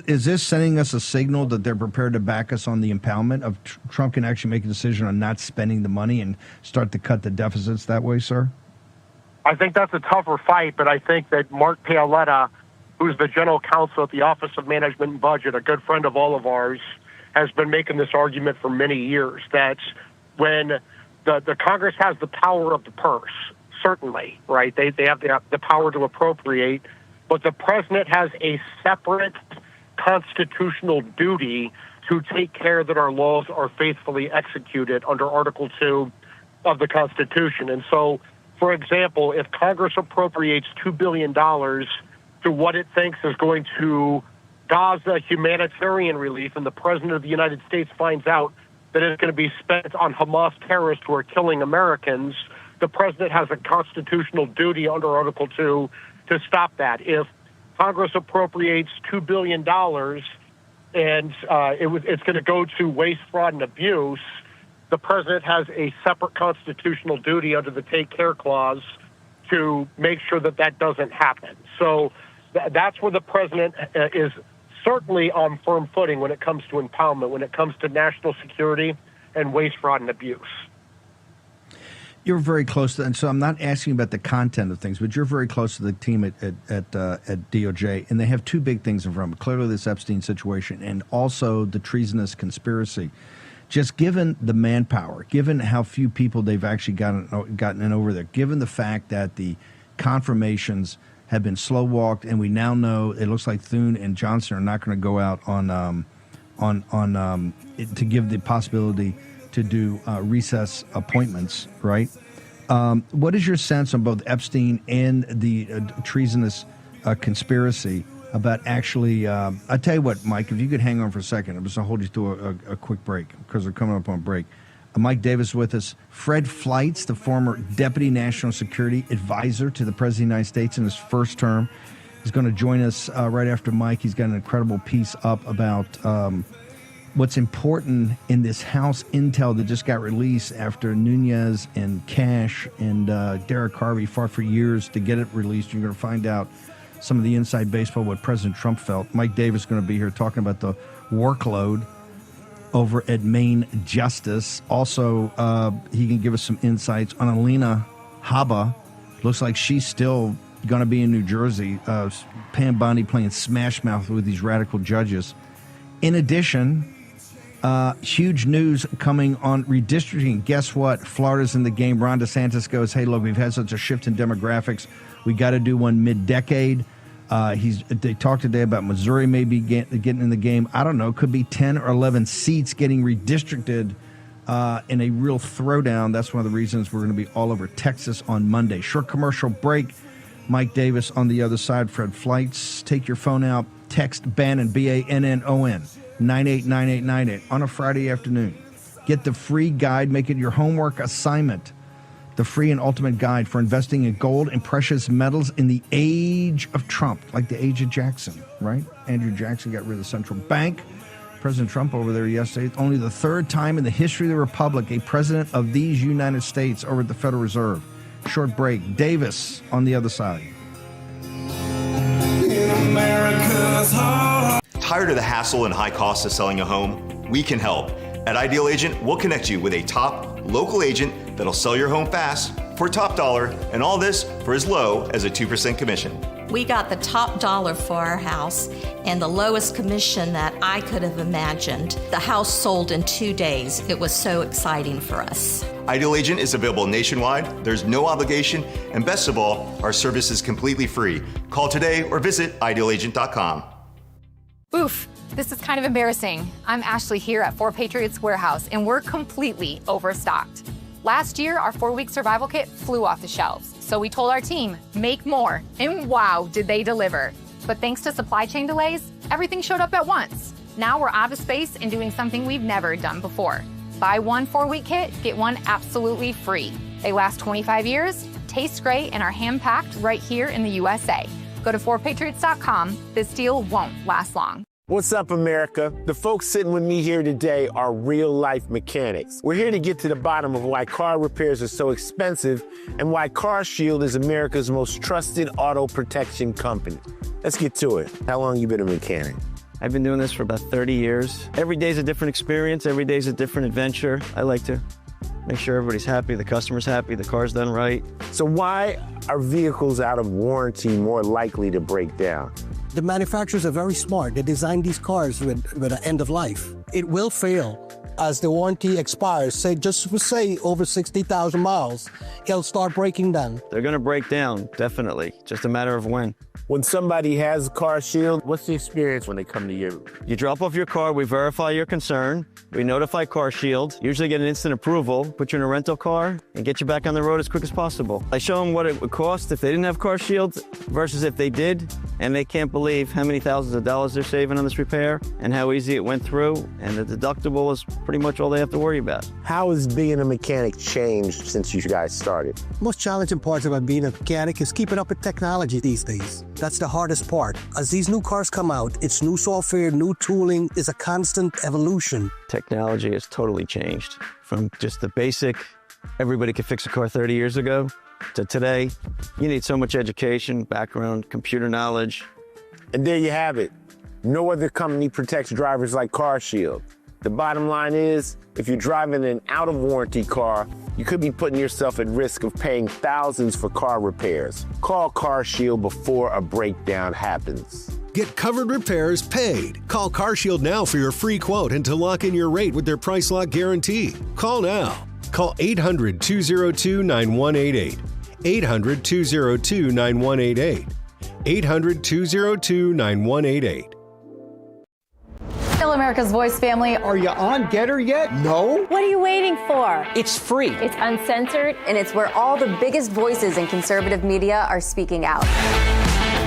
is this sending us a signal that they're prepared to back us on the impoundment of Trump can actually make a decision on not spending the money and start to cut the deficits that way, sir? I think that's a tougher fight, but I think that Mark Paoletta, who's the general counsel at the Office of Management and Budget, a good friend of all of ours, has been making this argument for many years that when the Congress has the power of the purse, certainly, right? They have the power to appropriate, but the president has a separate constitutional duty to take care that our laws are faithfully executed under Article 2 of the Constitution. And so, for example, if Congress appropriates $2 billion to what it thinks is going to Gaza humanitarian relief, and the president of the United States finds out that it's going to be spent on Hamas terrorists who are killing Americans, the president has a constitutional duty under Article 2 to stop that. If Congress appropriates $2 billion and it's going to go to waste, fraud, and abuse, the president has a separate constitutional duty under the Take Care Clause to make sure that that doesn't happen. So that's where the president is certainly on firm footing when it comes to impoundment, when it comes to national security and waste, fraud, and abuse. You're very close to, and so I'm not asking about the content of things, but you're very close to the team at DOJ, and they have two big things in front of them. Clearly this Epstein situation and also the treasonous conspiracy. Just given the manpower, given how few people they've actually gotten in over there, given the fact that the confirmations have been slow walked, and we now know it looks like Thune and Johnson are not going to go out to give the possibility to do recess appointments, right? What is your sense on both Epstein and the treasonous conspiracy about actually? I'll tell you what, Mike, if you could hang on for a second, I'm just going to hold you through a quick break because we're coming up on break. Mike Davis with us. Fred Fleitz, the former Deputy National Security Advisor to the President of the United States in his first term, is going to join us right after Mike. He's got an incredible piece up about what's important in this House intel that just got released after Nunes and Cash and Derek Harvey fought for years to get it released. You're going to find out some of the inside baseball, what President Trump felt. Mike Davis is going to be here talking about the workload over at Maine Justice. Also, he can give us some insights on Alina Habba. Looks like she's still going to be in New Jersey. Pam Bondi playing smash mouth with these radical judges. In addition, huge news coming on redistricting. Guess what? Florida's in the game. Ron DeSantis goes, hey, look, we've had such a shift in demographics. We got to do one mid-decade. They talked today about Missouri maybe getting in the game. I don't know. Could be 10 or 11 seats getting redistricted in a real throwdown. That's one of the reasons we're going to be all over Texas on Monday. Short commercial break. Mike Davis on the other side. Fred Fleitz. Take your phone out. Text Bannon, B-A-N-N-O-N, 989898 on a Friday afternoon. Get the free guide. Make it your homework assignment. The free and ultimate guide for investing in gold and precious metals in the age of Trump, like the age of Jackson, right? Andrew Jackson got rid of the central bank. President Trump over there yesterday. Only the third time in the history of the Republic a president of these United States over at the Federal Reserve. Short break. Davis on the other side. Tired of the hassle and high costs of selling a home? We can help. At Ideal Agent, we'll connect you with a top local agent that'll sell your home fast for top dollar, and all this for as low as a 2% commission. We got the top dollar for our house and the lowest commission that I could have imagined. The house sold in 2 days. It was so exciting for us. Ideal Agent is available nationwide. There's no obligation, and best of all, our service is completely free. Call today or visit idealagent.com. Oof, this is kind of embarrassing. I'm Ashley here at 4 Patriots Warehouse, and we're completely overstocked. Last year, our 4-week survival kit flew off the shelves. So we told our team, make more, and wow, did they deliver. But thanks to supply chain delays, everything showed up at once. Now we're out of space and doing something we've never done before. Buy one 4-week kit, get one absolutely free. They last 25 years, taste great, and are hand-packed right here in the USA. Go to 4patriots.com. This deal won't last long. What's up, America? The folks sitting with me here today are real-life mechanics. We're here to get to the bottom of why car repairs are so expensive and why CarShield is America's most trusted auto protection company. Let's get to it. How long you been a mechanic? I've been doing this for about 30 years. Every day's a different experience. Every day's a different adventure. I like to make sure everybody's happy, the customer's happy, the car's done right. So why are vehicles out of warranty more likely to break down? The manufacturers are very smart. They designed these cars with an end of life. It will fail as the warranty expires. Say over 60,000 miles, it'll start breaking down. They're going to break down, definitely. Just a matter of when. When somebody has CarShield, what's the experience when they come to you? You drop off your car, we verify your concern, we notify CarShield, usually get an instant approval, put you in a rental car, and get you back on the road as quick as possible. I show them what it would cost if they didn't have CarShield versus if they did, and they can't believe how many thousands of dollars they're saving on this repair and how easy it went through, and the deductible is pretty much all they have to worry about. How has being a mechanic changed since you guys started? Most challenging parts about being a mechanic is keeping up with technology these days. That's the hardest part. As these new cars come out, it's new software, new tooling, is a constant evolution. Technology has totally changed from just the basic, everybody could fix a car 30 years ago, to today. You need so much education, background, computer knowledge. And there you have it. No other company protects drivers like CarShield. The bottom line is, if you're driving an out-of-warranty car, you could be putting yourself at risk of paying thousands for car repairs. Call CarShield before a breakdown happens. Get covered repairs paid. Call CarShield now for your free quote and to lock in your rate with their price lock guarantee. Call now. Call 800-202-9188. 800-202-9188. 800-202-9188. Hello, America's Voice family. Are you on Getter yet? No? What are you waiting for? It's free. It's uncensored, and it's where all the biggest voices in conservative media are speaking out.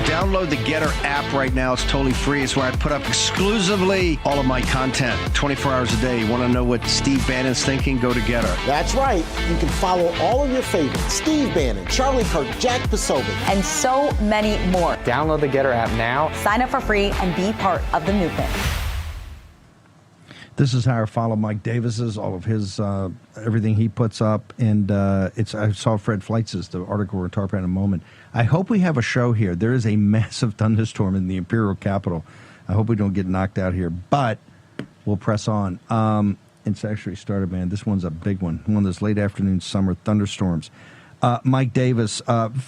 Download the Getter app right now. It's totally free. It's where I put up exclusively all of my content 24 hours a day. You want to know what Steve Bannon's thinking? Go to Getter. That's right. You can follow all of your favorites. Steve Bannon, Charlie Kirk, Jack Posobiec, And so many more. Download the Getter app now. Sign up for free and be part of the movement. This is how I follow Mike Davis's, all of his, everything he puts up. And I saw Fred Fleitz's, the article we're talking about in a moment. I hope we have a show here. There is a massive thunderstorm in the Imperial Capitol. I hope we don't get knocked out here, but we'll press on. It's actually started, man. This one's a big one. One of those late afternoon summer thunderstorms. Mike Davis,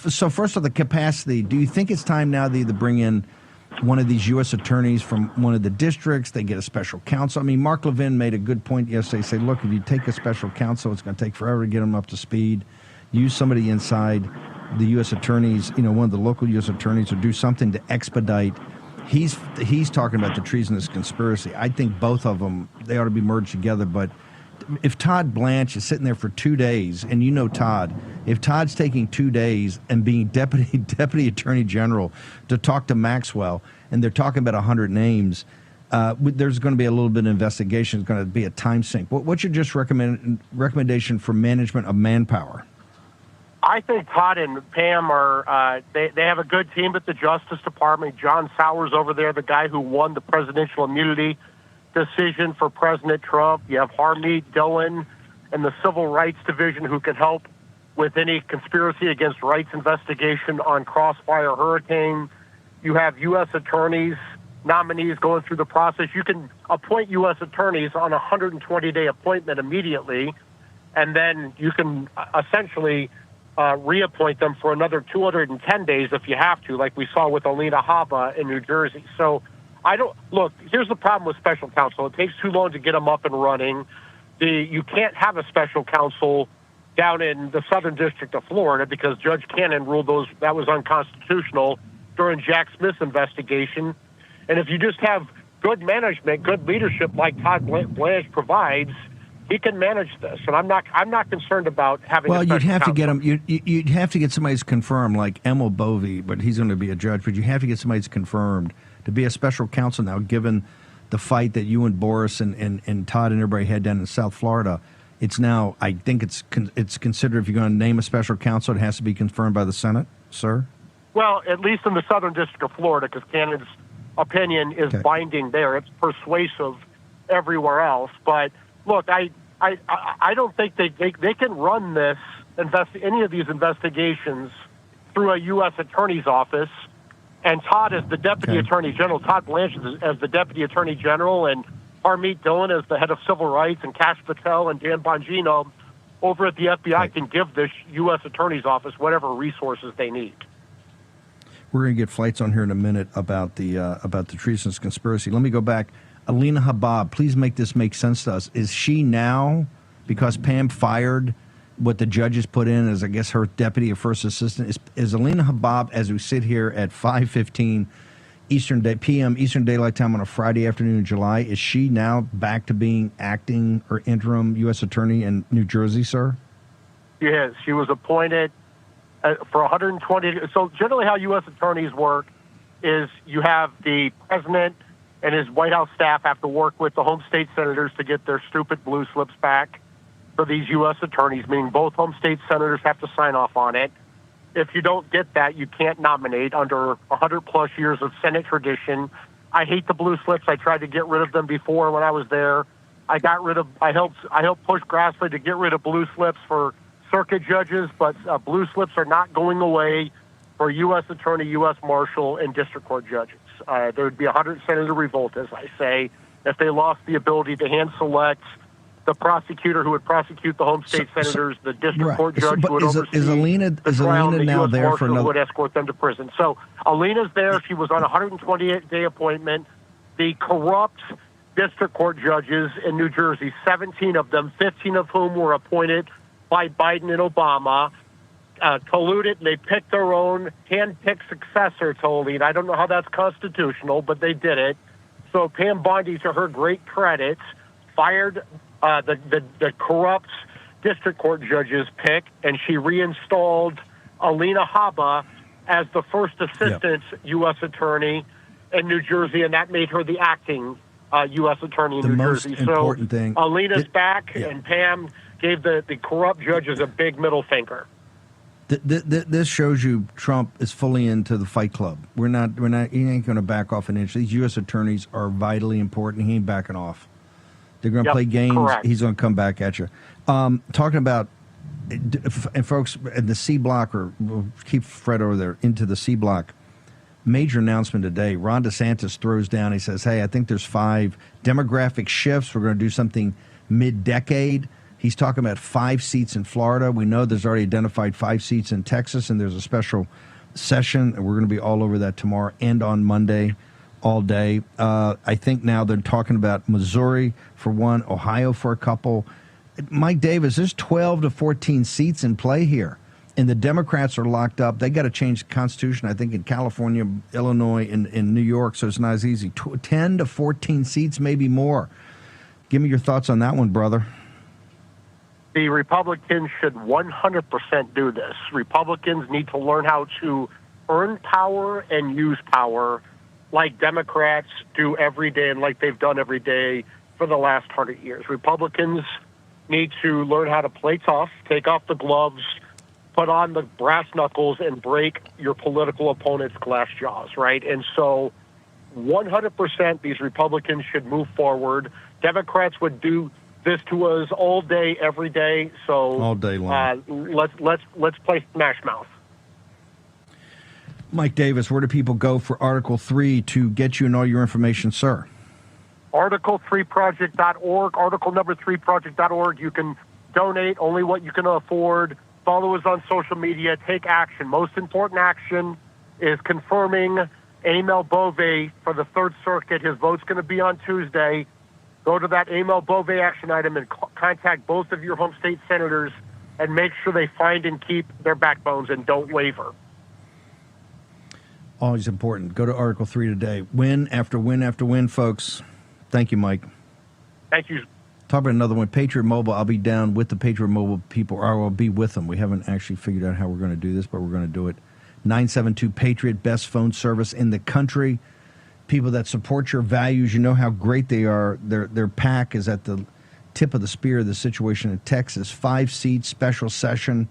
so first of all, the capacity, do you think it's time now to either bring in one of these U.S. attorneys from one of the districts, they get a special counsel? I mean, Mark Levin made a good point yesterday. Say, look, if you take a special counsel, it's going to take forever to get them up to speed. Use somebody inside the U.S. attorneys, one of the local U.S. attorneys, or do something to expedite. He's talking about the treasonous conspiracy. I think both of them, they ought to be merged together. But if Todd Blanche is sitting there for 2 days, and Todd, if Todd's taking 2 days and being deputy attorney general to talk to Maxwell, and they're talking about 100 names, there's going to be a little bit of investigation. It's going to be a time sink. What's your just recommendation for management of manpower? I think Todd and Pam are, they have a good team at the Justice Department. John Sowers over there, the guy who won the presidential immunity decision for President Trump. You have Harmeet Dillon and the Civil Rights Division who can help with any conspiracy against rights investigation on Crossfire Hurricane. You have U.S. attorneys, nominees going through the process. You can appoint U.S. attorneys on a 120-day appointment immediately, and then you can essentially reappoint them for another 210 days if you have to, like we saw with Alina Habba in New Jersey. So here's the problem with special counsel. It takes too long to get them up and running. You can't have a special counsel down in the Southern District of Florida because Judge Cannon ruled that was unconstitutional during Jack Smith's investigation. And if you just have good management, good leadership like Todd Blanche provides, he can manage this. And I'm not concerned about having. Well, you'd have counsel. to get him. You'd have to get somebody who's confirmed, like Emil Bovey, but he's going to be a judge. But you have to get somebody who's confirmed to be a special counsel now, given the fight that you and Boris and Todd and everybody had down in South Florida. It's now, I think it's considered, if you're going to name a special counsel, it has to be confirmed by the Senate, sir? Well, at least in the Southern District of Florida, because Cannon's opinion is binding there. It's persuasive everywhere else. But look, I don't think they can run this any of these investigations through a U.S. attorney's office. And Todd is the deputy attorney general. Todd Blanche as the deputy attorney general, and Harmeet Dillon as the head of civil rights, and Kash Patel and Dan Bongino over at the FBI can give this U.S. attorney's office whatever resources they need. We're going to get flights on here in a minute about the treasonous conspiracy. Let me go back. Alina Habab, please make this make sense to us. Is she now, because Pam fired what the judges put in as, I guess, her deputy or first assistant, is Alina Habab, as we sit here at 5:15 p.m. Eastern Daylight Time on a Friday afternoon in July, is she now back to being acting or interim U.S. attorney in New Jersey, sir? She is. She was appointed for 120. So generally how U.S. attorneys work is you have the president and his White House staff have to work with the home state senators to get their stupid blue slips back for these U.S. attorneys, meaning both home state senators have to sign off on it. If you don't get that, you can't nominate under 100-plus years of Senate tradition. I hate the blue slips. I tried to get rid of them before when I was there. I helped push Grassley to get rid of blue slips for circuit judges, but blue slips are not going away for U.S. attorney, U.S. marshal, and district court judges. There would be 100 senator revolt, as I say, if they lost the ability to hand select the prosecutor who would prosecute the home state senators, the district court judge who would oversee the trial, and the U.S. marshal who would escort them to prison. So Alina's there. She was on a 128-day appointment. The corrupt district court judges in New Jersey, 17 of them, 15 of whom were appointed by Biden and Obama, colluded, and they picked their own hand-picked successor to Alina. I don't know how that's constitutional, but they did it. So Pam Bondi, to her great credit, fired the corrupt district court judge's pick, and she reinstalled Alina Habba as the first assistant U.S. attorney in New Jersey, and that made her the acting U.S. attorney in New Jersey. So Alina's back, and Pam gave the corrupt judges a big middle finger. This shows you Trump is fully into the Fight Club. We're not. He ain't going to back off an inch. These U.S. attorneys are vitally important. He ain't backing off. They're going to play games. Correct. He's going to come back at you. Talking about, and folks, in the C block, or we'll keep Fred over there, into the C block. Major announcement today. Ron DeSantis throws down. He says, hey, I think there's 5 demographic shifts. We're going to do something mid-decade. He's talking about 5 seats in Florida. We know there's already identified 5 seats in Texas, and there's a special session. And we're going to be all over that tomorrow and on Monday all day. I think now they're talking about Missouri for one, Ohio for a couple. Mike Davis, there's 12 to 14 seats in play here. And the Democrats are locked up. They got to change the Constitution, I think, in California, Illinois, and in New York, so it's not as easy. 10 to 14 seats, maybe more. Give me your thoughts on that one, brother. The Republicans should 100% do this. Republicans need to learn how to earn power and use power like Democrats do every day and like they've done every day for the last 100 years. Republicans need to learn how to play tough, take off the gloves, put on the brass knuckles, and break your political opponent's glass jaws, right? And so 100% these Republicans should move forward. Democrats would do this to us all day, every day. So all day long. Let's play Smash Mouth. Mike Davis, where do people go for Article 3 to get you and all your information, sir? Article3project.org, article number 3project.org. You can donate only what you can afford. Follow us on social media. Take action. Most important action is confirming Emil Bove for the Third Circuit. His vote's going to be on Tuesday. Go to that Emil Bove action item and contact both of your home state senators and make sure they find and keep their backbones and don't waver. Always important. Go to Article 3 today. Win after win after win, folks. Thank you, Mike. Thank you. Talk about another one. Patriot Mobile. I'll be down with the Patriot Mobile people, or I'll be with them. We haven't actually figured out how we're going to do this, but we're going to do it. 972-PATRIOT, best phone service in the country. People that support your values, you know how great they are. Their PAC is at the tip of the spear of the situation in Texas. 5 seats, special session.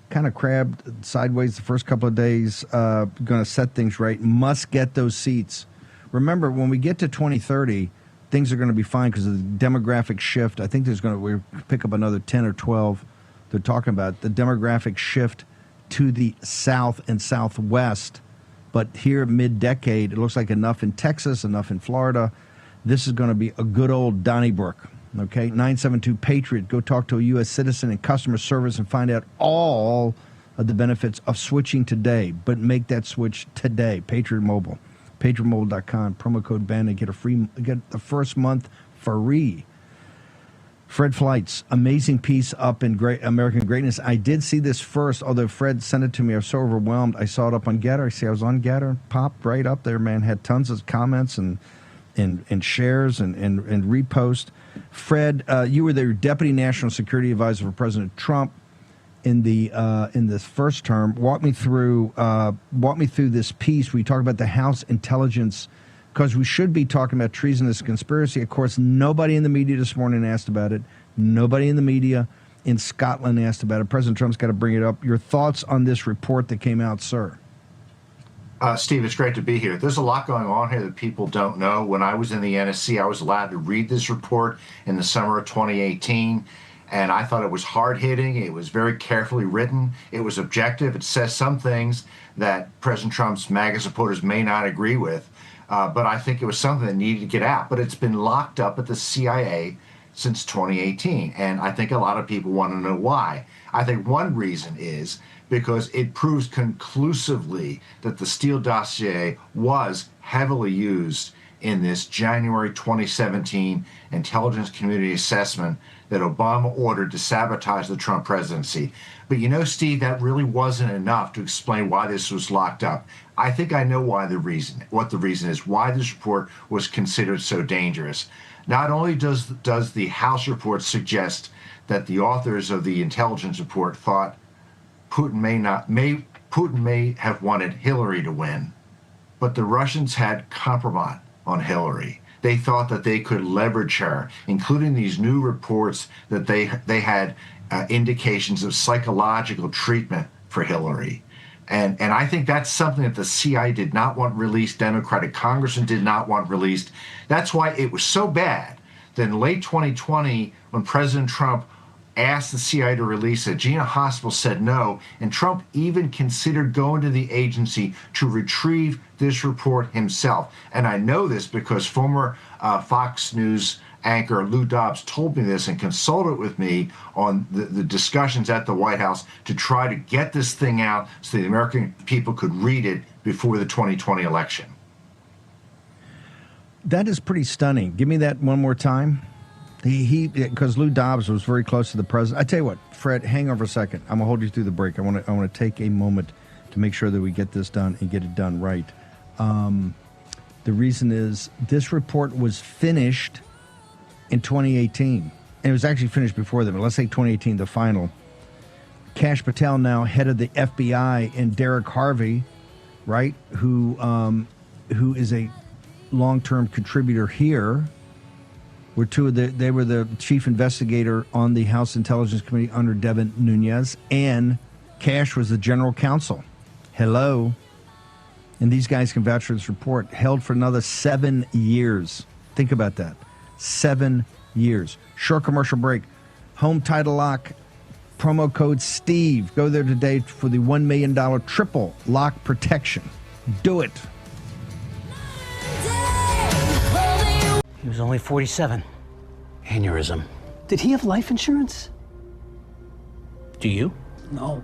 Kind of crabbed sideways the first couple of days. Going to set things right. Must get those seats. Remember, when we get to 2030, things are going to be fine because of the demographic shift. I think we'll pick up another 10 or 12. They're talking about the demographic shift to the south and southwest. But here, mid-decade, it looks like enough in Texas, enough in Florida. This is going to be a good old Donnybrook. Okay, 972-PATRIOT. Go talk to a U.S. citizen in customer service and find out all of the benefits of switching today. But make that switch today. Patriot Mobile. PatriotMobile.com. Promo code BAND. Get the first month free. Fred Flights. Amazing piece up in American Greatness. I did see this first, although Fred sent it to me. I was so overwhelmed. I saw it up on Getter. I was on Getter. Popped right up there, man. Had tons of comments and shares and repost. Fred, you were the Deputy National Security Advisor for President Trump in this first term. Walk me through this piece. We talk about the House intelligence, because we should be talking about treasonous conspiracy. Of course, nobody in the media this morning asked about it. Nobody in the media in Scotland asked about it. President Trump's got to bring it up. Your thoughts on this report that came out, sir? Steve, it's great to be here. There's a lot going on here that people don't know. When I was in the NSC, I was allowed to read this report in the summer of 2018, and I thought it was hard-hitting. It was very carefully written. It was objective. It says some things that President Trump's MAGA supporters may not agree with, but I think it was something that needed to get out. But it's been locked up at the CIA since 2018, and I think a lot of people want to know why. I think one reason is because it proves conclusively that the Steele dossier was heavily used in this January 2017 intelligence community assessment that Obama ordered to sabotage the Trump presidency. But you know, Steve, that really wasn't enough to explain why this was locked up. I think I know what the reason is, why this report was considered so dangerous. Not only does the House report suggest that the authors of the intelligence report thought Putin may have wanted Hillary to win, but the Russians had compromise on Hillary. They thought that they could leverage her, including these new reports that they had indications of psychological treatment for Hillary. And I think that's something that the CIA did not want released, Democratic congressmen did not want released. That's why it was so bad that in late 2020, when President Trump asked the CIA to release it, Gina Haspel said no, and Trump even considered going to the agency to retrieve this report himself. And I know this because former Fox News anchor Lou Dobbs told me this and consulted with me on the discussions at the White House to try to get this thing out so the American people could read it before the 2020 election. That is pretty stunning. Give me that one more time. Because Lou Dobbs was very close to the president. I tell you what, Fred, hang on for a second. I'm gonna hold you through the break. I want to take a moment to make sure that we get this done and get it done right. The reason is this report was finished in 2018, and it was actually finished before that. But let's say 2018, the final. Kash Patel, now head of the FBI, and Derek Harvey, right, who is a long-term contributor here. They were the chief investigator on the House Intelligence Committee under Devin Nunes, and Kash was the general counsel. Hello. And these guys can vouch for this report. Held for another 7 years. Think about that. 7 years. Short commercial break. Home Title Lock. Promo code STEVE. Go there today for the $1 million triple lock protection. Do it. He was only 47. Aneurysm. Did he have life insurance? Do you? No.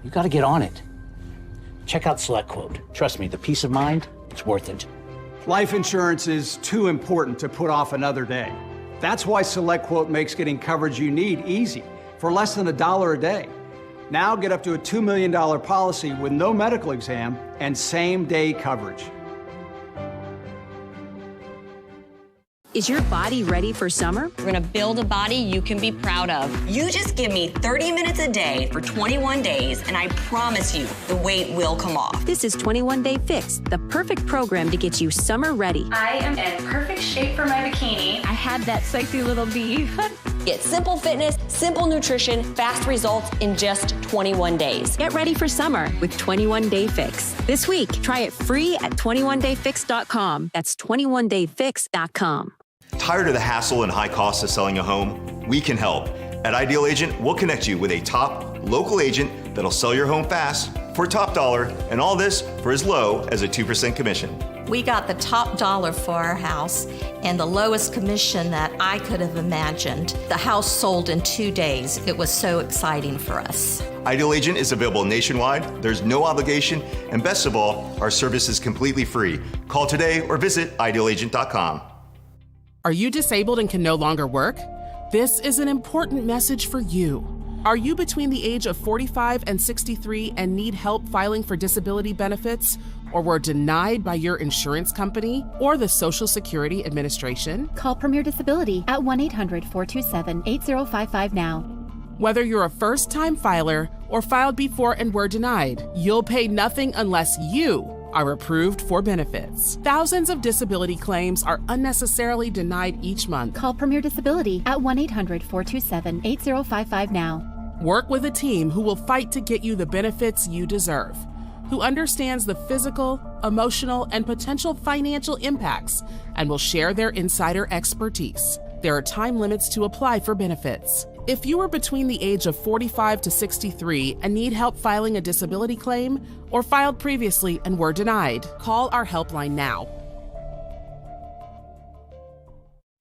You got to get on it. Check out SelectQuote. Trust me, the peace of mind, it's worth it. Life insurance is too important to put off another day. That's why SelectQuote makes getting coverage you need easy, for less than $1 a day. Now get up to a $2 million policy with no medical exam and same-day coverage. Is your body ready for summer? We're gonna build a body you can be proud of. You just give me 30 minutes a day for 21 days, and I promise you, the weight will come off. This is 21 Day Fix, the perfect program to get you summer ready. I am in perfect shape for my bikini. I had that sexy little beef. Get simple fitness, simple nutrition, fast results in just 21 days. Get ready for summer with 21 Day Fix. This week, try it free at 21dayfix.com. That's 21dayfix.com. Tired of the hassle and high costs of selling a home? We can help. At Ideal Agent, we'll connect you with a top local agent that'll sell your home fast for top dollar, and all this for as low as a 2% commission. We got the top dollar for our house and the lowest commission that I could have imagined. The house sold in 2 days. It was so exciting for us. Ideal Agent is available nationwide. There's no obligation, and best of all, our service is completely free. Call today or visit idealagent.com. Are you disabled and can no longer work? This is an important message for you. Are you between the age of 45 and 63 and need help filing for disability benefits, or were denied by your insurance company or the Social Security Administration? Call Premier Disability at 1-800-427-8055 now. Whether you're a first-time filer or filed before and were denied, you'll pay nothing unless you are approved for benefits. Thousands of disability claims are unnecessarily denied each month. Call Premier Disability at 1-800-427-8055 now. Work with a team who will fight to get you the benefits you deserve, who understands the physical, emotional, and potential financial impacts, and will share their insider expertise. There are time limits to apply for benefits. If you are between the age of 45 to 63 and need help filing a disability claim, or filed previously and were denied, call our helpline now.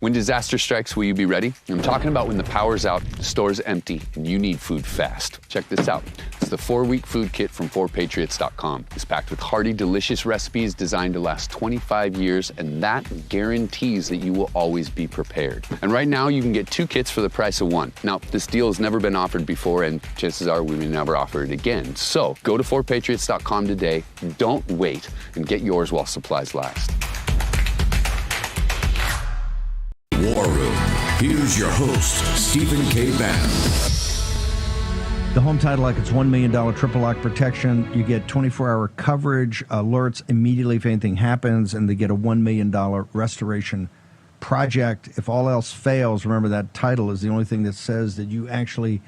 When disaster strikes, will you be ready? I'm talking about when the power's out, the store's empty, and you need food fast. Check this out. It's the 4-week food kit from 4patriots.com. It's packed with hearty, delicious recipes designed to last 25 years, and that guarantees that you will always be prepared. And right now, you can get 2 kits for the price of 1. Now, this deal has never been offered before, and chances are we may never offer it again. So go to 4patriots.com today. Don't wait, and get yours while supplies last. War Room. Here's your host, Stephen K. Bannon. The home title lock, it's $1 million triple lock protection. You get 24-hour coverage, alerts immediately if anything happens, and they get a $1 million restoration project. If all else fails, remember that title is the only thing that says that you actually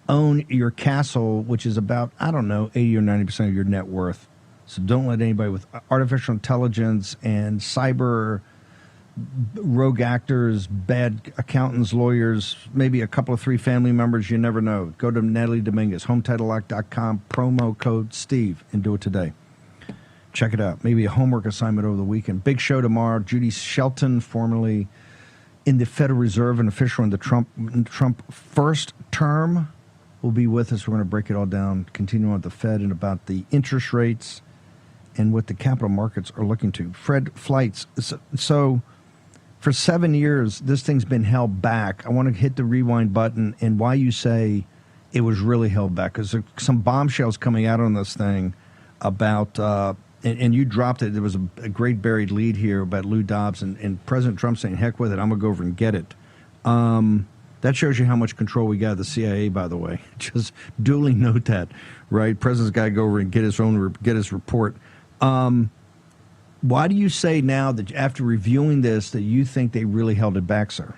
own your castle, which is about, 80 or 90% of your net worth. So don't let anybody with artificial intelligence and cyber rogue actors, bad accountants, lawyers, maybe a couple of 3 family members, you never know. Go to Natalie Dominguez, HometitleLock.com, promo code Steve, and do it today. Check it out. Maybe a homework assignment over the weekend. Big show tomorrow. Judy Shelton, formerly in the Federal Reserve and official in the Trump first term, will be with us. We're going to break it all down, continue on with the Fed and about the interest rates and what the capital markets are looking to. Fred, flights. So for 7 years, this thing's been held back. I want to hit the rewind button and why you say it was really held back. Because there's some bombshells coming out on this thing about, and you dropped it. There was a great buried lead here about Lou Dobbs and President Trump saying, heck with it, I'm going to go over and get it. That shows you how much control we got of the CIA, by the way. Just duly note that, right? President's got to go over and get his report. Why do you say now that after reviewing this that you think they really held it back, sir?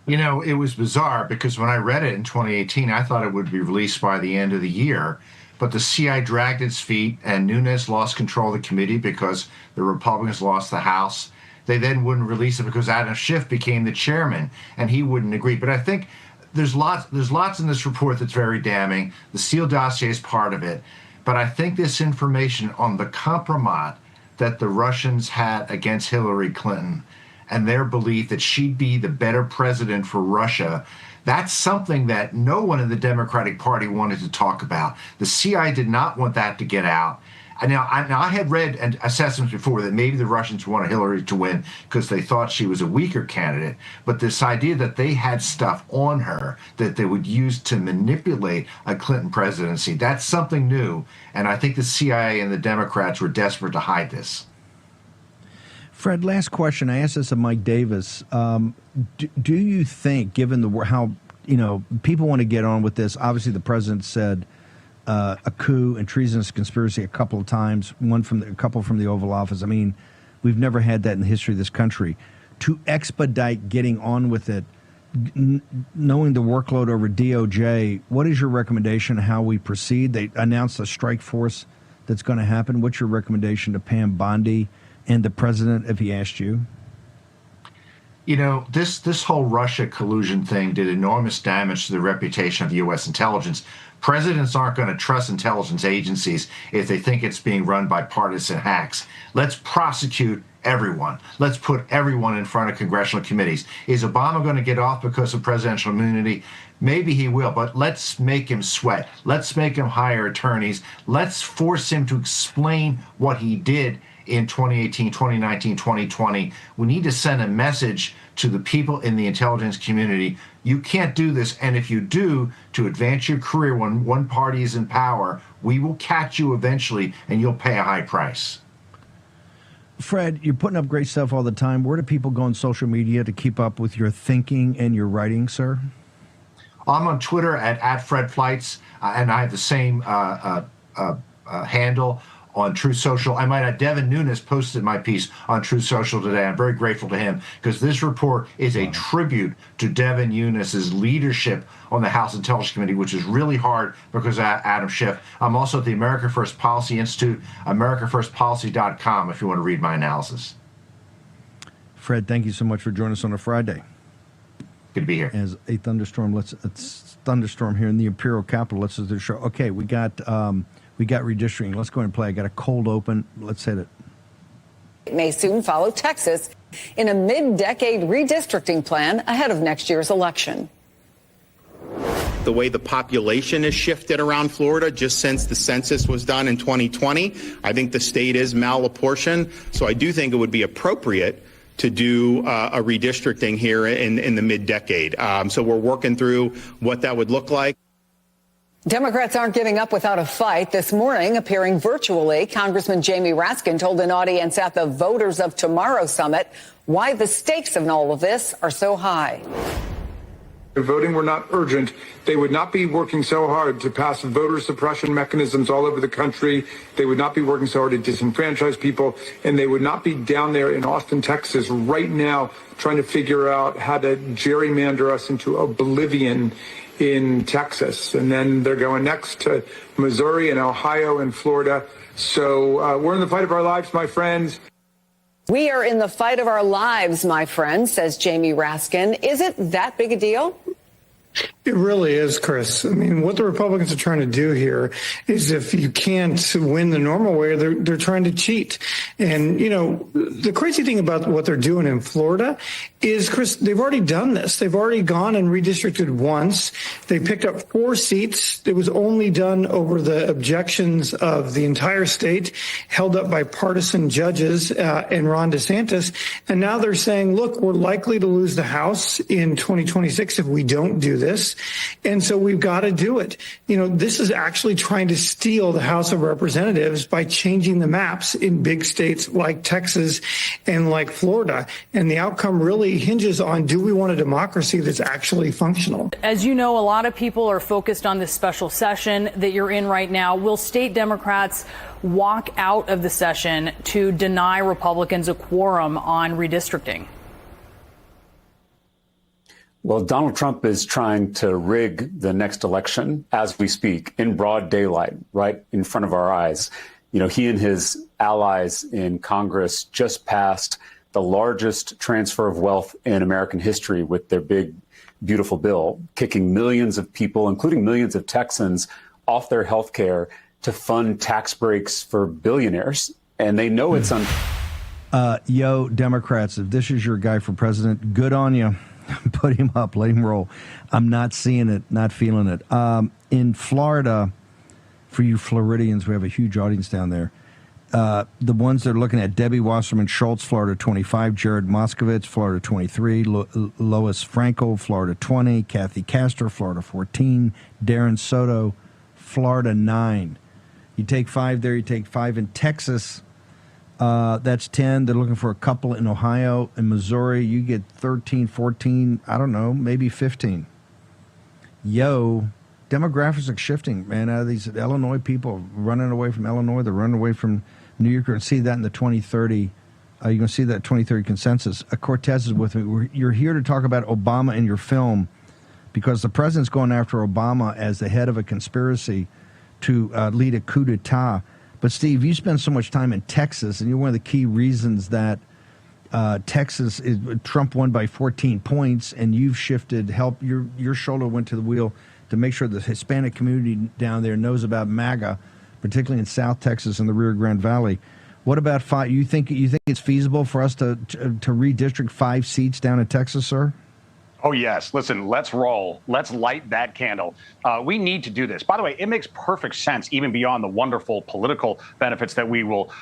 It was bizarre because when I read it in 2018, I thought it would be released by the end of the year. But the CIA dragged its feet and Nunes lost control of the committee because the Republicans lost the House. They then wouldn't release it because Adam Schiff became the chairman and he wouldn't agree. But I think there's lots in this report that's very damning. The Steele dossier is part of it. But I think this information on the compromise that the Russians had against Hillary Clinton and their belief that she'd be the better president for Russia, that's something that no one in the Democratic Party wanted to talk about. The CIA did not want that to get out. Now, I had read assessments before that maybe the Russians wanted Hillary to win because they thought she was a weaker candidate. But this idea that they had stuff on her that they would use to manipulate a Clinton presidency, that's something new. And I think the CIA and the Democrats were desperate to hide this. Fred, last question. I asked this of Mike Davis. Do you think, given how people want to get on with this, obviously the president said a coup and treasonous conspiracy a couple of times, a couple from the Oval Office. I mean, we've never had that in the history of this country. To expedite getting on with it, knowing the workload over DOJ, what is your recommendation how we proceed? They announced a strike force that's going to happen. What's your recommendation to Pam Bondi and the president if he asked you? This whole Russia collusion thing did enormous damage to the reputation of U.S. intelligence. Presidents aren't going to trust intelligence agencies if they think it's being run by partisan hacks. Let's prosecute everyone. Let's put everyone in front of congressional committees. Is Obama going to get off because of presidential immunity? Maybe he will, but let's make him sweat. Let's make him hire attorneys. Let's force him to explain what he did in 2018, 2019, 2020. We need to send a message to the people in the intelligence community. You can't do this, and if you do, to advance your career when one party is in power, we will catch you eventually, and you'll pay a high price. Fred, you're putting up great stuff all the time. Where do people go on social media to keep up with your thinking and your writing, sir? I'm on Twitter at @FredFlights, and I have the same handle on Truth Social. I might add, Devin Nunes posted my piece on Truth Social today. I'm very grateful to him because this report is a tribute to Devin Nunes' leadership on the House Intelligence Committee, which is really hard because of Adam Schiff. I'm also at the America First Policy Institute, americafirstpolicy.com if you want to read my analysis. Fred, thank you so much for joining us on a Friday. Good to be here. As a thunderstorm, it's thunderstorm here in the Imperial Capital. Let's do the show. Okay, we got redistricting. Let's go ahead and play. I got a cold open. Let's hit it. may soon follow Texas in a mid-decade redistricting plan ahead of next year's election. The way the population has shifted around Florida just since the census was done in 2020, I think the state is malapportioned. So I do think it would be appropriate to do a redistricting here in the mid-decade. So we're working through what that would look like. Democrats aren't giving up without a fight. This morning, appearing virtually, Congressman Jamie Raskin told an audience at the Voters of Tomorrow Summit why the stakes in all of this are so high. If voting were not urgent, they would not be working so hard to pass voter suppression mechanisms all over the country. They would not be working so hard to disenfranchise people, and they would not be down there in Austin, Texas right now trying to figure out how to gerrymander us into oblivion in Texas. And then they're going next to Missouri and Ohio and Florida. So we're in the fight of our lives, my friends. We are in the fight of our lives, my friend, says Jamie Raskin. Is it that big a deal? It really is, Chris. I mean, what the Republicans are trying to do here is if you can't win the normal way, they're trying to cheat. And, you know, the crazy thing about what they're doing in Florida is, Chris, they've already done this. They've already gone and redistricted once. They picked up 4 seats. It was only done over the objections of the entire state, held up by partisan judges and Ron DeSantis. And now they're saying, look, we're likely to lose the House in 2026 if we don't do this. And so we've got to do it. You know, this is actually trying to steal the House of Representatives by changing the maps in big states like Texas and like Florida. And the outcome really hinges on, do we want a democracy that's actually functional? As you know, a lot of people are focused on this special session that you're in right now. Will state Democrats walk out of the session to deny Republicans a quorum on redistricting? Well, Donald Trump is trying to rig the next election as we speak in broad daylight, right in front of our eyes. You know, he and his allies in Congress just passed the largest transfer of wealth in American history with their big, beautiful bill, kicking millions of people, including millions of Texans, off their health care to fund tax breaks for billionaires. And they know it's Yo, Democrats, if this is your guy for president, good on you. Put him up, let him roll. I'm not seeing it, not feeling it. In Florida, for you Floridians, we have a huge audience down there. The ones that are looking at Debbie Wasserman Schultz, Florida 25, Jared Moskowitz, Florida 23, Lois Franco, Florida 20, Kathy Castor, Florida 14, Darren Soto, Florida 9. You take 5 there, you take 5 in Texas. That's 10. They're looking for a couple in Ohio and Missouri. You get 13, 14, I don't know, maybe 15. Yo, demographics are shifting, man. These Illinois people running away from Illinois. They're running away from New York. You're going to see that in the 2030. You're going to see that 2030 consensus. Cortez is with me. You're here to talk about Obama in your film because the president's going after Obama as the head of a conspiracy to lead a coup d'etat. But, Steve, you spend so much time in Texas, and you're one of the key reasons that Texas, Trump won by 14 points, and you've shifted, your shoulder went to the wheel to make sure the Hispanic community down there knows about MAGA, particularly in South Texas and the Rio Grande Valley. What about 5? You think it's feasible for us to redistrict 5 seats down in Texas, sir? Oh, yes. Listen, let's roll. Let's light that candle. We need to do this. By the way, it makes perfect sense, even beyond the wonderful political benefits that we will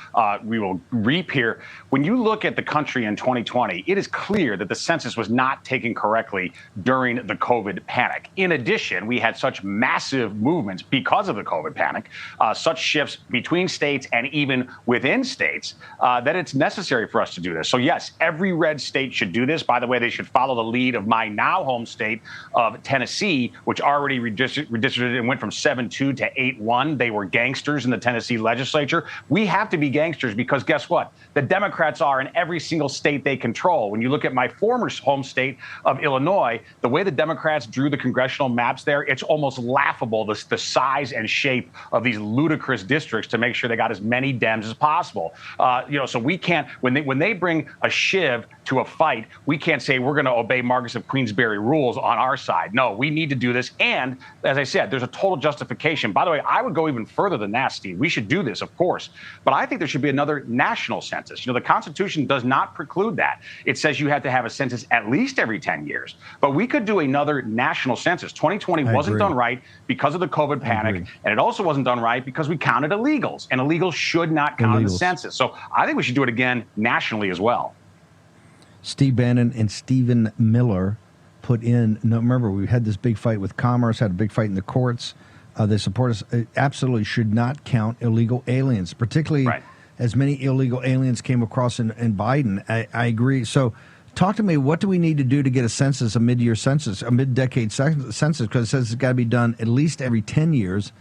reap here. When you look at the country in 2020, it is clear that the census was not taken correctly during the COVID panic. In addition, we had such massive movements because of the COVID panic, such shifts between states and even within states, that it's necessary for us to do this. So, yes, every red state should do this. By the way, they should follow the lead of my now home state of Tennessee, which already redistricted and went from 7-2 to 8-1. They were gangsters in the Tennessee legislature. We have to be gangsters because guess what? The Democrats are in every single state they control. When you look at my former home state of Illinois, the way the Democrats drew the congressional maps there, it's almost laughable, the size and shape of these ludicrous districts to make sure they got as many Dems as possible. So we can't, when they bring a shiv to a fight, we can't say we're going to obey Marcus of Queen Queensberry rules on our side. No, we need to do this. And as I said, there's a total justification. By the way, I would go even further than that, Steve. We should do this, of course. But I think there should be another national census. The Constitution does not preclude that. It says you have to have a census at least every 10 years. But we could do another national census. 2020 wasn't done right because of the COVID panic. And it also wasn't done right because we counted illegals. And illegals should not count in the census. So I think we should do it again nationally as well. Steve Bannon and Stephen Miller put in, remember, we had this big fight with Commerce, had a big fight in the courts. They support us. Absolutely should not count illegal aliens, particularly as many illegal aliens came across in Biden. I agree. So talk to me, what do we need to do to get a census, a mid-year census, a mid-decade census? Because it says it's got to be done at least every 10 years.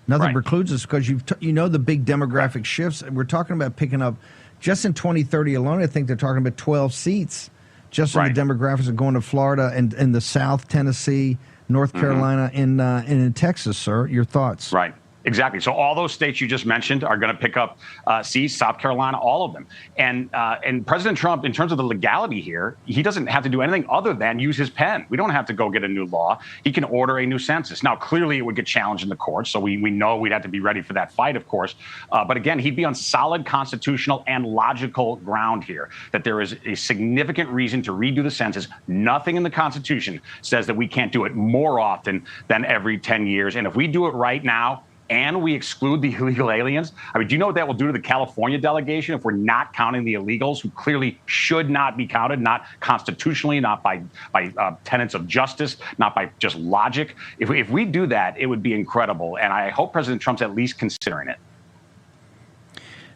Nothing precludes us because the big demographic shifts. We're talking about picking up, just in 2030 alone, I think they're talking about 12 seats. Just in the demographics of going to Florida and the South, Tennessee, North Carolina, and in Texas, sir. Your thoughts? Right. Exactly. So all those states you just mentioned are going to pick up seats, South Carolina, all of them. And President Trump, in terms of the legality here, he doesn't have to do anything other than use his pen. We don't have to go get a new law. He can order a new census. Now, clearly, it would get challenged in the courts, so we know we'd have to be ready for that fight, of course. But again, he'd be on solid constitutional and logical ground here, that there is a significant reason to redo the census. Nothing in the Constitution says that we can't do it more often than every 10 years. And if we do it right now, and we exclude the illegal aliens, I mean, do you know what that will do to the California delegation if we're not counting the illegals who clearly should not be counted, not constitutionally, not by tenets of justice, not by just logic? If we do that, it would be incredible. And I hope President Trump's at least considering it.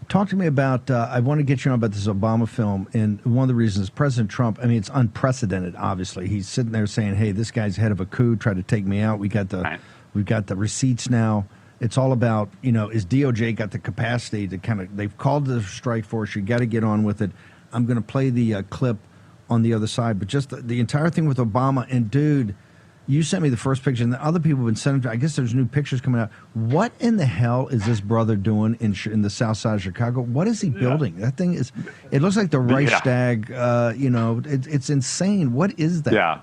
Talk to me about, I want to get you on about this Obama film. And one of the reasons President Trump, I mean, it's unprecedented, obviously. He's sitting there saying, hey, this guy's head of a coup, tried to take me out. We've got the receipts now. It's all about, is DOJ got the capacity to they've called the strike force. You got to get on with it. I'm going to play the clip on the other side. But just the entire thing with Obama. And, dude, you sent me the first picture, and the other people have been sending, I guess there's new pictures coming out. What in the hell is this brother doing in the south side of Chicago? What is he building? That thing is, it looks like the Reichstag. It's insane. What is that? Yeah.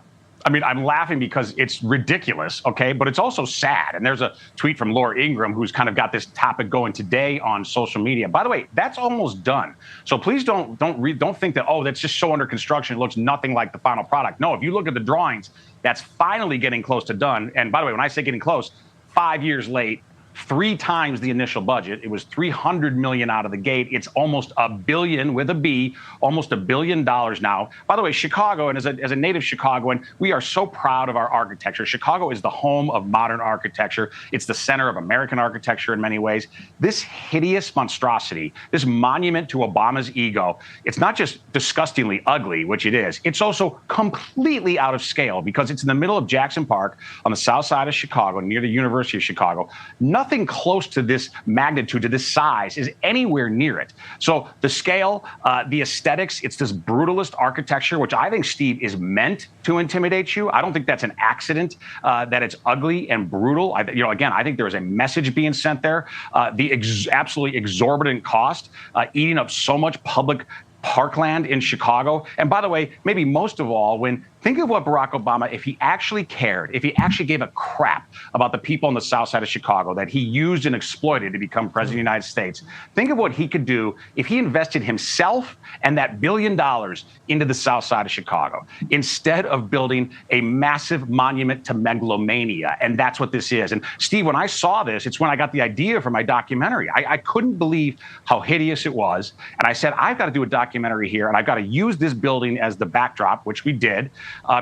I mean, I'm laughing because it's ridiculous, okay? But it's also sad. And there's a tweet from Laura Ingraham, who's kind of got this topic going today on social media. By the way, that's almost done. So please don't think that, that's just so under construction. It looks nothing like the final product. No, if you look at the drawings, that's finally getting close to done. And by the way, when I say getting close, 5 years late, 3 times the initial budget. It was $300 million out of the gate. It's almost $1 billion with a B, almost $1 billion now. By the way, Chicago, and as a native Chicagoan, we are so proud of our architecture. Chicago is the home of modern architecture. It's the center of American architecture in many ways. This hideous monstrosity, this monument to Obama's ego, it's not just disgustingly ugly, which it is. It's also completely out of scale because it's in the middle of Jackson Park on the south side of Chicago, near the University of Chicago. Nothing close to this magnitude, to this size, is anywhere near it. So the scale, the aesthetics, it's this brutalist architecture, which I think, Steve, is meant to intimidate you. I don't think that's an accident, that it's ugly and brutal. Again, I think there is a message being sent there. The absolutely exorbitant cost, eating up so much public parkland in Chicago. And by the way, maybe most of all, think of what Barack Obama, if he actually cared, if he actually gave a crap about the people on the south side of Chicago that he used and exploited to become president of the United States, think of what he could do if he invested himself and that $1 billion into the south side of Chicago, instead of building a massive monument to megalomania. And that's what this is. And Steve, when I saw this, it's when I got the idea for my documentary. I couldn't believe how hideous it was. And I said, I've got to do a documentary here, and I've got to use this building as the backdrop, which we did.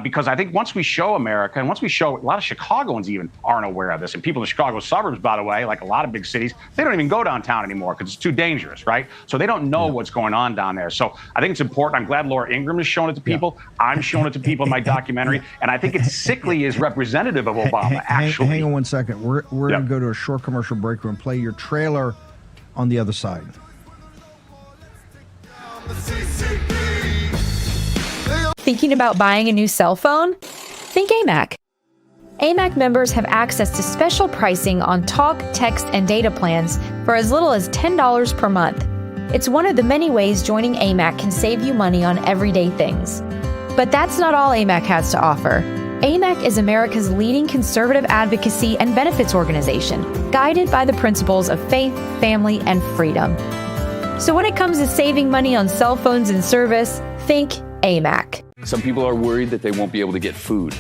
Because I think once we show America, and once we show, a lot of Chicagoans even aren't aware of this. And people in the Chicago suburbs, by the way, like a lot of big cities, they don't even go downtown anymore because it's too dangerous, right? So they don't know what's going on down there. So I think it's important. I'm glad Laura Ingraham is showing it to people. I'm showing it to people in my documentary. And I think it's sickly is representative of Obama, actually. Hang on one second. We're going to go to a short commercial break and play your trailer on the other side. Thinking about buying a new cell phone? Think AMAC. AMAC members have access to special pricing on talk, text, and data plans for as little as $10 per month. It's one of the many ways joining AMAC can save you money on everyday things. But that's not all AMAC has to offer. AMAC is America's leading conservative advocacy and benefits organization, guided by the principles of faith, family, and freedom. So when it comes to saving money on cell phones and service, think AMAC. Some people are worried that they won't be able to get food,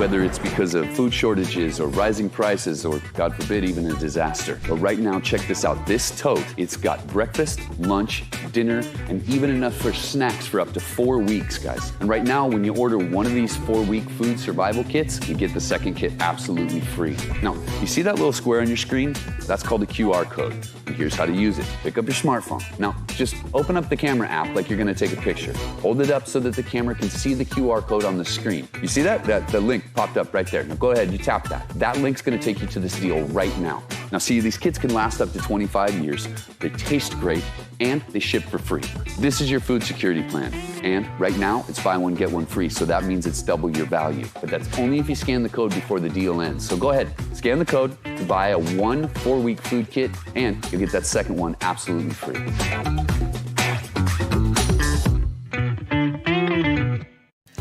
whether it's because of food shortages or rising prices or, God forbid, even a disaster. But right now, check this out. This tote, it's got breakfast, lunch, dinner, and even enough for snacks for up to 4 weeks, guys. And right now, when you order one of these 4-week food survival kits, you get the second kit absolutely free. Now, you see that little square on your screen? That's called a QR code. And here's how to use it. Pick up your smartphone. Now, just open up the camera app like you're gonna take a picture. Hold it up so that the camera can see the QR code on the screen. You see that? The link popped up right there. Now go ahead, you tap that. That link's gonna take you to this deal right now. Now see, these kits can last up to 25 years. They taste great, and they ship for free. This is your food security plan. And right now, it's buy one, get one free, so that means it's double your value. But that's only if you scan the code before the deal ends. So go ahead, scan the code to buy a 1 4-week food kit, and you'll get that second one absolutely free.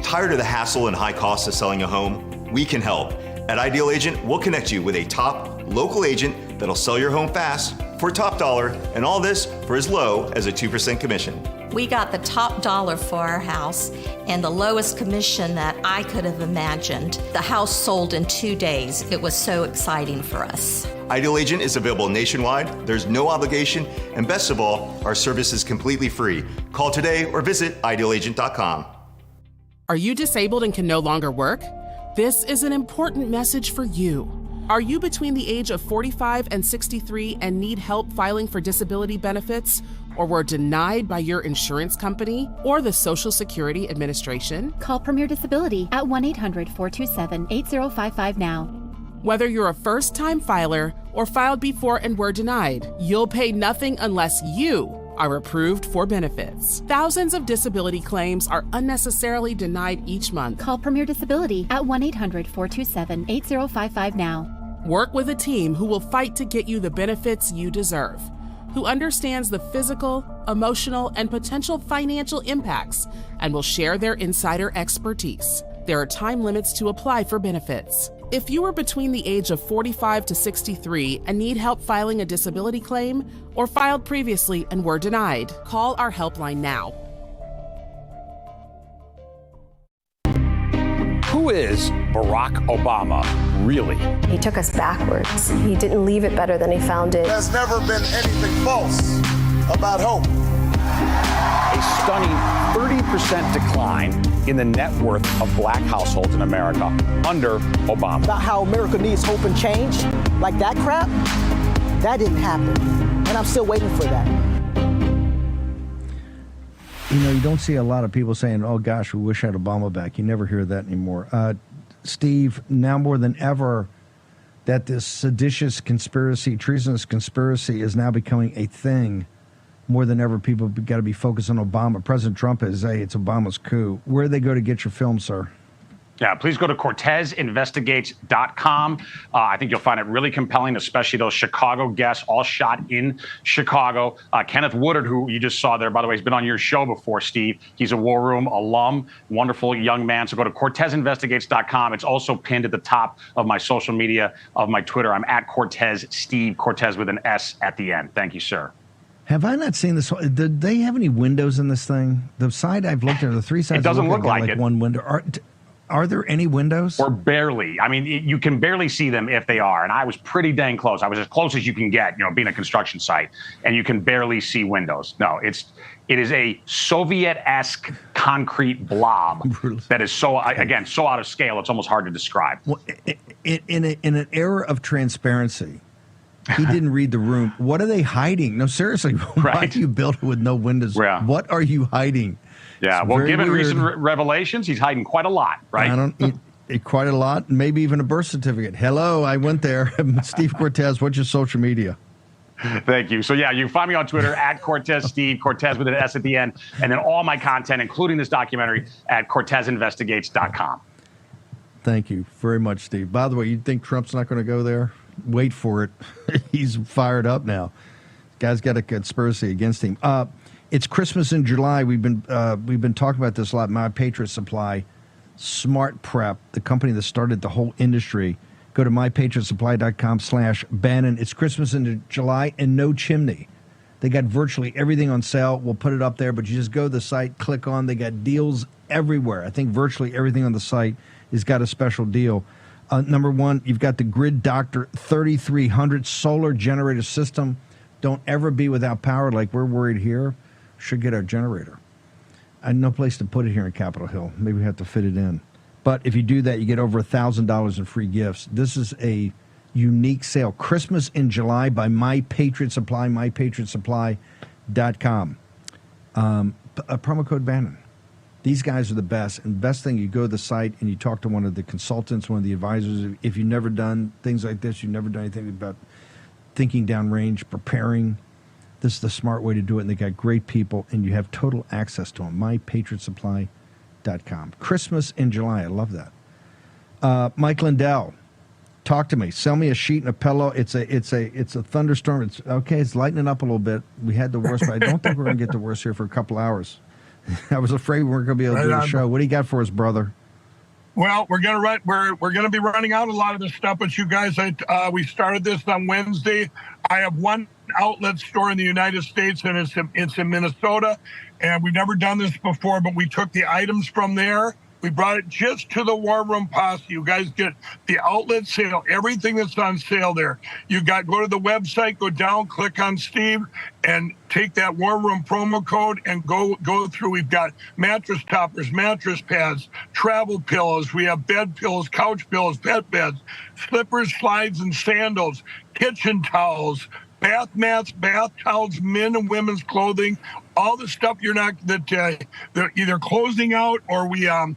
Tired of the hassle and high costs of selling a home? We can help. At Ideal Agent, we'll connect you with a top local agent that'll sell your home fast for top dollar, and all this for as low as a 2% commission. We got the top dollar for our house and the lowest commission that I could have imagined. The house sold in 2 days. It was so exciting for us. Ideal Agent is available nationwide, there's no obligation, and best of all, our service is completely free. Call today or visit idealagent.com. Are you disabled and can no longer work? This is an important message for you. Are you between the age of 45 and 63 and need help filing for disability benefits, or were denied by your insurance company or the Social Security Administration? Call Premier Disability at 1-800-427-8055 now. Whether you're a first-time filer or filed before and were denied, you'll pay nothing unless you are approved for benefits. Thousands of disability claims are unnecessarily denied each month. Call Premier Disability at 1-800-427-8055 now. Work with a team who will fight to get you the benefits you deserve, who understands the physical, emotional, and potential financial impacts, and will share their insider expertise. There are time limits to apply for benefits. If you are between the age of 45 to 63 and need help filing a disability claim, or filed previously and were denied, call our helpline now. Who is Barack Obama, really? He took us backwards. He didn't leave it better than he found it. There's never been anything false about hope. A stunning 30% decline in the net worth of black households in America under Obama. About how America needs hope and change, like that crap, that didn't happen. And I'm still waiting for that. You know, you don't see a lot of people saying, oh, gosh, we wish I had Obama back. You never hear that anymore. Steve, now more than ever, that this seditious conspiracy, treasonous conspiracy is now becoming a thing. More than ever, people have got to be focused on Obama. President Trump is, hey, it's Obama's coup. Where do they go to get your film, sir? Yeah, please go to CortezInvestigates.com. I think you'll find it really compelling, especially those Chicago guests, all shot in Chicago. Kenneth Woodard, who you just saw there, by the way, has been on your show before, Steve. He's a War Room alum, wonderful young man. So go to CortezInvestigates.com. It's also pinned at the top of my social media, of my Twitter. I'm at Cortez Steve, Cortez with an S at the end. Thank you, sir. Have I not seen this? Did they have any windows in this thing? The side I've looked at, the three sides. It doesn't look like it. One window. Are there any windows? Or barely. I mean, you can barely see them if they are. And I was pretty dang close. I was as close as you can get, you know, being a construction site. And you can barely see windows. No, it is a Soviet-esque concrete blob that is so, again, so out of scale, it's almost hard to describe. Well, in an era of transparency, he didn't read the room. What are they hiding? No, seriously, why do you build it with no windows? Yeah. What are you hiding? Yeah, well, given recent revelations, he's hiding quite a lot, right? Quite a lot, maybe even a birth certificate. Hello, I went there. Steve Cortez, what's your social media? Thank you. So, yeah, you can find me on Twitter at Cortez Steve, Cortez with an S at the end, and then all my content, including this documentary, at CortezInvestigates.com. Thank you very much, Steve. By the way, you think Trump's not going to go there? Wait for it. He's fired up now. Guy's got a conspiracy against him. It's Christmas in July. We've been talking about this a lot. My Patriot Supply, Smart Prep, the company that started the whole industry. Go to mypatriotsupply.com/Bannon. It's Christmas in July and no chimney. They got virtually everything on sale. We'll put it up there, but you just go to the site, click on. They got deals everywhere. I think virtually everything on the site has got a special deal. Number one, you've got the Grid Doctor 3300 solar generator system. Don't ever be without power like we're worried here. Should get our generator. I had no place to put it here in Capitol Hill. Maybe we have to fit it in. But if you do that, you get over $1,000 in free gifts. This is a unique sale. Christmas in July by My Patriot Supply, mypatriotsupply.com. A promo code Bannon. These guys are the best. And best thing, you go to the site and you talk to one of the consultants, one of the advisors. If you've never done things like this, you've never done anything about thinking downrange, preparing, this is the smart way to do it. And they got great people, and you have total access to them. mypatriotsupply.com. Christmas in July. I love that. Mike Lindell, talk to me. Sell me a sheet and a pillow. It's a thunderstorm. It's okay. It's lightening up a little bit. We had the worst, but I don't think we're going to get the worst here for a couple hours. I was afraid we weren't going to be able to do the show. What do you got for us, brother? Well, we're going to be running out a lot of this stuff, but you guys, we started this on Wednesday. I have one outlet store in the United States, and it's in Minnesota, and we've never done this before, but we took the items from there. We brought it just to the War Room Posse. You guys get the outlet sale, everything that's on sale there. Go to the website, go down, click on Steve, and take that War Room promo code and go through. We've got mattress toppers, mattress pads, travel pillows. We have bed pillows, couch pillows, pet beds, slippers, slides, and sandals, kitchen towels, bath mats, bath towels, men and women's clothing, all the stuff they're either closing out or we're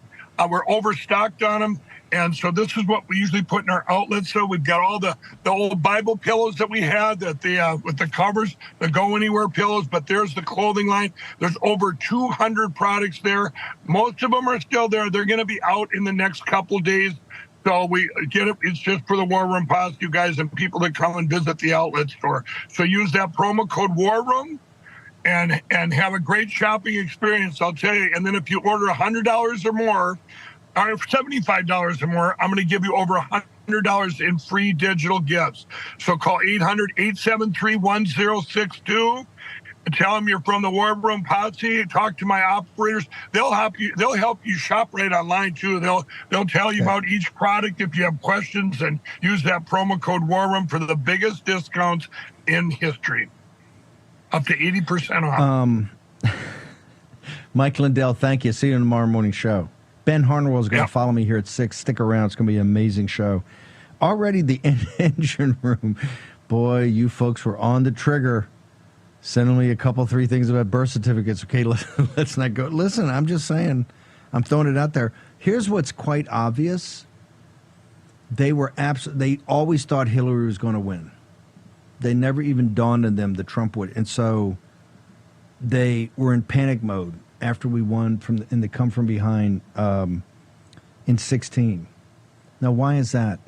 overstocked on them. And so this is what we usually put in our outlets. So we've got all the old Bible pillows that we had with the covers, the Go Anywhere pillows, but there's the clothing line. There's over 200 products there. Most of them are still there. They're going to be out in the next couple days. So we get it. It's just for the War Room Posse, you guys, and people that come and visit the outlet store. So use that promo code War Room and have a great shopping experience, I'll tell you. And then if you order $100 or more, or $75 or more, I'm going to give you over $100 in free digital gifts. So call 800-873-1062. Tell them you're from the War Room Posse. Talk to my operators. They'll help you. They'll help you shop right online too. They'll tell you about each product if you have questions, and use that promo code War Room for the biggest discounts in history, up to 80% off. Mike Lindell, thank you. See you in tomorrow morning show. Ben Harnwell is going to follow me here at 6. Stick around. It's going to be an amazing show. Already the engine room. Boy, you folks were on the trigger. Sending me a couple, 3 things about birth certificates. Okay, let's not go. Listen, I'm just saying. I'm throwing it out there. Here's what's quite obvious. They always thought Hillary was going to win. They never even dawned on them that Trump would. And so they were in panic mode after we won in the come from behind in 16. Now, why is that?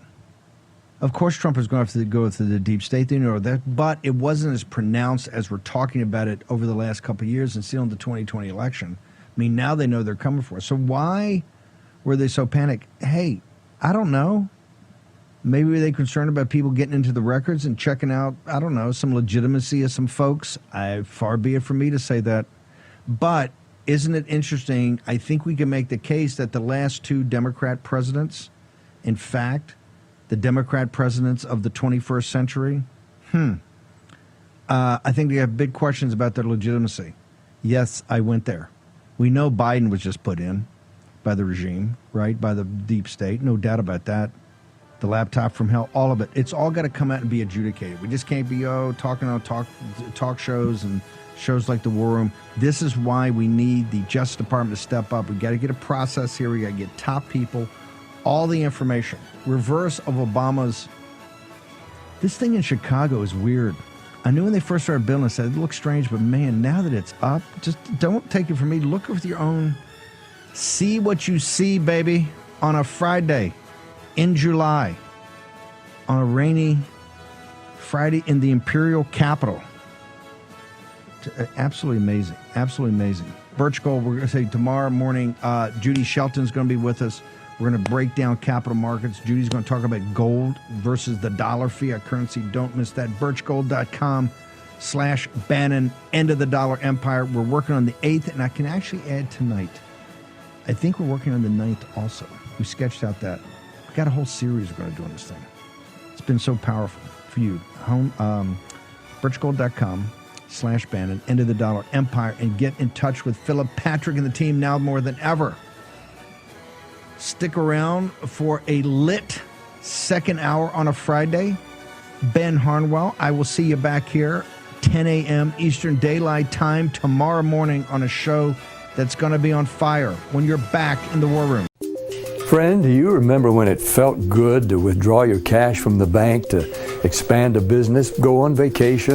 Of course, Trump is going to have to go to the deep state, they know that, but it wasn't as pronounced as we're talking about it over the last couple of years and sealing the 2020 election. I mean, now they know they're coming for us. So why were they so panicked? Hey, I don't know. Maybe they're concerned about people getting into the records and checking out, I don't know, some legitimacy of some folks. Far be it from me to say that. But isn't it interesting? I think we can make the case that the last 2 Democrat presidents, in fact, the Democrat presidents of the 21st century, I think they have big questions about their legitimacy. Yes, I went there. We know Biden was just put in by the regime, right, by the deep state. No doubt about that. The laptop from hell, all of it. It's all got to come out and be adjudicated. We just can't be talking on talk shows and shows like the War Room. This is why we need the Justice Department to step up. We got to get a process here. We got to get top people, all the information. Reverse of Obama's. This thing in Chicago is weird. I knew when they first started building, I said it looks strange, but man, now that it's up, just don't take it from me. Look with your own. See what you see, baby, on a Friday in July, on a rainy Friday in the Imperial Capital. Absolutely amazing. Absolutely amazing. Birch Gold, we're going to say tomorrow morning, Judy Shelton's going to be with us. We're going to break down capital markets. Judy's going to talk about gold versus the dollar fiat currency. Don't miss that. birchgold.com/Bannon, end of the dollar empire. We're working on the 8th, and I can actually add tonight. I think we're working on the 9th also. We sketched out that. We've got a whole series we're going to do on this thing. It's been so powerful for you. birchgold.com/Bannon, end of the dollar empire, and get in touch with Philip Patrick and the team now more than ever. Stick around for a lit second hour on a Friday. Ben Harnwell, I will see you back here 10 a.m. Eastern Daylight Time tomorrow morning on a show that's going to be on fire when you're back in the war room. Friend, do you remember when it felt good to withdraw your cash from the bank, to expand a business, go on vacation?